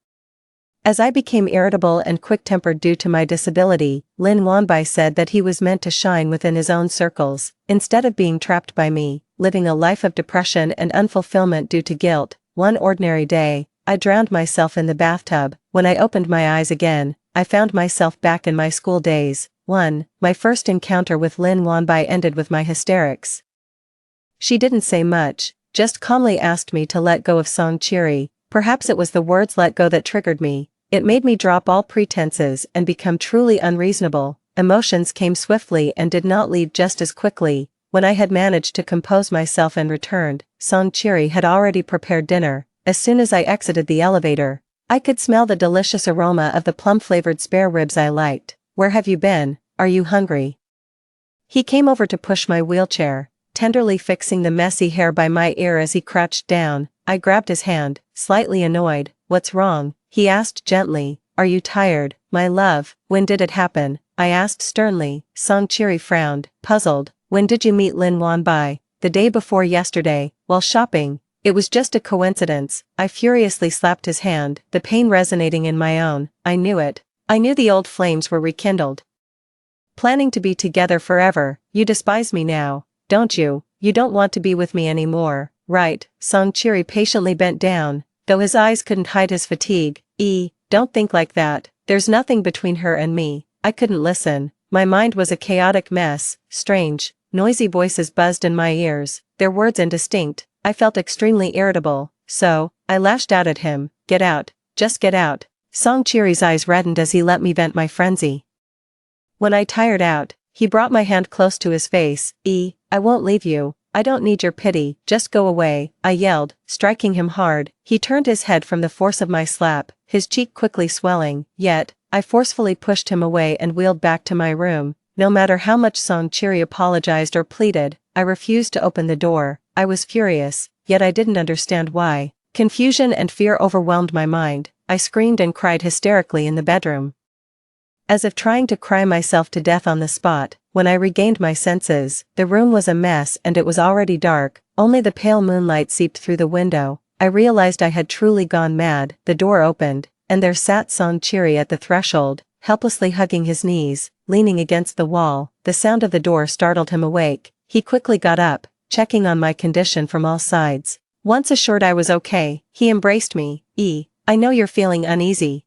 As I became irritable and quick-tempered due to my disability, Lin Wanbai said that he was meant to shine within his own circles, instead of being trapped by me, living a life of depression and unfulfillment due to guilt. One ordinary day, I drowned myself in the bathtub. When I opened my eyes again, I found myself back in my school days. My first encounter with Lin Wanbai ended with my hysterics. She didn't say much, just calmly asked me to let go of Song Chiri. Perhaps it was the words let go that triggered me. It made me drop all pretenses and become truly unreasonable. Emotions came swiftly and did not leave just as quickly. When I had managed to compose myself and returned, Song Chiri had already prepared dinner. As soon as I exited the elevator, I could smell the delicious aroma of the plum-flavored spare ribs I liked. "Where have you been? Are you hungry?" He came over to push my wheelchair, tenderly fixing the messy hair by my ear as he crouched down. I grabbed his hand, slightly annoyed. "What's wrong?" he asked gently. "Are you tired, my love?" "When did it happen?" I asked sternly. Song Chiri frowned, puzzled. "When did you meet Lin Wanbai?" "The day before yesterday, while shopping. It was just a coincidence." I furiously slapped his hand, the pain resonating in my own. I knew it. I knew the old flames were rekindled. "Planning to be together forever. You despise me now, don't you? You don't want to be with me anymore, right?" Song Chiri patiently bent down, though his eyes couldn't hide his fatigue. Don't think like that. There's nothing between her and me." I couldn't listen. My mind was a chaotic mess. Strange, noisy voices buzzed in my ears, their words indistinct. I felt extremely irritable, so I lashed out at him. "Get out. Just get out." Song Chiri's eyes reddened as he let me vent my frenzy. When I tired out, he brought my hand close to his face. "I won't leave you. I don't need your pity. Just go away," I yelled, striking him hard. He turned his head from the force of my slap, his cheek quickly swelling. Yet, I forcefully pushed him away and wheeled back to my room. No matter how much Song Chiri apologized or pleaded, I refused to open the door. I was furious, yet I didn't understand why. Confusion and fear overwhelmed my mind. I screamed and cried hysterically in the bedroom, as if trying to cry myself to death on the spot. When I regained my senses, the room was a mess and it was already dark. Only the pale moonlight seeped through the window. I realized I had truly gone mad. The door opened, and there sat Song Chiri at the threshold, helplessly hugging his knees, leaning against the wall. The sound of the door startled him awake. He quickly got up, checking on my condition from all sides. Once assured I was okay, he embraced me. "I know you're feeling uneasy,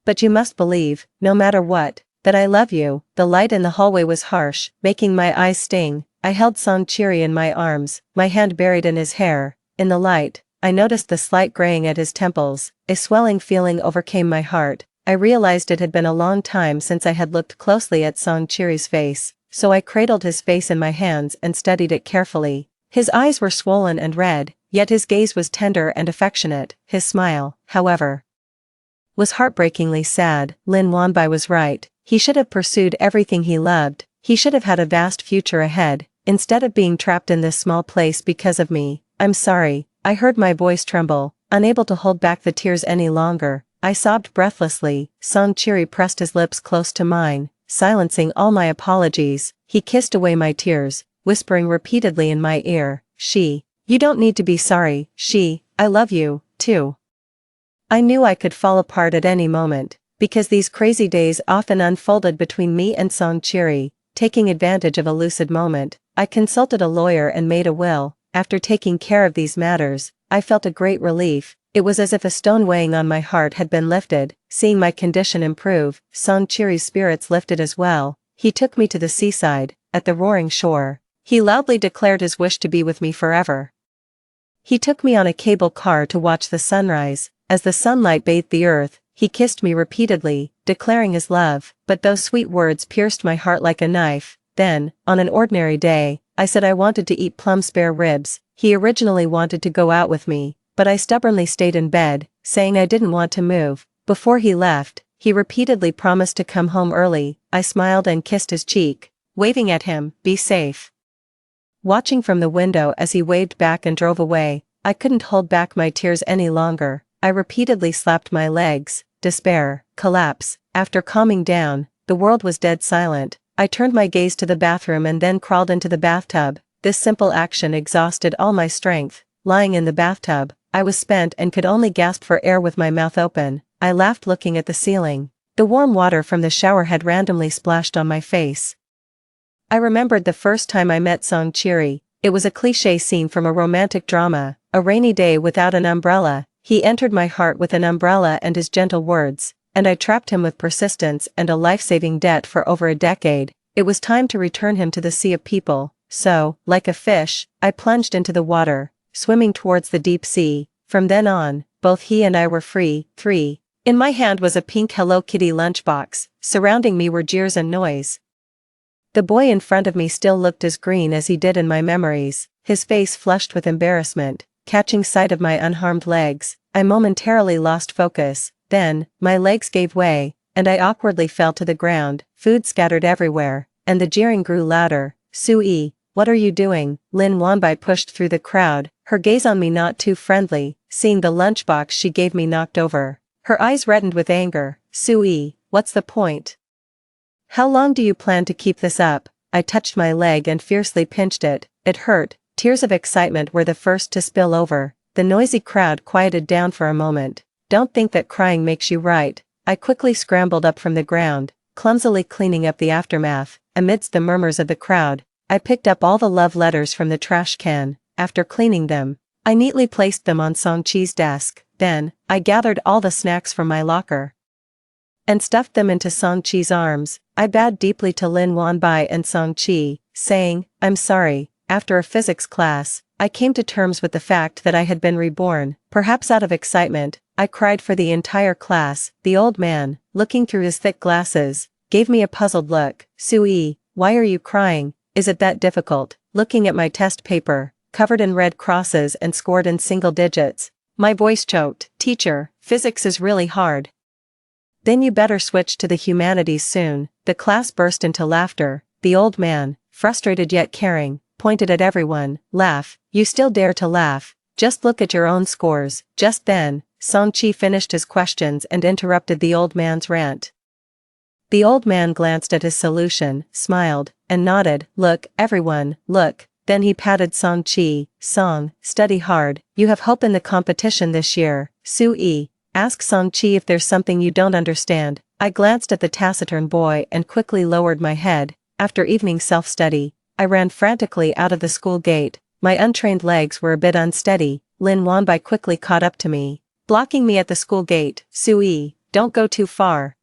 but you must believe, no matter what, that I love you." The light in the hallway was harsh, making my eyes sting. I held Song Chiri in my arms, my hand buried in his hair. In the light, I noticed the slight graying at his temples. A swelling feeling overcame my heart. I realized it had been a long time since I had looked closely at Song Chiri's face, so I cradled his face in my hands and studied it carefully. His eyes were swollen and red, yet his gaze was tender and affectionate. His smile, however, was heartbreakingly sad. Lin Wanbai was right. He should have pursued everything he loved. He should have had a vast future ahead, instead of being trapped in this small place because of me. "I'm sorry." I heard my voice tremble, unable to hold back the tears any longer. I sobbed breathlessly. Song Chiri pressed his lips close to mine, silencing all my apologies. He kissed away my tears, whispering repeatedly in my ear, You don't need to be sorry, I love you, too." I knew I could fall apart at any moment, because these crazy days often unfolded between me and Song Chiri. Taking advantage of a lucid moment, I consulted a lawyer and made a will. After taking care of these matters, I felt a great relief. It was as if a stone weighing on my heart had been lifted. Seeing my condition improve, Song Chiri's spirits lifted as well. He took me to the seaside, at the roaring shore. He loudly declared his wish to be with me forever. He took me on a cable car to watch the sunrise. As the sunlight bathed the earth, he kissed me repeatedly, declaring his love. But those sweet words pierced my heart like a knife. Then, on an ordinary day, I said I wanted to eat plum spare ribs. He originally wanted to go out with me, but I stubbornly stayed in bed, saying I didn't want to move. Before he left, he repeatedly promised to come home early. I smiled and kissed his cheek, waving at him, "Be safe." Watching from the window as he waved back and drove away, I couldn't hold back my tears any longer. I repeatedly slapped my legs. Despair, collapse. After calming down, the world was dead silent. I turned my gaze to the bathroom and then crawled into the bathtub. This simple action exhausted all my strength. Lying in the bathtub, I was spent and could only gasp for air with my mouth open. I laughed looking at the ceiling. The warm water from the shower had randomly splashed on my face. I remembered the first time I met Song Chiri. It was a cliché scene from a romantic drama, a rainy day without an umbrella. He entered my heart with an umbrella and his gentle words, and I trapped him with persistence and a life-saving debt for over a decade. It was time to return him to the sea of people, so, like a fish, I plunged into the water, swimming towards the deep sea. From then on, both he and I were free. In my hand was a pink Hello Kitty lunchbox. Surrounding me were jeers and noise. The boy in front of me still looked as green as he did in my memories, his face flushed with embarrassment. Catching sight of my unharmed legs, I momentarily lost focus. Then, my legs gave way, and I awkwardly fell to the ground. Food scattered everywhere, and the jeering grew louder. "Sui, what are you doing?" Lin Wanbai pushed through the crowd, her gaze on me not too friendly. Seeing the lunchbox she gave me knocked over, her eyes reddened with anger. "Sui, what's the point? How long do you plan to keep this up?" I touched my leg and fiercely pinched it. It hurt. Tears of excitement were the first to spill over. The noisy crowd quieted down for a moment. "Don't think that crying makes you right." I quickly scrambled up from the ground, clumsily cleaning up the aftermath. Amidst the murmurs of the crowd, I picked up all the love letters from the trash can. After cleaning them, I neatly placed them on Song Chi's desk. Then, I gathered all the snacks from my locker and stuffed them into Song Chi's arms. I bowed deeply to Lin Wanbai and Song Chi, saying, "I'm sorry." After a physics class, I came to terms with the fact that I had been reborn. Perhaps out of excitement, I cried for the entire class. The old man, looking through his thick glasses, gave me a puzzled look. "Sui, why are you crying? Is it that difficult?" Looking at my test paper, covered in red crosses and scored in single digits, my voice choked. "Teacher, physics is really hard." "Then you better switch to the humanities soon." The class burst into laughter. The old man, frustrated yet caring, pointed at everyone. "Laugh, you still dare to laugh? Just look at your own scores." Just then, Song Chi finished his questions and interrupted the old man's rant. The old man glanced at his solution, smiled, and nodded. "Look, everyone, look." Then he patted Song Chi. "Song, study hard. You have hope in the competition this year." "Sui, ask Song Chi if there's something you don't understand." I glanced at the taciturn boy and quickly lowered my head. After evening self-study, I ran frantically out of the school gate. My untrained legs were a bit unsteady. Lin Wanbai quickly caught up to me, blocking me at the school gate. "Sui, don't go too far."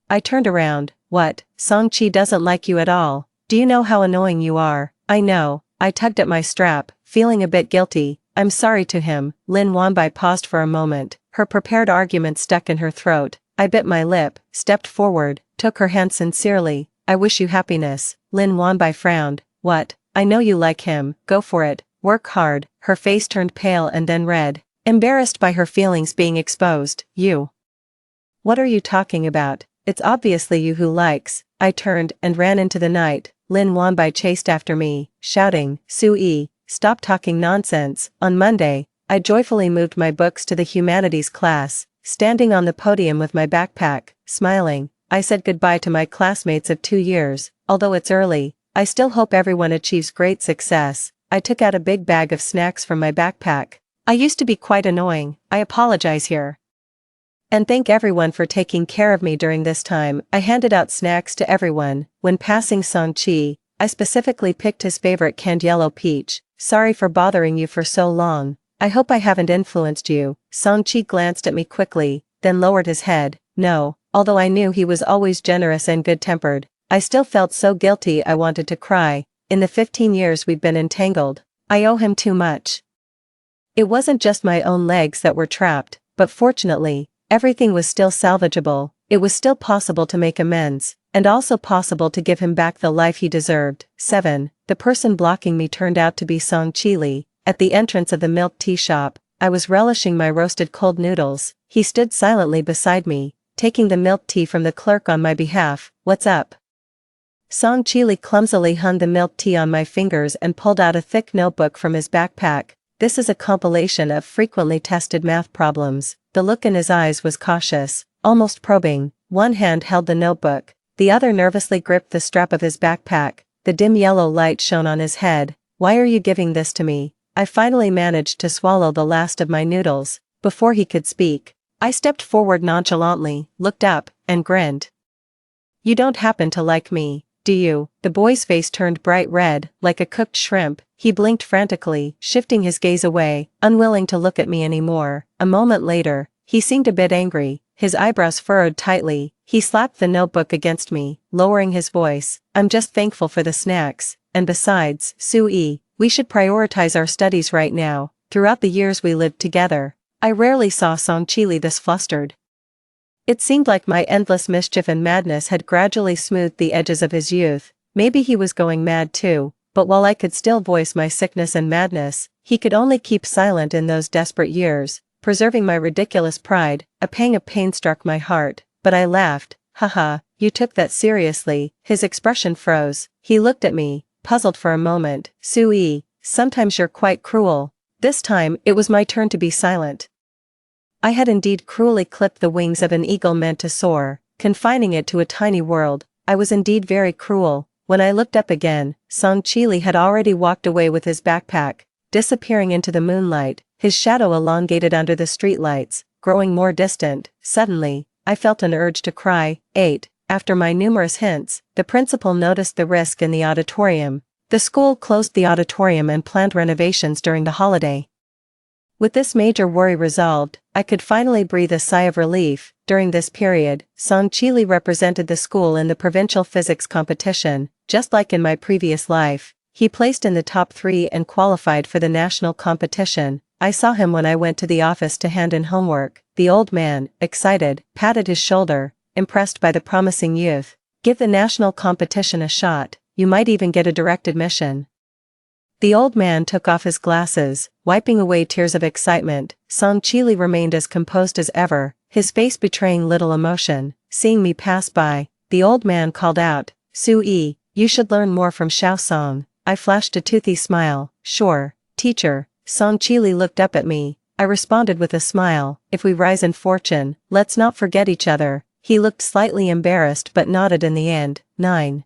I turned around. "What? Song Chi doesn't like you at all. Do you know how annoying you are?" "I know." I tugged at my strap, feeling a bit guilty. "I'm sorry to him." Lin Wanbai paused for a moment, her prepared argument stuck in her throat. I bit my lip, stepped forward, took her hand sincerely. "I wish you happiness." Lin Wanbai frowned. "What? I know you like him. Go for it. Work hard." Her face turned pale and then red, embarrassed by her feelings being exposed. "You? What are you talking about? It's obviously you who likes." I turned and ran into the night. Lin Wanbai chased after me, shouting, "Sui, stop talking nonsense." On Monday, I joyfully moved my books to the humanities class. Standing on the podium with my backpack, smiling, I said goodbye to my classmates of 2 years. Although it's early, I still hope everyone achieves great success. I took out a big bag of snacks from my backpack. I used to be quite annoying. I apologize here. And thank everyone for taking care of me during this time. I handed out snacks to everyone. When passing Song Chi, I specifically picked his favorite canned yellow peach. "Sorry for bothering you for so long. I hope I haven't influenced you." Song Chi glanced at me quickly, then lowered his head. "No." Although I knew he was always generous and good-tempered, I still felt so guilty I wanted to cry. In the 15 years we've been entangled, I owe him too much. It wasn't just my own legs that were trapped, but fortunately, everything was still salvageable. It was still possible to make amends, and also possible to give him back the life he deserved. 7. The person blocking me turned out to be Song Chi. At the entrance of the milk tea shop, I was relishing my roasted cold noodles. He stood silently beside me, taking the milk tea from the clerk on my behalf. "What's up?" Song Chi clumsily hung the milk tea on my fingers and pulled out a thick notebook from his backpack. "This is a compilation of frequently tested math problems." The look in his eyes was cautious, almost probing. One hand held the notebook, The other nervously gripped the strap of his backpack. The dim yellow light shone on his head. "Why are you giving this to me?" I finally managed to swallow the last of my noodles before he could speak. I stepped forward nonchalantly, looked up, and grinned. "You don't happen to like me, do you?" The boy's face turned bright red, like a cooked shrimp. He blinked frantically, shifting his gaze away, unwilling to look at me anymore. A moment later, he seemed a bit angry, his eyebrows furrowed tightly. He slapped the notebook against me, lowering his voice. "I'm just thankful for the snacks, and besides, Sui, we should prioritize our studies right now. Throughout the years we lived together, I rarely saw Songchili this flustered." It seemed like my endless mischief and madness had gradually smoothed the edges of his youth. Maybe he was going mad too, but while I could still voice my sickness and madness, he could only keep silent in those desperate years, preserving my ridiculous pride. A pang of pain struck my heart, but I laughed. "Haha, you took that seriously." His expression froze. He looked at me, puzzled for a moment. "Sui, sometimes you're quite cruel." This time, it was my turn to be silent. I had indeed cruelly clipped the wings of an eagle meant to soar, confining it to a tiny world. I was indeed very cruel. When I looked up again, Songchili had already walked away with his backpack, disappearing into the moonlight, his shadow elongated under the streetlights, growing more distant. Suddenly, I felt an urge to cry. 8. After my numerous hints, the principal noticed the risk in the auditorium. The school closed the auditorium and planned renovations during the holiday. With this major worry resolved, I could finally breathe a sigh of relief. During this period, Songchili represented the school in the provincial physics competition. Just like in my previous life, he placed in the top 3 and qualified for the national competition. I saw him when I went to the office to hand in homework. The old man, excited, patted his shoulder, impressed by the promising youth. "Give the national competition a shot. You might even get a direct admission." The old man took off his glasses, wiping away tears of excitement. Songchili remained as composed as ever, his face betraying little emotion. Seeing me pass by, the old man called out, "Sui, you should learn more from Xiaosong." I flashed a toothy smile. "Sure, teacher." Songchili looked up at me. I responded with a smile. "If we rise in fortune, let's not forget each other." He looked slightly embarrassed but nodded in the end. 9.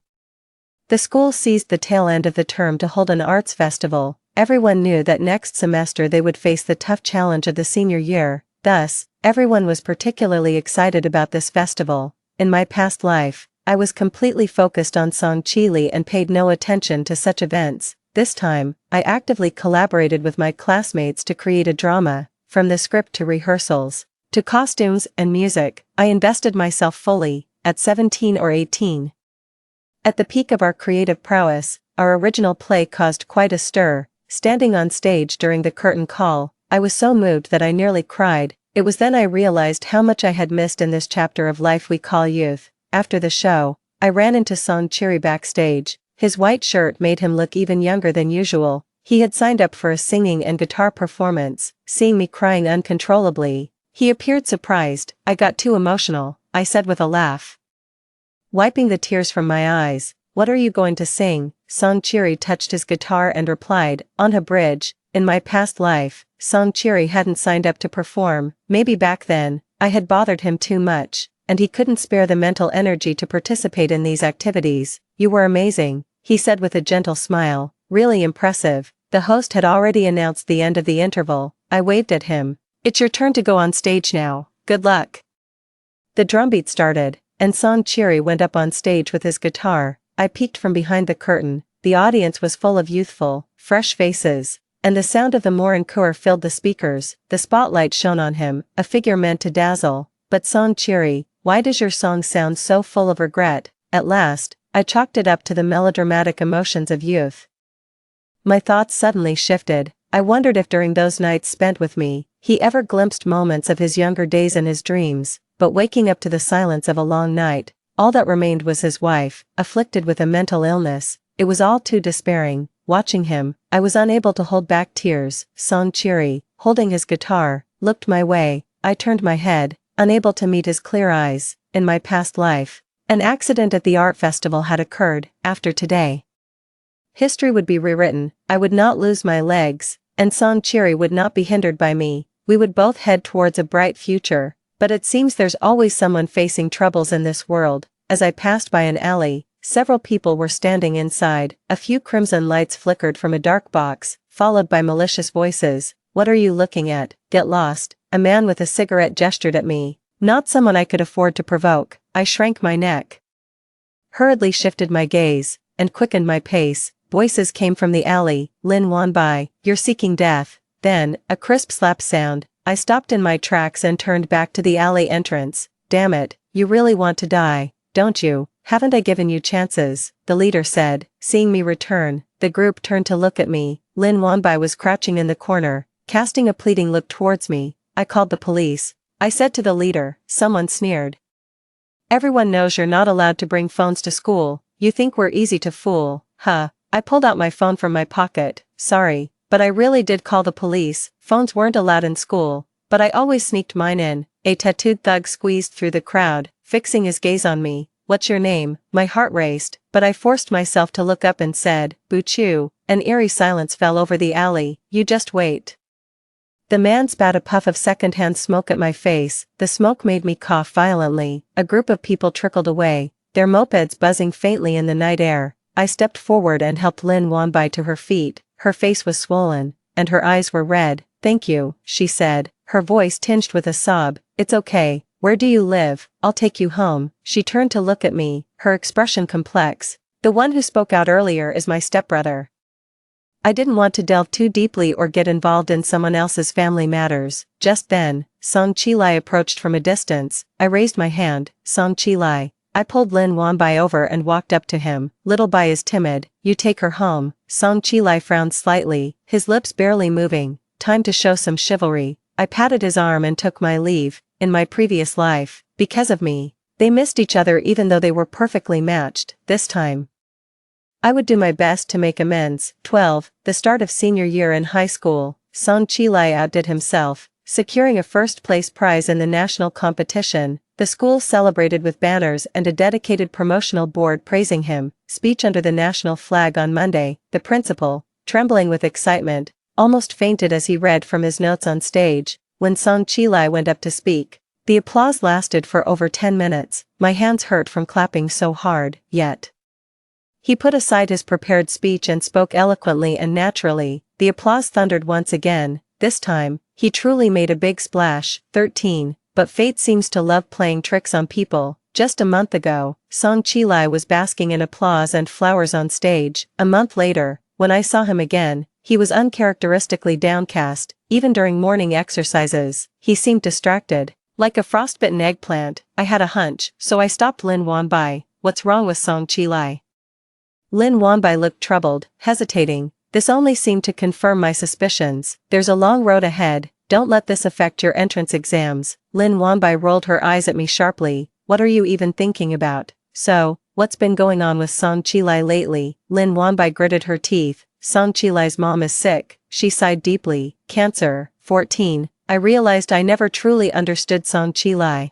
The school seized the tail end of the term to hold an arts festival. Everyone knew that next semester they would face the tough challenge of the senior year. Thus, everyone was particularly excited about this festival. In my past life, I was completely focused on Songchili and paid no attention to such events. This time, I actively collaborated with my classmates to create a drama, from the script to rehearsals, to costumes and music. I invested myself fully, at 17 or 18. At the peak of our creative prowess, our original play caused quite a stir. Standing on stage during the curtain call, I was so moved that I nearly cried. It was then I realized how much I had missed in this chapter of life we call youth. After the show, I ran into Songchili backstage. His white shirt made him look even younger than usual. He had signed up for a singing and guitar performance. Seeing me crying uncontrollably, he appeared surprised. "I got too emotional," I said with a laugh, wiping the tears from my eyes. "What are you going to sing?" Songchili touched his guitar and replied, "On a bridge." In my past life, Songchili hadn't signed up to perform. Maybe back then, I had bothered him too much, and he couldn't spare the mental energy to participate in these activities. "You were amazing," he said with a gentle smile. "Really impressive." The host had already announced the end of the interval. I waved at him. "It's your turn to go on stage now. Good luck." The drumbeat started, and Songchili went up on stage with his guitar. I peeked from behind the curtain. The audience was full of youthful, fresh faces, and the sound of the Morin Chor filled the speakers. The spotlight shone on him, a figure meant to dazzle. "But Songchili, why does your song sound so full of regret?" At last, I chalked it up to the melodramatic emotions of youth. My thoughts suddenly shifted. I wondered if during those nights spent with me, he ever glimpsed moments of his younger days in his dreams. But waking up to the silence of a long night, all that remained was his wife, afflicted with a mental illness. It was all too despairing. Watching him, I was unable to hold back tears. Songchili, holding his guitar, looked my way. I turned my head, unable to meet his clear eyes. In my past life, an accident at the art festival had occurred. After today, history would be rewritten. I would not lose my legs, and Songchili would not be hindered by me. We would both head towards a bright future. But it seems there's always someone facing troubles in this world. as I passed by an alley, several people were standing inside, a few crimson lights flickered from a dark box, followed by malicious voices. "What are you looking at? Get lost." A man with a cigarette gestured at me. Not someone I could afford to provoke. I shrank my neck, hurriedly shifted my gaze, and quickened my pace. Voices came from the alley. "Lin Wanbai, you're seeking death." Then, a crisp slap sound. I stopped in my tracks and turned back to the alley entrance. "Damn it, you really want to die, don't you? Haven't I given you chances?" the leader said. Seeing me return, the group turned to look at me. Lin Wanbai was crouching in the corner, casting a pleading look towards me. "I called the police," I said to the leader. Someone sneered. "Everyone knows you're not allowed to bring phones to school. You think we're easy to fool, huh?" I pulled out my phone from my pocket. "Sorry, but I really did call the police. Phones weren't allowed in school, but I always sneaked mine in." A tattooed thug squeezed through the crowd, fixing his gaze on me. "What's your name?" My heart raced, but I forced myself to look up and said, "Buchu." An eerie silence fell over the alley. "You just wait." The man spat a puff of secondhand smoke at my face. The smoke made me cough violently. A group of people trickled away, their mopeds buzzing faintly in the night air. I stepped forward and helped Lin Wanbai to her feet. Her face was swollen, and her eyes were red. "Thank you," she said, her voice tinged with a sob. "It's okay. Where do you live? I'll take you home." She turned to look at me, her expression complex. "The one who spoke out earlier is my stepbrother." I didn't want to delve too deeply or get involved in someone else's family matters. Just then, Song Chilai approached from a distance. I raised my hand. "Song Chilai." I pulled Lin Wanbai over and walked up to him. "Little Bai is timid. You take her home." Song Chilai frowned slightly, his lips barely moving. "Time to show some chivalry." I patted his arm and took my leave. In my previous life, because of me, they missed each other even though they were perfectly matched. This time, I would do my best to make amends. 12. The start of senior year in high school. Song Chilai outdid himself, securing a first-place prize in the national competition. The school celebrated with banners and a dedicated promotional board praising him. Speech under the national flag on Monday. The principal, trembling with excitement, almost fainted as he read from his notes on stage. When Song Chilai went up to speak, the applause lasted for over 10 minutes. My hands hurt from clapping so hard, yet he put aside his prepared speech and spoke eloquently and naturally. The applause thundered once again. This time, he truly made a big splash. 13. But fate seems to love playing tricks on people. Just a month ago, Song Chilai was basking in applause and flowers on stage. A month later, when I saw him again, he was uncharacteristically downcast. Even during morning exercises, he seemed distracted, like a frostbitten eggplant. I had a hunch, so I stopped Lin Wanbai. "What's wrong with Song Chilai?" Lin Wanbai looked troubled, hesitating. This only seemed to confirm my suspicions. "There's a long road ahead. Don't let this affect your entrance exams." Lin Wanbai rolled her eyes at me sharply. "What are you even thinking about?" "So, what's been going on with Song Chilai lately?" Lin Wanbai gritted her teeth. "Song Chilai's mom is sick." She sighed deeply. "Cancer." 14. I realized I never truly understood Song Chilai.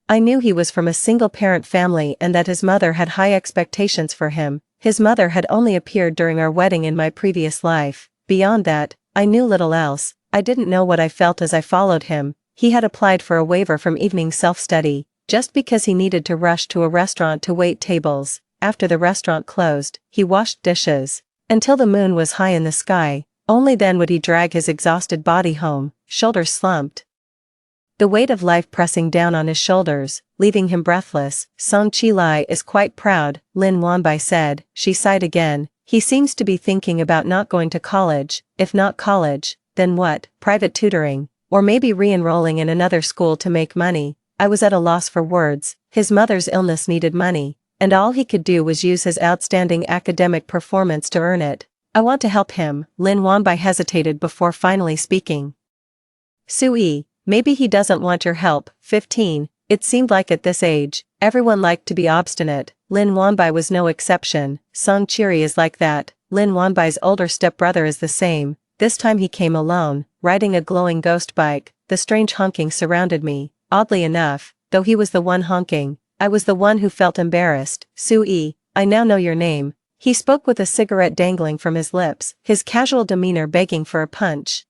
I knew he was from a single-parent family and that his mother had high expectations for him. His mother had only appeared during our wedding in my previous life. Beyond that, I knew little else. I didn't know what I felt as I followed him. He had applied for a waiver from evening self-study, just because he needed to rush to a restaurant to wait tables. After the restaurant closed, he washed dishes until the moon was high in the sky. Only then would he drag his exhausted body home, shoulders slumped, the weight of life pressing down on his shoulders, leaving him breathless. "Song Chilai is quite proud," Lin Wanbai said. She sighed again. "He seems to be thinking about not going to college. If not college, then what? Private tutoring, or maybe re-enrolling in another school to make money." I was at a loss for words. His mother's illness needed money, and all he could do was use his outstanding academic performance to earn it. "I want to help him." Lin Wanbai hesitated before finally speaking. "Sui, maybe he doesn't want your help." 15. It seemed like at this age, everyone liked to be obstinate. Lin Wanbai was no exception. Song Chiri is like that. Lin Wanbai's older stepbrother is the same. This time he came alone, riding a glowing ghost bike. The strange honking surrounded me. Oddly enough, though he was the one honking, I was the one who felt embarrassed. "Sui, I now know your name." He spoke with a cigarette dangling from his lips, his casual demeanor begging for a punch.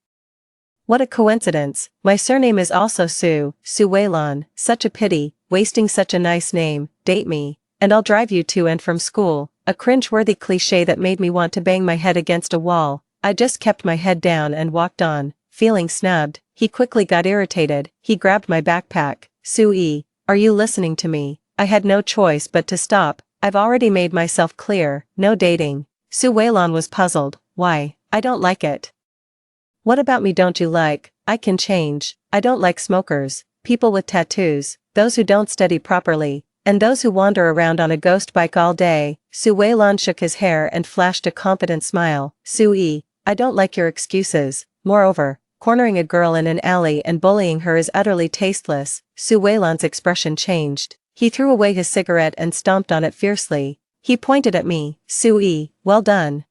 "What a coincidence. My surname is also Su Weilon." "Such a pity. wasting such a nice name, date me, and I'll drive you to and from school, a cringe-worthy cliche that made me want to bang my head against a wall. I just kept my head down and walked on, feeling snubbed. He quickly got irritated. He grabbed my backpack. Sue, are you listening to me? I had no choice but to stop. I've already made myself clear, no dating. Sue Waylon was puzzled. Why? I don't like it. What about me don't you like? I can change. I don't like smokers, people with tattoos, those who don't study properly, and those who wander around on a ghost bike all day. Sue Waylon shook his hair and flashed a confident smile. Sue, I don't like your excuses. Moreover, cornering a girl in an alley and bullying her is utterly tasteless. Sue Waylon's expression changed. He threw away his cigarette and stomped on it fiercely. He pointed at me. Sue, well done.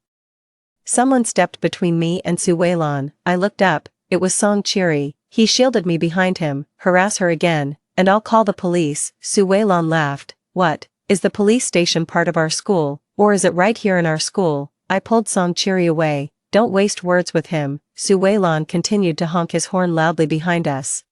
Someone stepped between me and Sue Waylon. I looked up. It was Song Chiri. He shielded me behind him. Harass her again, and I'll call the police. Sue Waylon laughed. What? Is the police station part of our school, or is it right here in our school? I pulled Song Chiri away. Don't waste words with him. Sue Waylon continued to honk his horn loudly behind us.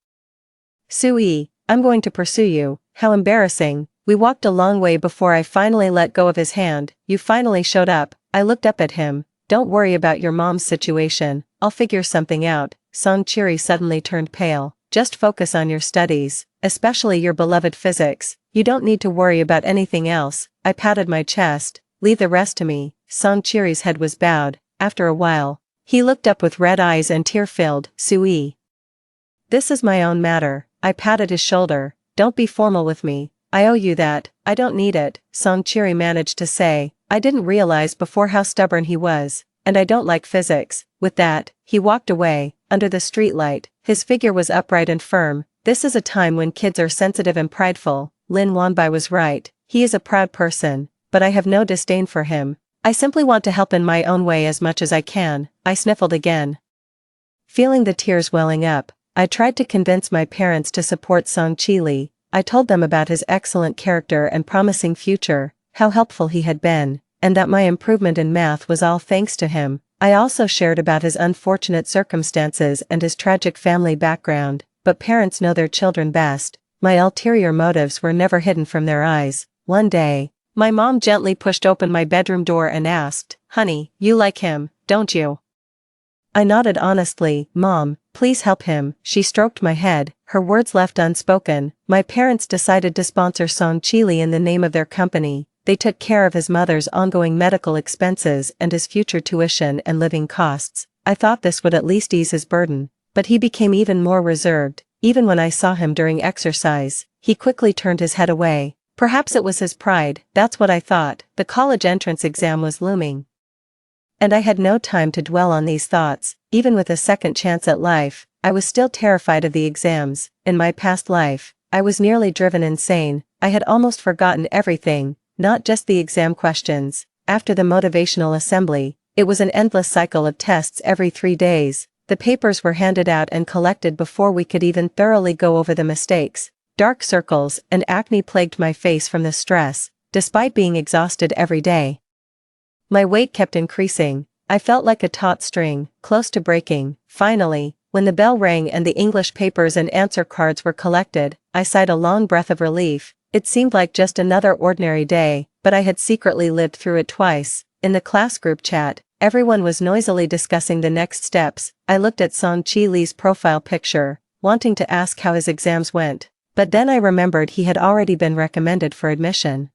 Sue, I'm going to pursue you. How embarrassing. We walked a long way before I finally let go of his hand. You finally showed up. I looked up at him. Don't worry about your mom's situation. I'll figure something out. Song Chiri suddenly turned pale. Just focus on your studies, especially your beloved physics. You don't need to worry about anything else. I patted my chest. Leave the rest to me. Song Chiri's head was bowed. After a while, he looked up with red eyes and tear-filled. Sue. This is my own matter. I patted his shoulder. Don't be formal with me. I owe you that. I don't need it, Song Chiri managed to say. I didn't realize before how stubborn he was, and I don't like physics. With that, he walked away. Under the streetlight, his figure was upright and firm. This is a time when kids are sensitive and prideful. Lin Wanbai was right. He is a proud person, but I have no disdain for him. I simply want to help in my own way as much as I can. I sniffled again. Feeling the tears welling up, I tried to convince my parents to support Song Chili. I told them about his excellent character and promising future, how helpful he had been, and that my improvement in math was all thanks to him. I also shared about his unfortunate circumstances and his tragic family background, but parents know their children best. My ulterior motives were never hidden from their eyes. One day, my mom gently pushed open my bedroom door and asked, "Honey, you like him, don't you?" I nodded honestly. "Mom, please help him." She stroked my head, her words left unspoken. My parents decided to sponsor Song Chili in the name of their company. They took care of his mother's ongoing medical expenses and his future tuition and living costs. I thought this would at least ease his burden, but he became even more reserved. Even when I saw him during exercise, he quickly turned his head away. Perhaps it was his pride, that's what I thought. The college entrance exam was looming, and I had no time to dwell on these thoughts. Even with a second chance at life, I was still terrified of the exams. In my past life, I was nearly driven insane. I had almost forgotten everything, not just the exam questions. After the motivational assembly, it was an endless cycle of tests every 3 days. The papers were handed out and collected before we could even thoroughly go over the mistakes. Dark circles and acne plagued my face from the stress, despite being exhausted every day. My weight kept increasing. I felt like a taut string, close to breaking. Finally, when the bell rang and the English papers and answer cards were collected, I sighed a long breath of relief. It seemed like just another ordinary day, but I had secretly lived through it twice. In the class group chat, everyone was noisily discussing the next steps. I looked at Song Chi-Li's profile picture, wanting to ask how his exams went, but then I remembered he had already been recommended for admission.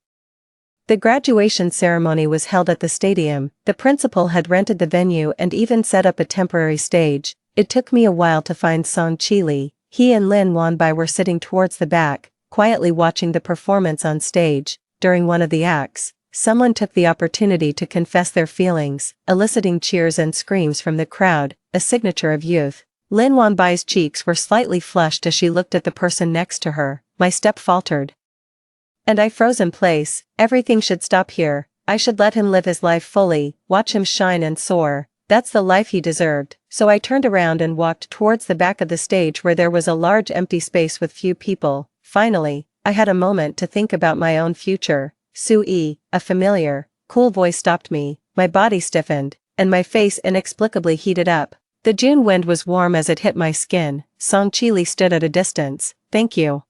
The graduation ceremony was held at the stadium. The principal had rented the venue and even set up a temporary stage. It took me a while to find Song Chi-Li. He and Lin Wanbai were sitting towards the back, quietly watching the performance on stage. During one of the acts, someone took the opportunity to confess their feelings, eliciting cheers and screams from the crowd, a signature of youth. Lin Wanbai's cheeks were slightly flushed as she looked at the person next to her. My step faltered, and I froze in place. Everything should stop here. I should let him live his life fully, watch him shine and soar. That's the life he deserved. So I turned around and walked towards the back of the stage where there was a large empty space with few people. Finally, I had a moment to think about my own future. Sue, a familiar, cool voice stopped me. My body stiffened, and my face inexplicably heated up. The June wind was warm as it hit my skin. Song Chi-Li stood at a distance. "Thank you."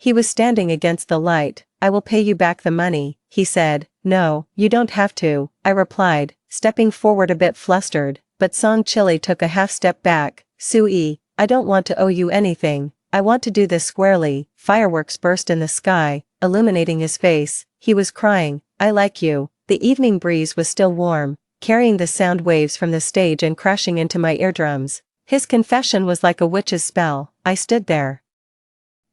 He was standing against the light. "I will pay you back the money," he said. "No, you don't have to," I replied, stepping forward a bit flustered, but Song Chili took a half step back. "Sui, I don't want to owe you anything. I want to do this squarely." Fireworks burst in the sky, illuminating his face. He was crying. "I like you." The evening breeze was still warm, carrying the sound waves from the stage and crashing into my eardrums. His confession was like a witch's spell. I stood there,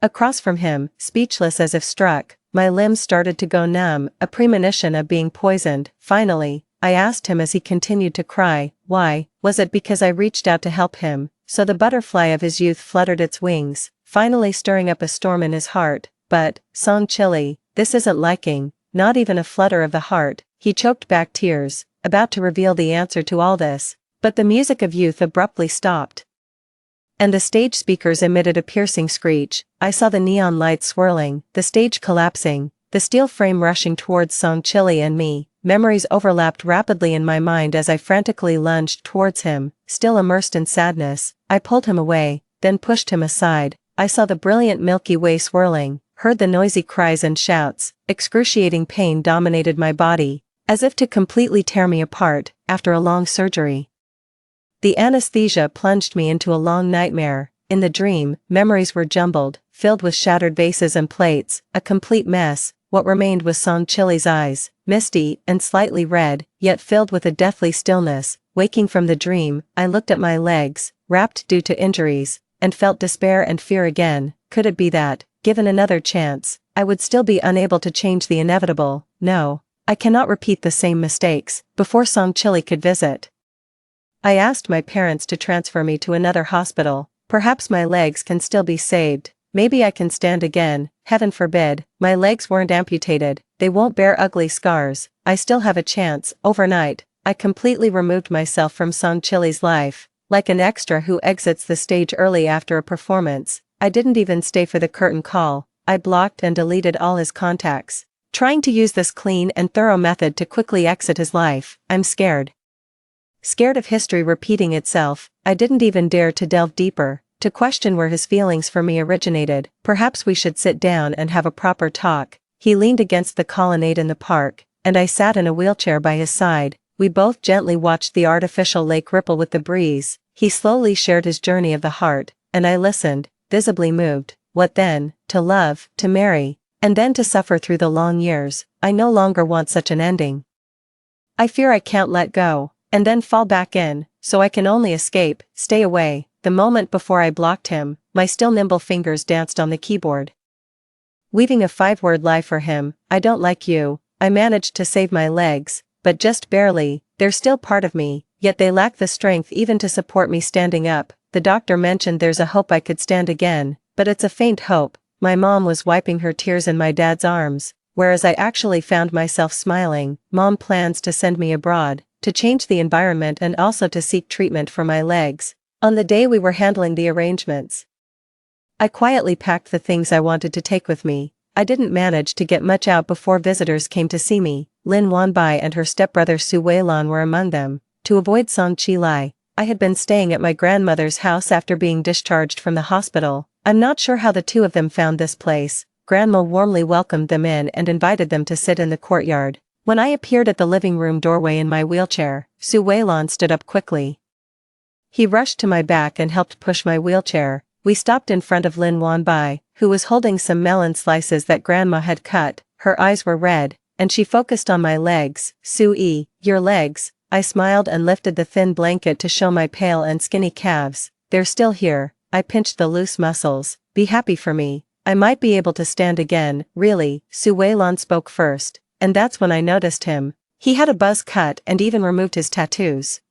across from him, speechless as if struck. My limbs started to go numb, a premonition of being poisoned. Finally, I asked him as he continued to cry, why. Was it because I reached out to help him? So the butterfly of his youth fluttered its wings, finally stirring up a storm in his heart. But, Song Chili, this isn't liking, not even a flutter of the heart. He choked back tears, about to reveal the answer to all this. But the music of youth abruptly stopped, and the stage speakers emitted a piercing screech. I saw the neon lights swirling, the stage collapsing, the steel frame rushing towards Song Chili and me. Memories overlapped rapidly in my mind as I frantically lunged towards him, still immersed in sadness. I pulled him away, then pushed him aside. I saw the brilliant Milky Way swirling, heard the noisy cries and shouts. Excruciating pain dominated my body, as if to completely tear me apart, after a long surgery. The anesthesia plunged me into a long nightmare. In the dream, memories were jumbled, filled with shattered vases and plates, a complete mess. What remained was Song Chili's eyes, misty and slightly red, yet filled with a deathly stillness. Waking from the dream, I looked at my legs, wrapped due to injuries, and felt despair and fear again. Could it be that, given another chance, I would still be unable to change the inevitable? No, I cannot repeat the same mistakes. Before Song Chili could visit, I asked my parents to transfer me to another hospital. Perhaps my legs can still be saved. Maybe I can stand again. Heaven forbid. My legs weren't amputated. They won't bear ugly scars. I still have a chance. Overnight, I completely removed myself from Song Chili's life. Like an extra who exits the stage early after a performance, I didn't even stay for the curtain call. I blocked and deleted all his contacts, trying to use this clean and thorough method to quickly exit his life. I'm scared. Scared of history repeating itself. I didn't even dare to delve deeper, to question where his feelings for me originated. Perhaps we should sit down and have a proper talk. He leaned against the colonnade in the park, and I sat in a wheelchair by his side. We both gently watched the artificial lake ripple with the breeze. He slowly shared his journey of the heart, and I listened, visibly moved. What then? To love, to marry, and then to suffer through the long years. I no longer want such an ending. I fear I can't let go, and then fall back in, so I can only escape, stay away. The moment before I blocked him, my still nimble fingers danced on the keyboard, weaving a 5-word lie for him. I don't like you. I managed to save my legs, but just barely. They're still part of me, yet they lack the strength even to support me standing up. The doctor mentioned there's a hope I could stand again, but it's a faint hope. My mom was wiping her tears in my dad's arms, whereas I actually found myself smiling. Mom plans to send me abroad, to change the environment and also to seek treatment for my legs. On the day we were handling the arrangements, I quietly packed the things I wanted to take with me. I didn't manage to get much out before visitors came to see me. Lin Wanbai and her stepbrother Su Weilan were among them. To avoid Song Chili, I had been staying at my grandmother's house after being discharged from the hospital. I'm not sure how the two of them found this place. Grandma warmly welcomed them in and invited them to sit in the courtyard. When I appeared at the living room doorway in my wheelchair, Su Weilan stood up quickly. He rushed to my back and helped push my wheelchair. We stopped in front of Lin Wanbai, who was holding some melon slices that Grandma had cut. Her eyes were red, and she focused on my legs. "Sui, your legs." I smiled and lifted the thin blanket to show my pale and skinny calves. "They're still here." I pinched the loose muscles. "Be happy for me. I might be able to stand again." "Really?" Su Weilan spoke first, and that's when I noticed him. He had a buzz cut and even removed his tattoos,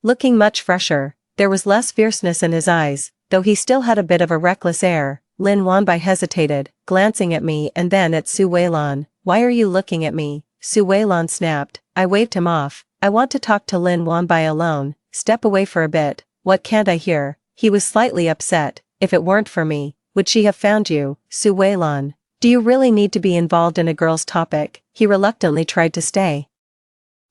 looking much fresher. There was less fierceness in his eyes, though he still had a bit of a reckless air. Lin Wanbai hesitated, glancing at me and then at Su Weilan. "Why are you looking at me?" Su Weilan snapped. I waved him off. "I want to talk to Lin Wanbai alone. Step away for a bit." "What can't I hear?" He was slightly upset. "If it weren't for me, would she have found you?" Su Weilan. "Do you really need to be involved in a girl's topic?" He reluctantly tried to stay,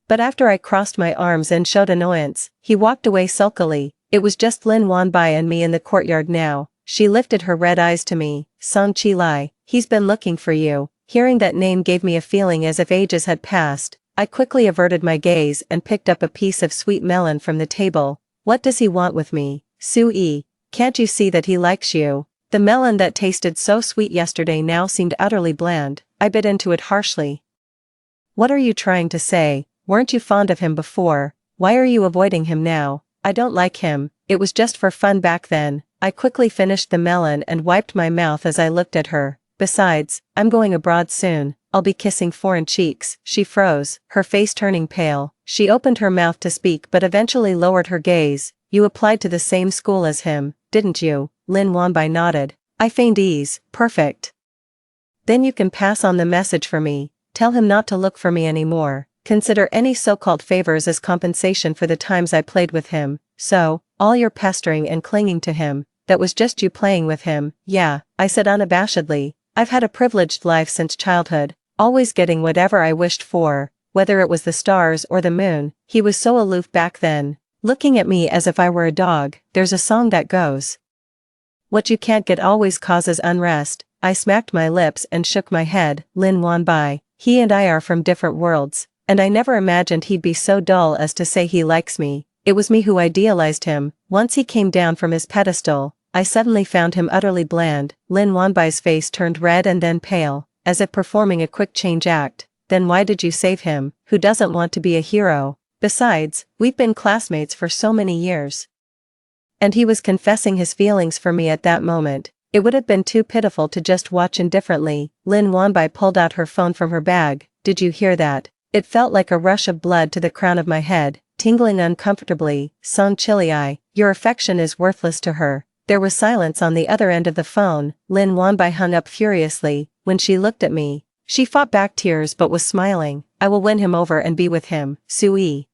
but after I crossed my arms and showed annoyance, he walked away sulkily. It was just Lin Wanbai and me in the courtyard now. She lifted her red eyes to me. Song Chi-lai, he's been looking for you. Hearing that name gave me a feeling as if ages had passed. I quickly averted my gaze and picked up a piece of sweet melon from the table. What does he want with me? Sue, can't you see that he likes you? The melon that tasted so sweet yesterday now seemed utterly bland. I bit into it harshly. What are you trying to say? Weren't you fond of him before? Why are you avoiding him now? I don't like him. It was just for fun back then. I quickly finished the melon and wiped my mouth as I looked at her. Besides, I'm going abroad soon. I'll be kissing foreign cheeks. She froze, her face turning pale. She opened her mouth to speak but eventually lowered her gaze. You applied to the same school as him, didn't you? Lin Wanbai nodded. I feigned ease. Perfect. Then you can pass on the message for me. Tell him not to look for me anymore. Consider any so-called favors as compensation for the times I played with him. So, all your pestering and clinging to him, that was just you playing with him. Yeah, I said unabashedly. I've had a privileged life since childhood, always getting whatever I wished for, whether it was the stars or the moon. He was so aloof back then, looking at me as if I were a dog. There's a song that goes, what you can't get always causes unrest. I smacked my lips and shook my head. Lin Wanbai, he and I are from different worlds, and I never imagined he'd be so dull as to say he likes me. It was me who idealized him. Once he came down from his pedestal, I suddenly found him utterly bland. Lin Wanbai's face turned red and then pale, as if performing a quick change act. Then why did you save him? Who doesn't want to be a hero? Besides, we've been classmates for so many years. And he was confessing his feelings for me at that moment. It would have been too pitiful to just watch indifferently. Lin Wanbai pulled out her phone from her bag. Did you hear that? It felt like a rush of blood to the crown of my head, tingling uncomfortably. Song Chi-lai, your affection is worthless to her. There was silence on the other end of the phone. Lin Wanbai hung up furiously. When she looked at me, she fought back tears but was smiling. I will win him over and be with him. Sue,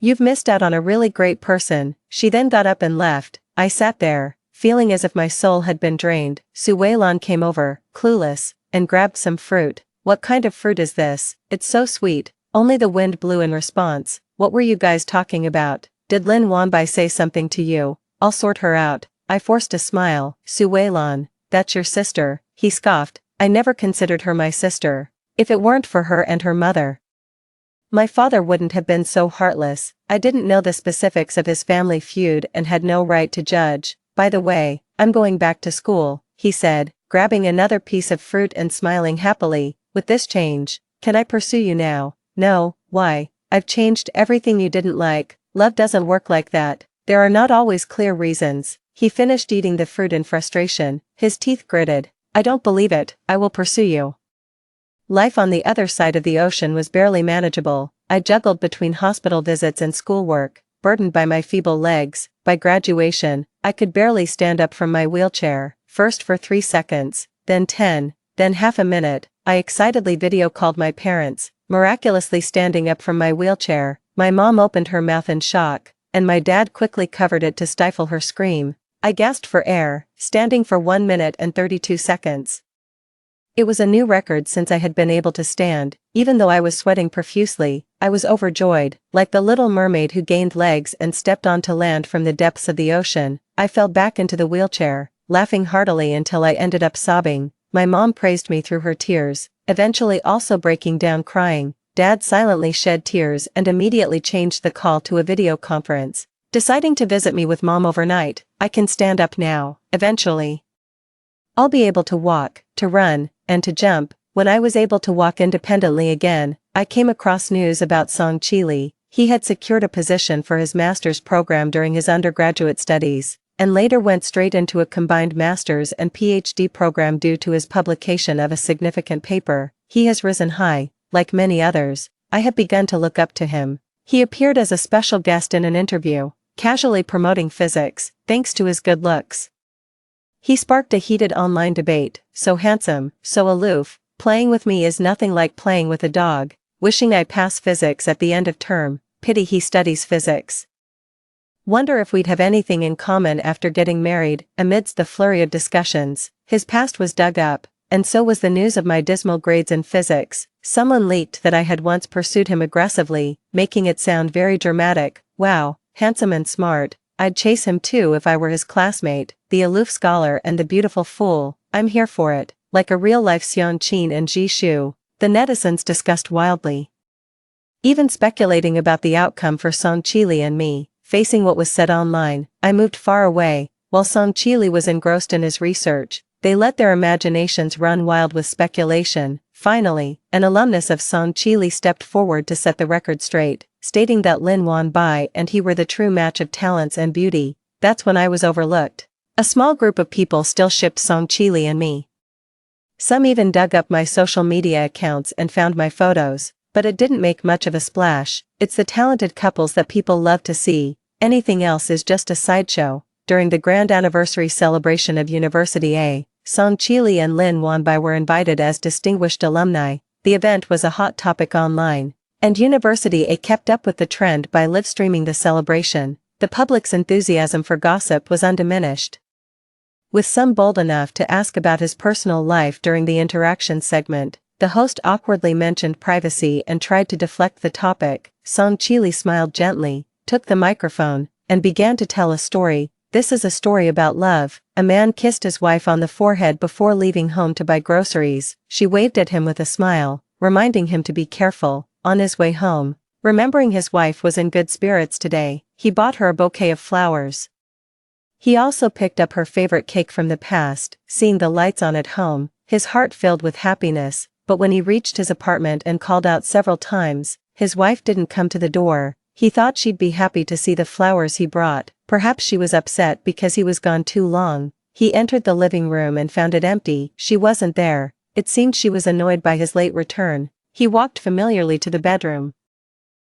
you've missed out on a really great person. She then got up and left. I sat there, feeling as if my soul had been drained. Su Weilan came over, clueless, and grabbed some fruit. What kind of fruit is this? It's so sweet. Only the wind blew in response. What were you guys talking about? Did Lin Wanbai say something to you? I'll sort her out. I forced a smile. Su Weilan, that's your sister. He scoffed. I never considered her my sister. If it weren't for her and her mother, my father wouldn't have been so heartless. I didn't know the specifics of his family feud and had no right to judge. By the way, I'm going back to school, he said, grabbing another piece of fruit and smiling happily. With this change, can I pursue you now? No, why? I've changed everything you didn't like. Love doesn't work like that. There are not always clear reasons. He finished eating the fruit in frustration, his teeth gritted. I don't believe it. I will pursue you. Life on the other side of the ocean was barely manageable. I juggled between hospital visits and schoolwork, burdened by my feeble legs. By graduation, I could barely stand up from my wheelchair, first for 3 seconds, then 10, then half a minute. I excitedly video called my parents, miraculously standing up from my wheelchair. My mom opened her mouth in shock, and my dad quickly covered it to stifle her scream. I gasped for air, standing for 1 minute and 32 seconds. It was a new record since I had been able to stand. Even though I was sweating profusely, I was overjoyed. Like the little mermaid who gained legs and stepped onto land from the depths of the ocean, I fell back into the wheelchair, laughing heartily until I ended up sobbing. My mom praised me through her tears, eventually also breaking down crying. Dad silently shed tears and immediately changed the call to a video conference, deciding to visit me with Mom overnight. I can stand up now. Eventually, I'll be able to walk, to run, and to jump. When I was able to walk independently again, I came across news about Song Chi-lai. He had secured a position for his master's program during his undergraduate studies, and later went straight into a combined master's and PhD program due to his publication of a significant paper. He has risen high. Like many others, I have begun to look up to him. He appeared as a special guest in an interview, casually promoting physics, thanks to his good looks. He sparked a heated online debate. So handsome, so aloof, playing with me is nothing like playing with a dog. Wishing I pass physics at the end of term. Pity he studies physics. Wonder if we'd have anything in common after getting married. Amidst the flurry of discussions, his past was dug up, and so was the news of my dismal grades in physics. Someone leaked that I had once pursued him aggressively, making it sound very dramatic. Wow, handsome and smart, I'd chase him too if I were his classmate, the aloof scholar and the beautiful fool. I'm here for it, like a real-life Xian Qin and Ji Shu. The netizens discussed wildly, even speculating about the outcome for Song Qili and me. Facing what was said online, I moved far away, while Song Qili was engrossed in his research. They let their imaginations run wild with speculation. Finally, an alumnus of Song Qili stepped forward to set the record straight, stating that Lin Wanbai and he were the true match of talents and beauty. That's when I was overlooked. A small group of people still shipped Song Qili and me. Some even dug up my social media accounts and found my photos, but it didn't make much of a splash. It's the talented couples that people love to see. Anything else is just a sideshow. During the grand anniversary celebration of University A, Song Qili and Lin Wanbai were invited as distinguished alumni. The event was a hot topic online, and University A kept up with the trend by live-streaming the celebration. The public's enthusiasm for gossip was undiminished, with some bold enough to ask about his personal life during the interaction segment. The host awkwardly mentioned privacy and tried to deflect the topic. Song Qili smiled gently, took the microphone, and began to tell a story. This is a story about love. A man kissed his wife on the forehead before leaving home to buy groceries. She waved at him with a smile, reminding him to be careful. On his way home, remembering his wife was in good spirits today, he bought her a bouquet of flowers. He also picked up her favorite cake from the past. Seeing the lights on at home, his heart filled with happiness, but when he reached his apartment and called out several times, his wife didn't come to the door. He thought she'd be happy to see the flowers he brought. Perhaps she was upset because he was gone too long. He entered the living room and found it empty. She wasn't there. It seemed she was annoyed by his late return. He walked familiarly to the bedroom,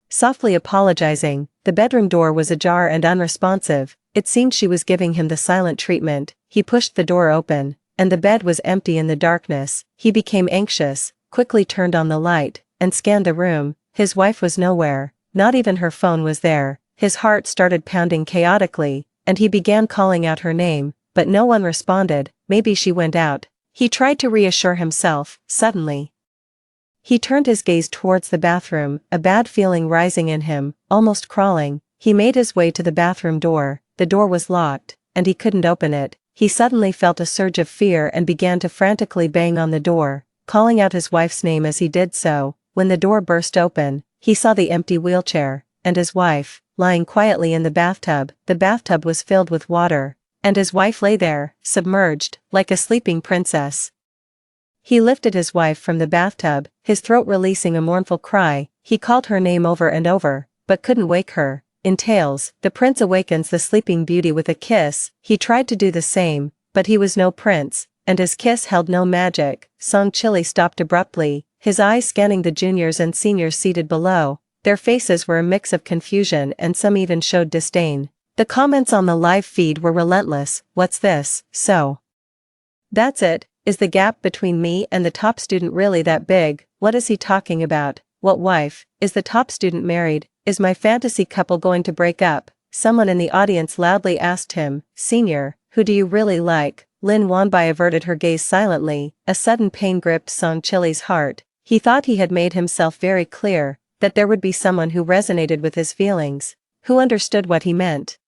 softly apologizing. The bedroom door was ajar and unresponsive. It seemed she was giving him the silent treatment. He pushed the door open, and the bed was empty in the darkness. He became anxious, quickly turned on the light, and scanned the room. His wife was nowhere. Not even her phone was there. His heart started pounding chaotically, and he began calling out her name, but no one responded. Maybe she went out. He tried to reassure himself. Suddenly, he turned his gaze towards the bathroom, a bad feeling rising in him, almost crawling. He made his way to the bathroom door. The door was locked, and he couldn't open it. He suddenly felt a surge of fear and began to frantically bang on the door, calling out his wife's name as he did so. When the door burst open, he saw the empty wheelchair, and his wife, lying quietly in the bathtub. The bathtub was filled with water, and his wife lay there, submerged, like a sleeping princess. He lifted his wife from the bathtub, his throat releasing a mournful cry. He called her name over and over, but couldn't wake her. In tales, the prince awakens the sleeping beauty with a kiss. He tried to do the same, but he was no prince, and his kiss held no magic. Song Qili stopped abruptly, his eyes scanning the juniors and seniors seated below. Their faces were a mix of confusion and some even showed disdain. The comments on the live feed were relentless. What's this? So that's it? Is the gap between me and the top student really that big? What is he talking about? What wife? Is the top student married? Is my fantasy couple going to break up? Someone in the audience loudly asked him. Senior, who do you really like? Lin Wanbai averted her gaze silently. A sudden pain gripped Song Qili's heart. He thought he had made himself very clear that there would be someone who resonated with his feelings, who understood what he meant.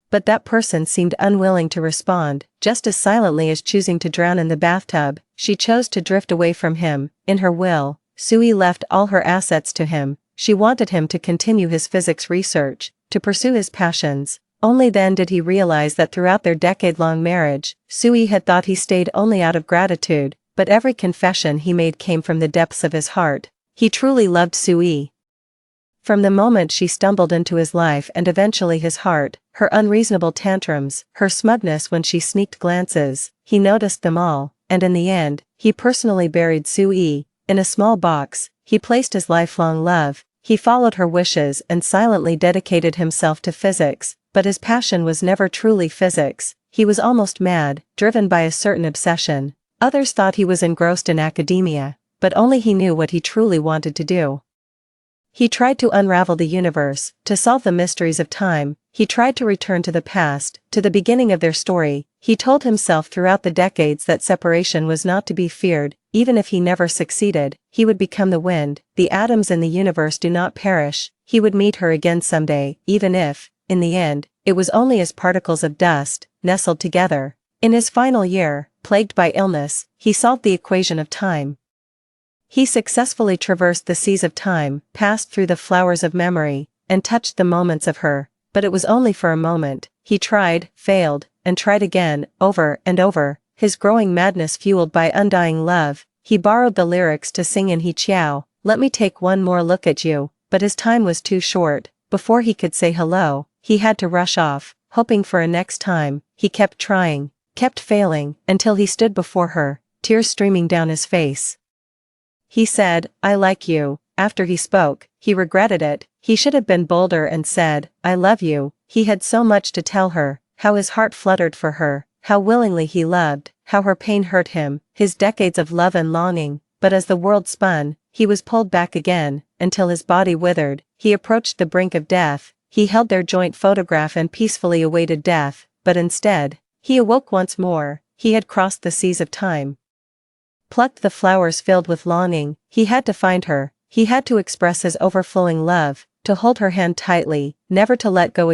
But that person seemed unwilling to respond. Just as silently as choosing to drown in the bathtub, she chose to drift away from him. In her will, Sui left all her assets to him. She wanted him to continue his physics research, to pursue his passions. Only then did he realize that throughout their decade-long marriage, Sui had thought he stayed only out of gratitude, but every confession he made came from the depths of his heart. He truly loved Sui. From the moment she stumbled into his life and eventually his heart, her unreasonable tantrums, her smugness when she sneaked glances, he noticed them all, and in the end, he personally buried Sui in a small box. He placed his lifelong love. He followed her wishes and silently dedicated himself to physics, but his passion was never truly physics. He was almost mad, driven by a certain obsession. Others thought he was engrossed in academia, but only he knew what he truly wanted to do. He tried to unravel the universe, to solve the mysteries of time. He tried to return to the past, to the beginning of their story. He told himself throughout the decades that separation was not to be feared. Even if he never succeeded, he would become the wind. The atoms in the universe do not perish. He would meet her again someday, even if in the end, it was only as particles of dust, nestled together. In his final year, plagued by illness, he solved the equation of time. He successfully traversed the seas of time, passed through the flowers of memory, and touched the moments of her, but it was only for a moment. He tried, failed, and tried again, over and over, his growing madness fueled by undying love. He borrowed the lyrics to sing in He Chiao, let me take one more look at you, but his time was too short. Before he could say hello, he had to rush off, hoping for a next time. He kept trying, kept failing, until he stood before her, tears streaming down his face. He said, I like you. After he spoke, he regretted it. He should have been bolder and said, I love you. He had so much to tell her, how his heart fluttered for her, how willingly he loved, how her pain hurt him, his decades of love and longing. But as the world spun, he was pulled back again, until his body withered. He approached the brink of death. He held their joint photograph and peacefully awaited death, but instead, he awoke once more. He had crossed the seas of time, plucked the flowers filled with longing. He had to find her, he had to express his overflowing love, to hold her hand tightly, never to let go again.